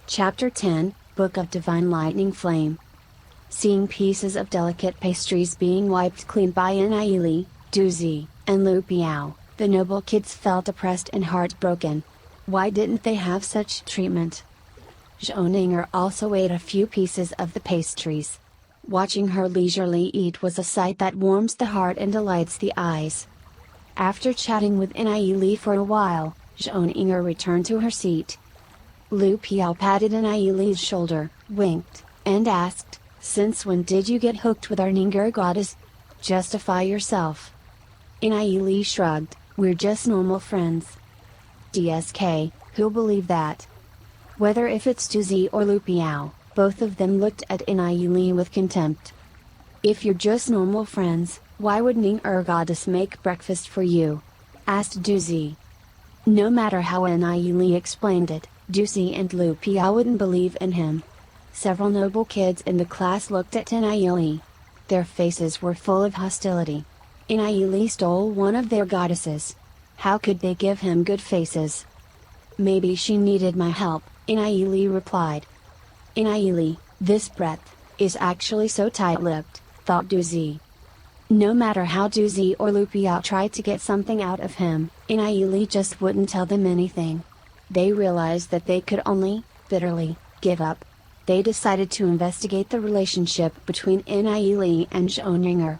Chapter 10, Book of Divine Lightning Flame. Seeing pieces of delicate pastries being wiped clean by Nie Li, Duzi, and Lu Piao, the noble kids felt oppressed and heartbroken. Why didn't they have such treatment? Joninger also ate a few pieces of the pastries. Watching her leisurely eat was a sight that warms the heart and delights the eyes. After chatting with Nie Li for a while, Joninger returned to her seat. Lu Piao patted Nie Li's shoulder, winked, and asked, "Since when did you get hooked with our Ninger goddess? Justify yourself." Nie Li shrugged, "We're just normal friends." DSK, who'll believe that? Whether if it's Duzi or Lu Piao, both of them looked at Nie Li with contempt. "If you're just normal friends, why would Ninger goddess make breakfast for you?" asked Duzi. No matter how Nie Li explained it, Duzi and Lu Piao wouldn't believe in him. Several noble kids in the class looked at Nie Li. Their faces were full of hostility. Nie Li stole one of their goddesses. How could they give him good faces? "Maybe she needed my help," Nie Li replied. Nie Li, this breath, is actually so tight-lipped, thought Duzi. No matter how Duzi or Lu Piao tried to get something out of him, Nie Li just wouldn't tell them anything. They realized that they could only, bitterly, give up. They decided to investigate the relationship between Nie Li and Joninger.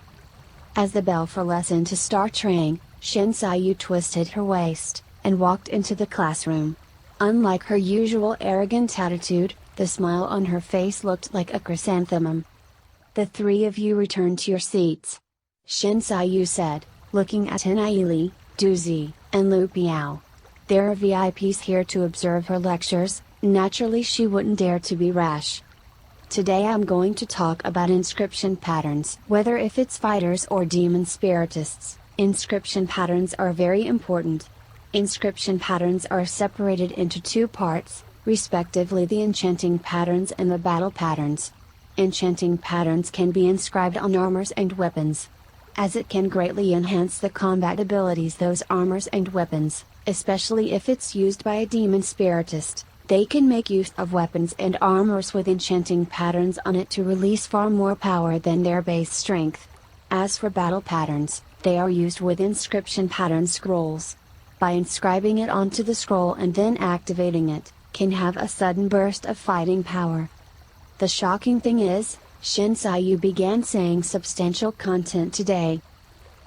As the bell for lesson to start rang, Shen Xiyu twisted her waist, and walked into the classroom. Unlike her usual arrogant attitude, the smile on her face looked like a chrysanthemum. "The three of you return to your seats," Shen Xiyu said, looking at Nie Li, Duzi, and Lu Piao. "There are VIPs here to observe her lectures, naturally she wouldn't dare to be rash." Today I'm going to talk about inscription patterns. Whether if it's fighters or demon spiritists, inscription patterns are very important. Inscription patterns are separated into two parts, respectively the enchanting patterns and the battle patterns. Enchanting patterns can be inscribed on armors and weapons, as it can greatly enhance the combat abilities those armors and weapons, especially if it's used by a demon spiritist. They can make use of weapons and armors with enchanting patterns on it to release far more power than their base strength. As for battle patterns, they are used with inscription pattern scrolls. By inscribing it onto the scroll and then activating it, can have a sudden burst of fighting power. The shocking thing is, Shinsayu began saying substantial content today.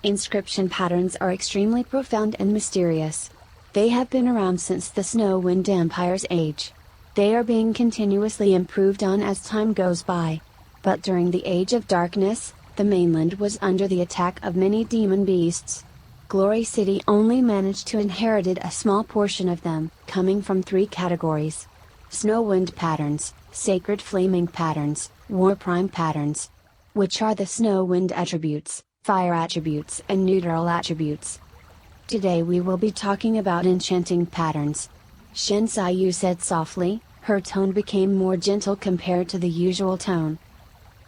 Inscription patterns are extremely profound and mysterious. They have been around since the Snow Wind Empire's age. They are being continuously improved on as time goes by. But during the Age of Darkness, the mainland was under the attack of many demon beasts. Glory City only managed to inherit a small portion of them, coming from three categories: Snow Wind patterns, Sacred Flaming patterns, War Prime patterns, which are the Snow Wind attributes, Fire attributes and Neutral attributes. Today we will be talking about enchanting patterns. Shinsayu said softly, her tone became more gentle compared to the usual tone.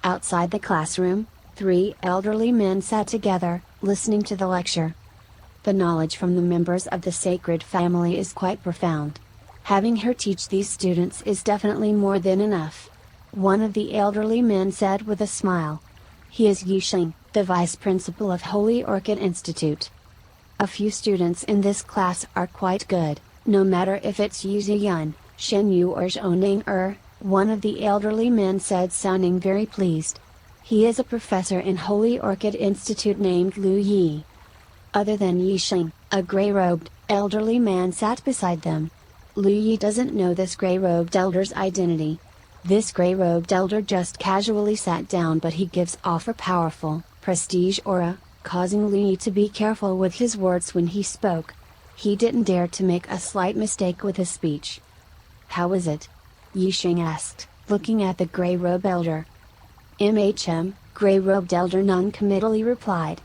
Outside the classroom, three elderly men sat together, listening to the lecture. The knowledge from the members of the sacred family is quite profound. Having her teach these students is definitely more than enough. One of the elderly men said with a smile. He is Yixing, the vice principal of Holy Orchid Institute. A few students in this class are quite good, no matter if it's Yu Ziyun, Shen Yu or Zhoneng one of the elderly men said, sounding very pleased. He is a professor in Holy Orchid Institute named Lu Yi. Other than Yixing, a gray-robed, elderly man sat beside them. Lu Yi doesn't know this gray-robed elder's identity. This gray-robed elder just casually sat down, but he gives off a powerful, prestige aura, causing Lu Yi to be careful with his words when he spoke. He didn't dare to make a slight mistake with his speech. "How is it?" Yixing asked, looking at the gray-robed elder. "MHM," gray-robed elder non-committally replied.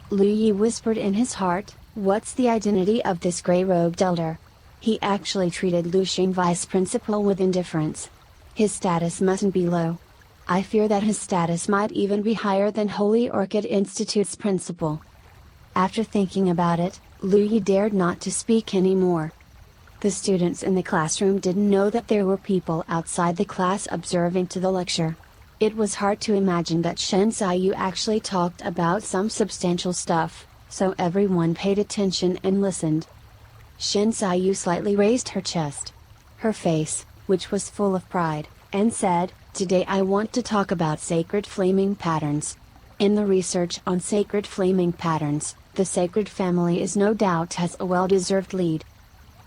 Lu Yi whispered in his heart, what's the identity of this gray-robed elder? He actually treated Lu Xing vice principal with indifference. His status mustn't be low. I fear that his status might even be higher than Holy Orchid Institute's principal. After thinking about it, Lu Yi dared not to speak anymore. The students in the classroom didn't know that there were people outside the class observing to the lecture. It was hard to imagine that Shinsayu actually talked about some substantial stuff, so everyone paid attention and listened. Shinsayu slightly raised her chest. Her face, which was full of pride, and said, "Today I want to talk about sacred flaming patterns. In the research on sacred flaming patterns, the sacred family is no doubt has a well-deserved lead.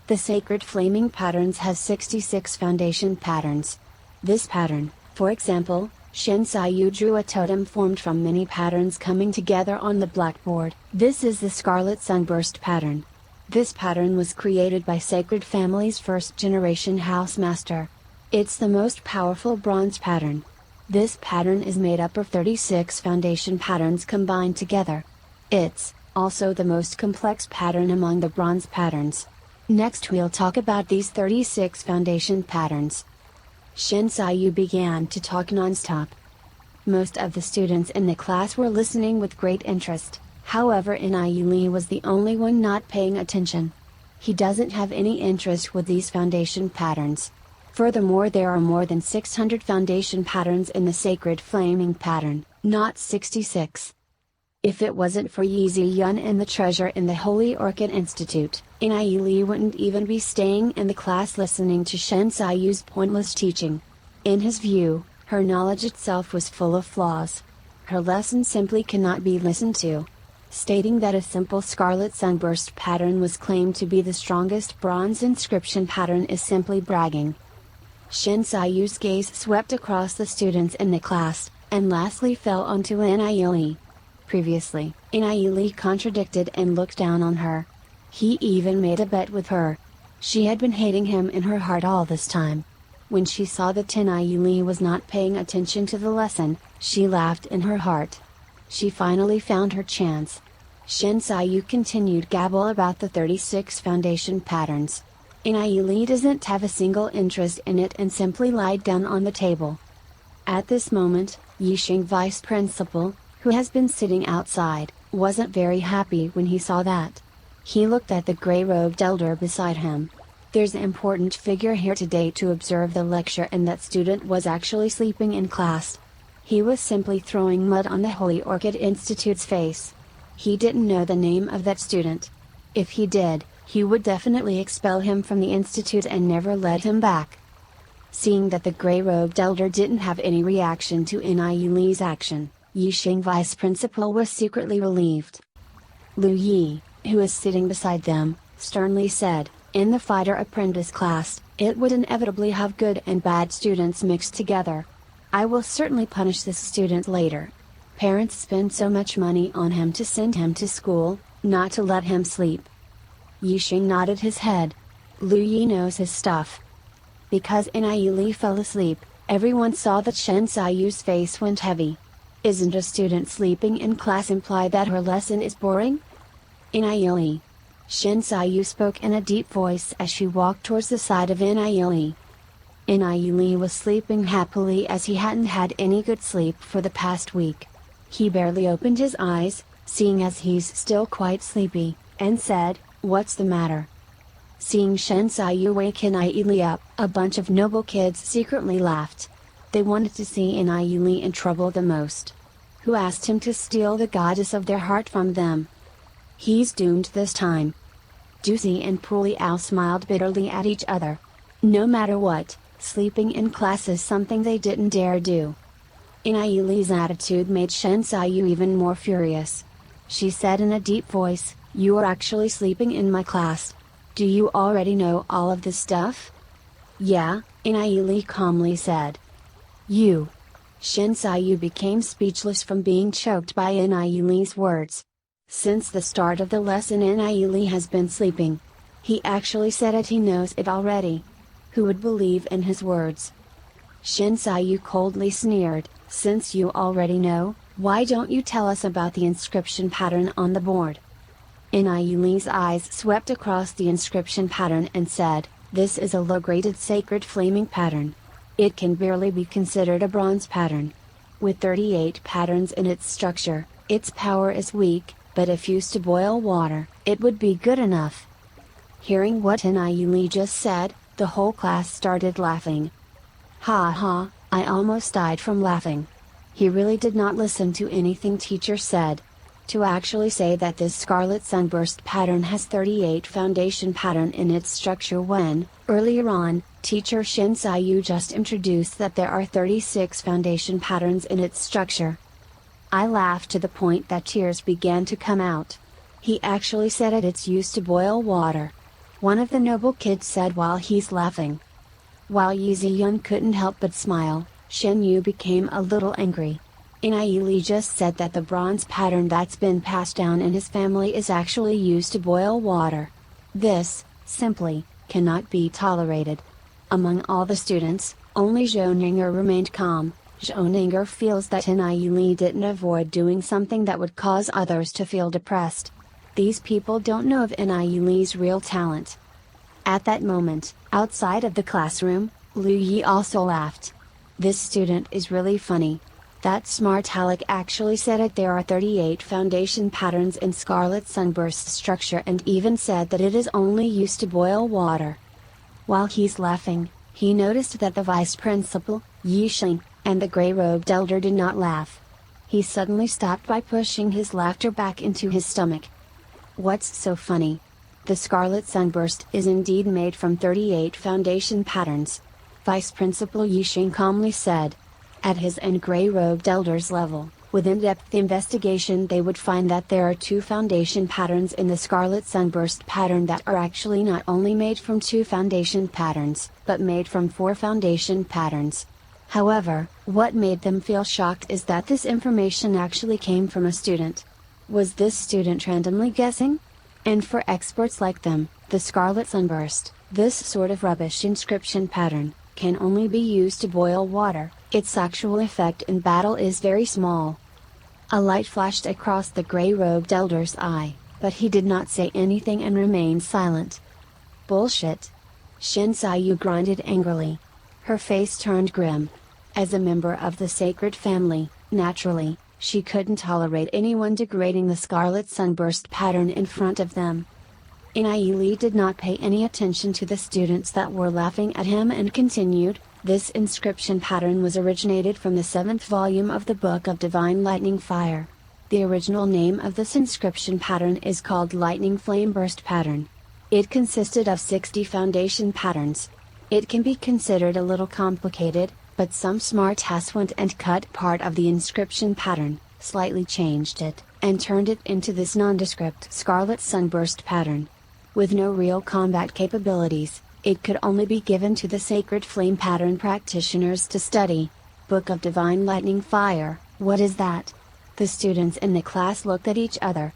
The sacred flaming patterns has 66 foundation patterns. This pattern, for example, Shinsayu drew a totem formed from many patterns coming together on the blackboard. This is the Scarlet Sunburst pattern. This pattern was created by Sacred Family's first-generation house master. It's the most powerful bronze pattern. This pattern is made up of 36 foundation patterns combined together. It's also the most complex pattern among the bronze patterns. Next we'll talk about these 36 foundation patterns." Shinsayu began to talk non-stop. Most of the students in the class were listening with great interest, however Nie Li was the only one not paying attention. He doesn't have any interest with these foundation patterns. Furthermore, there are more than 600 foundation patterns in the Sacred Flaming pattern, not 66. If it wasn't for Yi Ziyun and the treasure in the Holy Orchid Institute, Nie Li wouldn't even be staying in the class listening to Shinsayu's pointless teaching. In his view, her knowledge itself was full of flaws. Her lesson simply cannot be listened to. Stating that a simple Scarlet Sunburst pattern was claimed to be the strongest bronze inscription pattern is simply bragging. Shinsayu's gaze swept across the students in the class, and lastly fell onto Nie Li. Previously, Nie Li contradicted and looked down on her. He even made a bet with her. She had been hating him in her heart all this time. When she saw that Nie Li was not paying attention to the lesson, she laughed in her heart. She finally found her chance. Shen Xiyu continued gabble about the 36 foundation patterns. Nie Li doesn't have a single interest in it and simply lied down on the table. At this moment, Yixing vice principal, who has been sitting outside, wasn't very happy when he saw that. He looked at the gray-robed elder beside him. There's an important figure here today to observe the lecture, and that student was actually sleeping in class. He was simply throwing mud on the Holy Orchid Institute's face. He didn't know the name of that student. If he did, he would definitely expel him from the institute and never let him back. Seeing that the gray-robed elder didn't have any reaction to Nie Li's action, Yixing vice principal was secretly relieved. Lu Yi, who was sitting beside them, sternly said, "In the fighter apprentice class, it would inevitably have good and bad students mixed together. I will certainly punish this student later. Parents spend so much money on him to send him to school, not to let him sleep." Yixing nodded his head. Lu Yi knows his stuff. Because Nie Li fell asleep, everyone saw that Shen Xiyu's face went heavy. Isn't a student sleeping in class imply that her lesson is boring? Nie Li. Shen Xiyu spoke in a deep voice as she walked towards the side of Nie Li. Nie Li was sleeping happily as he hadn't had any good sleep for the past week. He barely opened his eyes, seeing as he's still quite sleepy, and said, "What's the matter?" Seeing Shen Xiyu wake Nie Li up, a bunch of noble kids secretly laughed. They wanted to see Nie Li in trouble the most. Who asked him to steal the goddess of their heart from them? He's doomed this time. Juicy and Puli Ao smiled bitterly at each other. No matter what, sleeping in class is something they didn't dare do. Nie Li's attitude made Shen Xiyu even more furious. She said in a deep voice, "You are actually sleeping in my class. Do you already know all of this stuff?" "Yeah," Nie Li calmly said. "You." Shen Xiyu became speechless from being choked by Nie Li's words. Since the start of the lesson, Nie Li has been sleeping. He actually said it, he knows it already. Who would believe in his words? Shen Xiyu coldly sneered, "Since you already know, why don't you tell us about the inscription pattern on the board?" Nie Li's eyes swept across the inscription pattern and said, "This is a low-graded sacred flaming pattern. It can barely be considered a bronze pattern. With 38 patterns in its structure, its power is weak, but if used to boil water, it would be good enough." Hearing what Nie Li just said, the whole class started laughing. Ha ha, I almost died from laughing. He really did not listen to anything teacher said. To actually say that this scarlet sunburst pattern has 38 foundation pattern in its structure when, earlier on, teacher Shen Xiyu just introduced that there are 36 foundation patterns in its structure. I laughed to the point that tears began to come out. He actually said it's used to boil water. One of the noble kids said while he's laughing. While Yi Ziyun couldn't help but smile, Shen Yu became a little angry. Nie Li just said that the bronze pattern that's been passed down in his family is actually used to boil water. This, simply, cannot be tolerated. Among all the students, only Zhouninger remained calm. Zhouninger feels that Nie Li didn't avoid doing something that would cause others to feel depressed. These people don't know of Nie Li's real talent. At that moment, outside of the classroom, Lu Yi also laughed. This student is really funny. That smart Alec actually said it there are 38 foundation patterns in Scarlet Sunburst's structure and even said that it is only used to boil water. While he's laughing, he noticed that the vice principal, Yixing, and the gray-robed elder did not laugh. He suddenly stopped by pushing his laughter back into his stomach. What's so funny? The Scarlet Sunburst is indeed made from 38 foundation patterns. Vice Principal Yixing calmly said. At his and gray-robed elder's level, with in-depth investigation they would find that there are 2 foundation patterns in the Scarlet Sunburst pattern that are actually not only made from 2 foundation patterns, but made from 4 foundation patterns. However, what made them feel shocked is that this information actually came from a student. Was this student randomly guessing? And for experts like them, the Scarlet Sunburst, this sort of rubbish inscription pattern, can only be used to boil water, its actual effect in battle is very small. A light flashed across the gray-robed elder's eye, but he did not say anything and remained silent. Bullshit! Shin Sayu grunted angrily. Her face turned grim. As a member of the sacred family, naturally, she couldn't tolerate anyone degrading the scarlet sunburst pattern in front of them. Nie Li did not pay any attention to the students that were laughing at him and continued, "This inscription pattern was originated from the 7th volume of the Book of Divine Lightning Fire. The original name of this inscription pattern is called Lightning Flame Burst Pattern. It consisted of 60 foundation patterns. It can be considered a little complicated, but some smartass went and cut part of the inscription pattern, slightly changed it, and turned it into this nondescript Scarlet Sunburst pattern. With no real combat capabilities, it could only be given to the Sacred Flame pattern practitioners to study. Book of Divine Lightning Fire, what is that?" The students in the class looked at each other.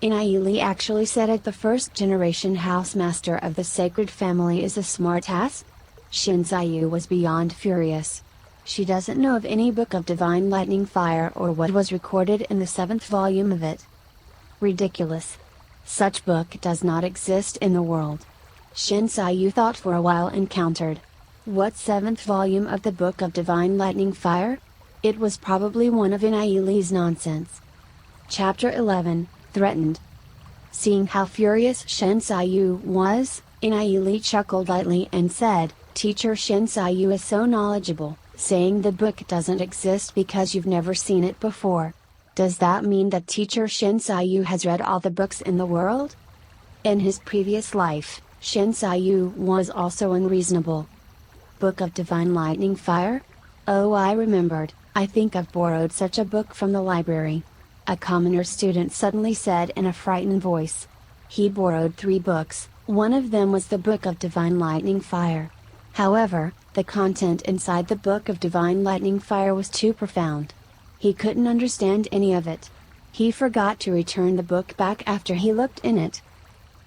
Nie Li actually said it. The first generation housemaster of the sacred family is a smartass? Shin Sayu was beyond furious. She doesn't know of any Book of Divine Lightning Fire or what was recorded in the 7th volume of it. Ridiculous. Such book does not exist in the world. Shin Sayu thought for a while and countered. What 7th volume of the Book of Divine Lightning Fire? It was probably one of Nie Li's nonsense. Chapter 11, Threatened. Seeing how furious Shin Sayu was, Nie Li chuckled lightly and said, "Teacher Shin Sayu is so knowledgeable, saying the book doesn't exist because you've never seen it before. Does that mean that Teacher Shin Sayu has read all the books in the world?" In his previous life, Shin Sayu was also unreasonable. Book of Divine Lightning Fire? Oh, I remembered, I think I've borrowed such a book from the library. A commoner student suddenly said in a frightened voice. He borrowed 3 books, one of them was the Book of Divine Lightning Fire. However, the content inside the Book of Divine Lightning Fire was too profound. He couldn't understand any of it. He forgot to return the book back after he looked in it.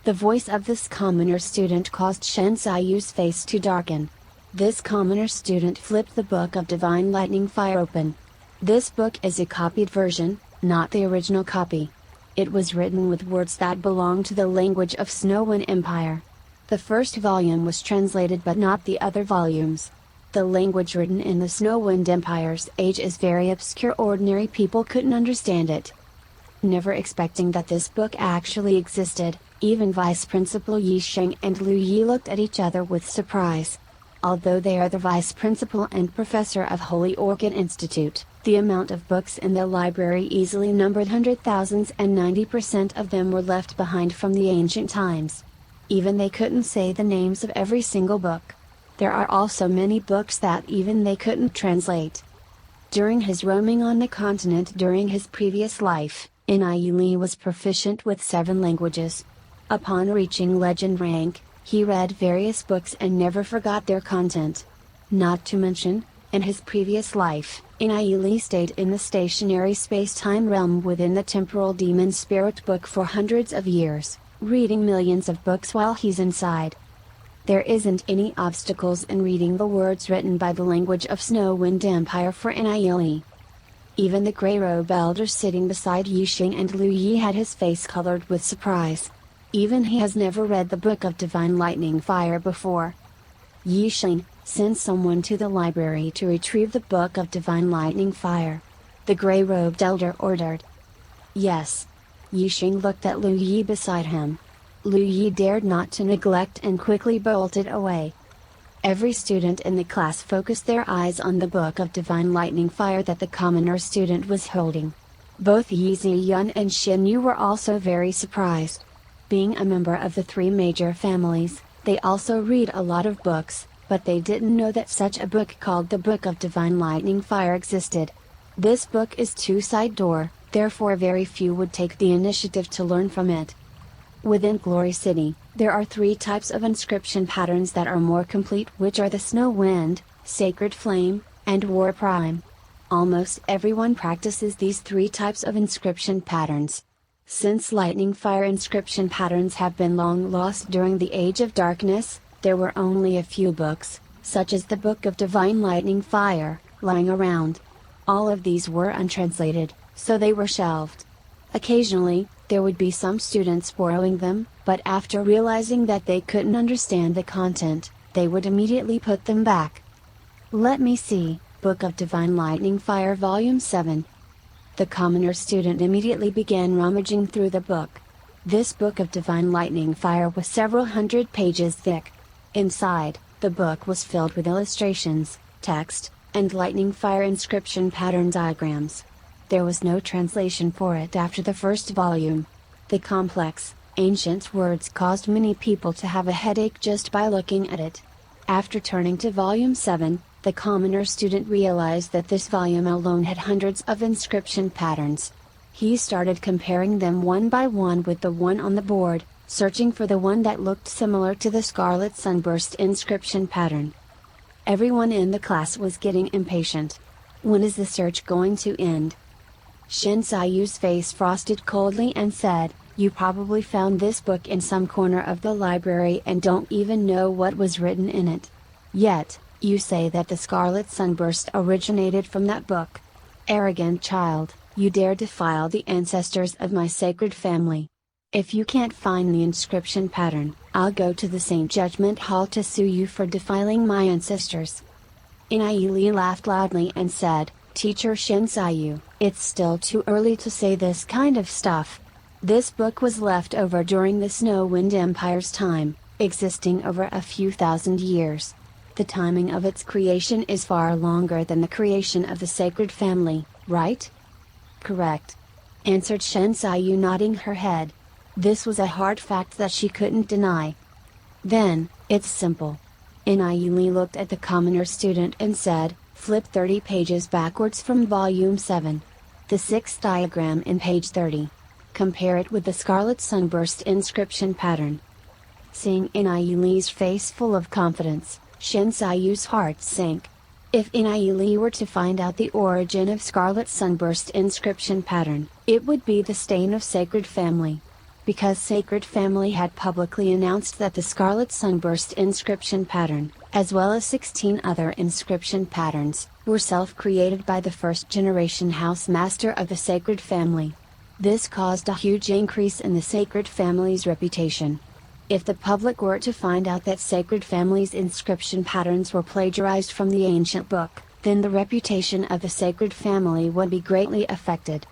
The voice of this commoner student caused Shin Sayu's face to darken. This commoner student flipped the Book of Divine Lightning Fire open. This book is a copied version, not the original copy. It was written with words that belong to the language of Snowwind Empire. The first volume was translated but not the other volumes. The language written in the Snowwind Empire's age is very obscure. Ordinary people couldn't understand it. Never expecting that this book actually existed, even Vice Principal Yi Sheng and Lu Yi looked at each other with surprise. Although they are the Vice Principal and Professor of Holy Orchid Institute, the amount of books in the library easily numbered hundred thousands and 90% of them were left behind from the ancient times. Even they couldn't say the names of every single book. There are also many books that even they couldn't translate. During his roaming on the continent during his previous life, Nie Li was proficient with 7 languages. Upon reaching legend rank, he read various books and never forgot their content. Not to mention, in his previous life, Nie Li stayed in the stationary space-time realm within the temporal demon spirit book for hundreds of years, reading millions of books while he's inside. There isn't any obstacles in reading the words written by the language of Snowwind Empire for Nie Li. Even the grey-robe elder sitting beside Yi Sheng and Lu Yi had his face colored with surprise. Even he has never read the Book of Divine Lightning Fire before. Yi Sheng, send someone to the library to retrieve the Book of Divine Lightning Fire. The grey-robed elder ordered. Yes. Yi Sheng looked at Lu Yi beside him. Lu Yi dared not to neglect and quickly bolted away. Every student in the class focused their eyes on the Book of Divine Lightning Fire that the commoner student was holding. Both Yi Ziyun and Shin Yu were also very surprised. Being a member of the 3 major families, they also read a lot of books, but they didn't know that such a book called the Book of Divine Lightning Fire existed. This book is 2-side door, therefore very few would take the initiative to learn from it. Within Glory City, there are 3 types of inscription patterns that are more complete, which are the Snow Wind, Sacred Flame, and War Prime. Almost everyone practices these 3 types of inscription patterns. Since lightning fire inscription patterns have been long lost during the Age of Darkness, there were only a few books, such as the Book of Divine Lightning Fire, lying around. All of these were untranslated, so they were shelved. Occasionally, there would be some students borrowing them, but after realizing that they couldn't understand the content, they would immediately put them back. Let me see, Book of Divine Lightning Fire Volume 7. The commoner student immediately began rummaging through the book. This Book of Divine Lightning Fire was several hundred pages thick. Inside, the book was filled with illustrations, text, and lightning fire inscription pattern diagrams. There was no translation for it after the first volume. The complex, ancient words caused many people to have a headache just by looking at it. After turning to Volume 7, the commoner student realized that this volume alone had hundreds of inscription patterns. He started comparing them one by one with the one on the board, searching for the one that looked similar to the Scarlet Sunburst inscription pattern. Everyone in the class was getting impatient. When is the search going to end? Shinsayu's face frosted coldly and said, "You probably found this book in some corner of the library and don't even know what was written in it. Yet, you say that the Scarlet Sunburst originated from that book. Arrogant child, you dare defile the ancestors of my sacred family. If you can't find the inscription pattern, I'll go to the Saint Judgment Hall to sue you for defiling my ancestors." Nie Li laughed loudly and said, "Teacher Shinsayu, it's still too early to say this kind of stuff. This book was left over during the Snow Wind Empire's time, existing over a few thousand years. The timing of its creation is far longer than the creation of the sacred family, right?" "Correct," answered Shinsayu, nodding her head. This was a hard fact that she couldn't deny. "Then, it's simple." Nie Li looked at the commoner student and said, "Flip 30 pages backwards from Volume 7. The sixth diagram in page 30. Compare it with the Scarlet Sunburst inscription pattern." Seeing Nie Li's face full of confidence, Shinsayu's heart sank. If Nie Li were to find out the origin of Scarlet Sunburst inscription pattern, it would be the stain of sacred family. Because Sacred Family had publicly announced that the Scarlet Sunburst inscription pattern, as well as 16 other inscription patterns, were self-created by the first-generation house master of the Sacred Family. This caused a huge increase in the Sacred Family's reputation. If the public were to find out that Sacred Family's inscription patterns were plagiarized from the ancient book, then the reputation of the Sacred Family would be greatly affected.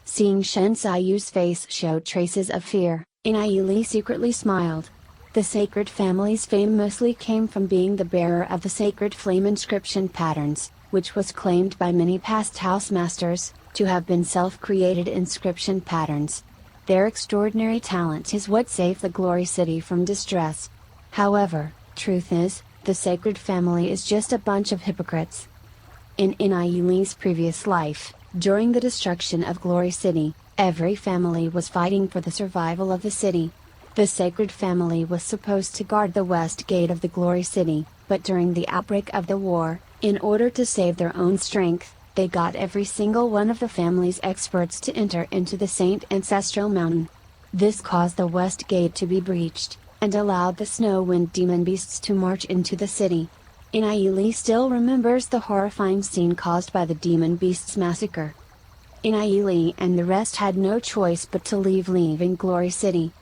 Seeing Shinsayu's face showed traces of fear, Nie Li secretly smiled. The Sacred Family's fame mostly came from being the bearer of the Sacred Flame inscription patterns, which was claimed by many past house masters to have been self-created inscription patterns. Their extraordinary talent is what saved the Glory City from distress. However, truth is, the Sacred Family is just a bunch of hypocrites. In Nie Li's previous life, during the destruction of Glory City, every family was fighting for the survival of the city. The Sacred Family was supposed to guard the west gate of the Glory City, but during the outbreak of the war, in order to save their own strength, they got every single one of the family's experts to enter into the Saint Ancestral Mountain. This caused the west gate to be breached, and allowed the Snow Wind Demon Beasts to march into the city. Nie Li still remembers the horrifying scene caused by the Demon Beasts massacre. Nie Li and the rest had no choice but to leaving Glory City.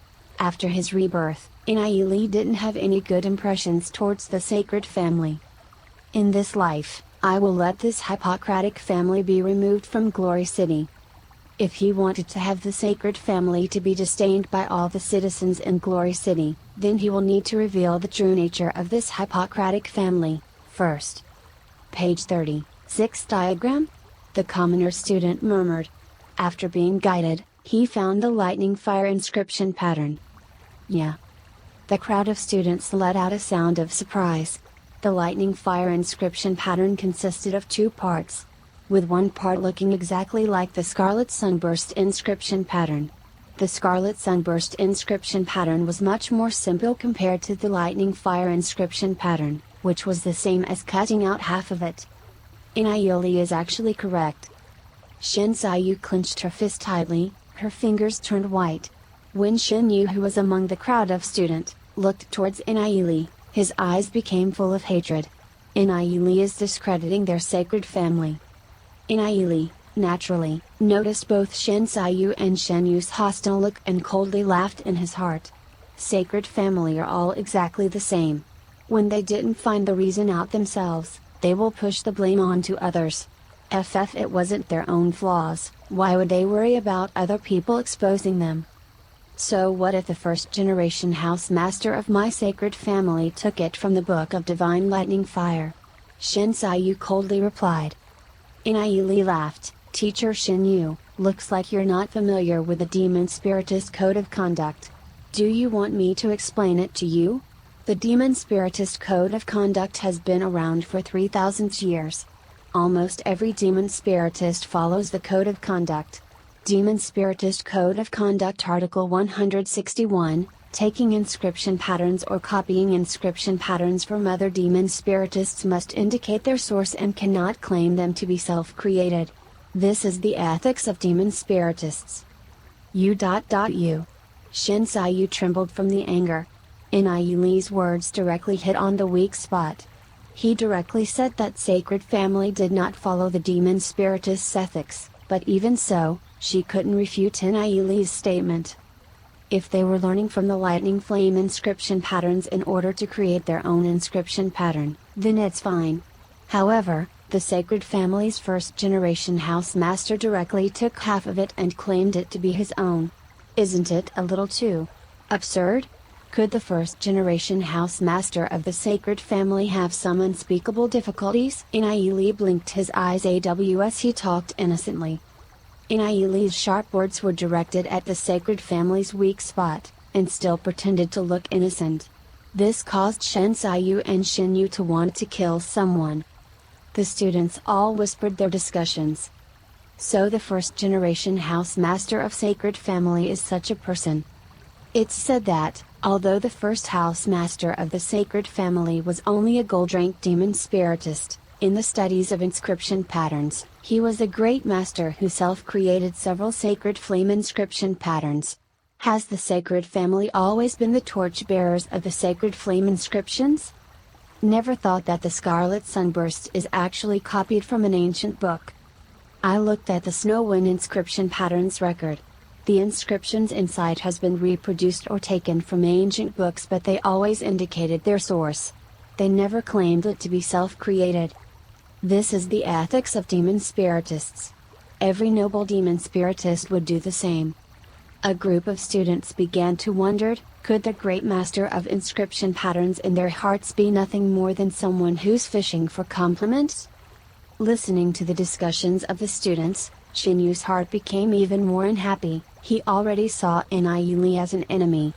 After his rebirth, Nie Li didn't have any good impressions towards the Sacred Family. "In this life, I will let this Hippocratic family be removed from Glory City." If he wanted to have the Sacred Family to be disdained by all the citizens in Glory City, then he will need to reveal the true nature of this Hippocratic family, first. Page 30, sixth diagram? The commoner student murmured. After being guided, he found the lightning fire inscription pattern. Yeah. The crowd of students let out a sound of surprise. The lightning fire inscription pattern consisted of two parts, with one part looking exactly like the Scarlet Sunburst inscription pattern. The Scarlet Sunburst inscription pattern was much more simple compared to the lightning fire inscription pattern, which was the same as cutting out half of it. Nie Li is actually correct. Shinsayu clenched her fist tightly, her fingers turned white. When Shinyu, who was among the crowd of students, looked towards Nie Li, his eyes became full of hatred. Nie Li is discrediting their sacred family. Nie Li, naturally, noticed both Shen Xiyu and Shen Yu's hostile look and coldly laughed in his heart. Sacred family are all exactly the same. When they didn't find the reason out themselves, they will push the blame onto others. It wasn't their own flaws, why would they worry about other people exposing them? So what if the first generation house master of my sacred family took it from the book of divine lightning fire? Shen Xiyu coldly replied. Nie Li laughed, Teacher Shen Yu, looks like you're not familiar with the Demon Spiritist Code of Conduct. Do you want me to explain it to you? The Demon Spiritist Code of Conduct has been around for 3,000 years. Almost every Demon Spiritist follows the Code of Conduct. Demon Spiritist Code of Conduct Article 161, taking inscription patterns or copying inscription patterns from other Demon Spiritists must indicate their source and cannot claim them to be self-created. This is the ethics of Demon Spiritists. You. Shen Xiyu trembled from the anger. Nie Li's words directly hit on the weak spot. He directly said that sacred family did not follow the Demon Spiritist's ethics, but even so, she couldn't refute Nie Li's statement. If they were learning from the lightning flame inscription patterns in order to create their own inscription pattern, then it's fine. However, the sacred family's first generation house master directly took half of it and claimed it to be his own. Isn't it a little too absurd? Could the first generation house master of the sacred family have some unspeakable difficulties? Nie Li blinked his eyes as he talked innocently. Nie Li's sharp words were directed at the sacred family's weak spot, and still pretended to look innocent. This caused Shen Xiyu and Shen Yu to want to kill someone. The students all whispered their discussions. So the first generation house master of sacred family is such a person. It's said that, although the first house master of the sacred family was only a gold-ranked demon spiritist, in the studies of inscription patterns, he was a great master who self-created several sacred flame inscription patterns. Has the sacred family always been the torch-bearers of the sacred flame inscriptions? Never thought that the scarlet sunburst is actually copied from an ancient book. I looked at the Snow Wind inscription patterns record. The inscriptions inside has been reproduced or taken from ancient books, but they always indicated their source. They never claimed it to be self-created. This is the ethics of demon spiritists. Every noble demon spiritist would do the same. A group of students began to wonder, could the great master of inscription patterns in their hearts be nothing more than someone who's fishing for compliments? Listening to the discussions of the students, Shen Yu's heart became even more unhappy. He already saw Nie Li as an enemy.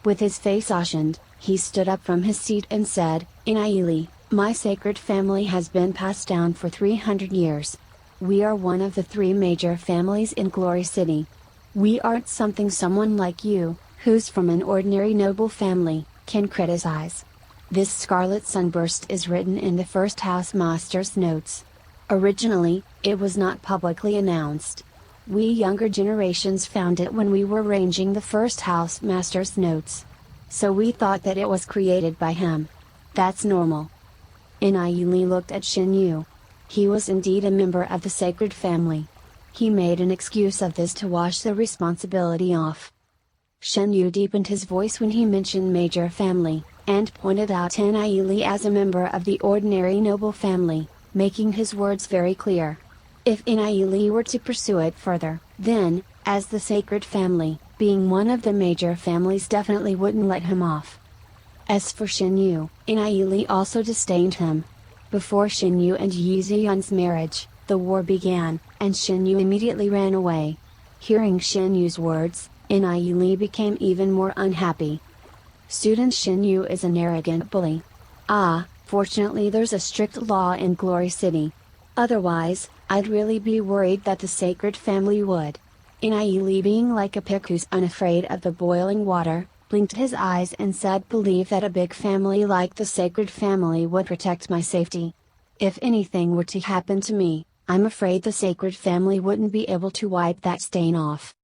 With his face ashened, he stood up from his seat and said, Nie Li, my sacred family has been passed down for 300 years. We are one of the 3 major families in Glory City. We aren't something someone like you, who's from an ordinary noble family, can criticize. This scarlet sunburst is written in the first house master's notes. Originally, it was not publicly announced. We younger generations found it when we were arranging the first house master's notes. So we thought that it was created by him. That's normal. Nie Li looked at Shen Yu. He was indeed a member of the sacred family. He made an excuse of this to wash the responsibility off. Shen Yu deepened his voice when he mentioned major family, and pointed out Nie Li as a member of the ordinary noble family, making his words very clear. If Nie Li were to pursue it further, then, as the sacred family, being one of the major families definitely wouldn't let him off. As for Shen Yu, Nie Li also disdained him. Before Shen Yu and Yi Ziyun's marriage, the war began, and Shen Yu immediately ran away. Hearing Shen Yu's words, Nie Li became even more unhappy. Student Shen Yu is an arrogant bully. Fortunately there's a strict law in Glory City. Otherwise, I'd really be worried that the sacred family would. Nie Li, being like a pig who's unafraid of the boiling water, blinked his eyes and said, believe that a big family like the sacred family would protect my safety. If anything were to happen to me, I'm afraid the sacred family wouldn't be able to wipe that stain off.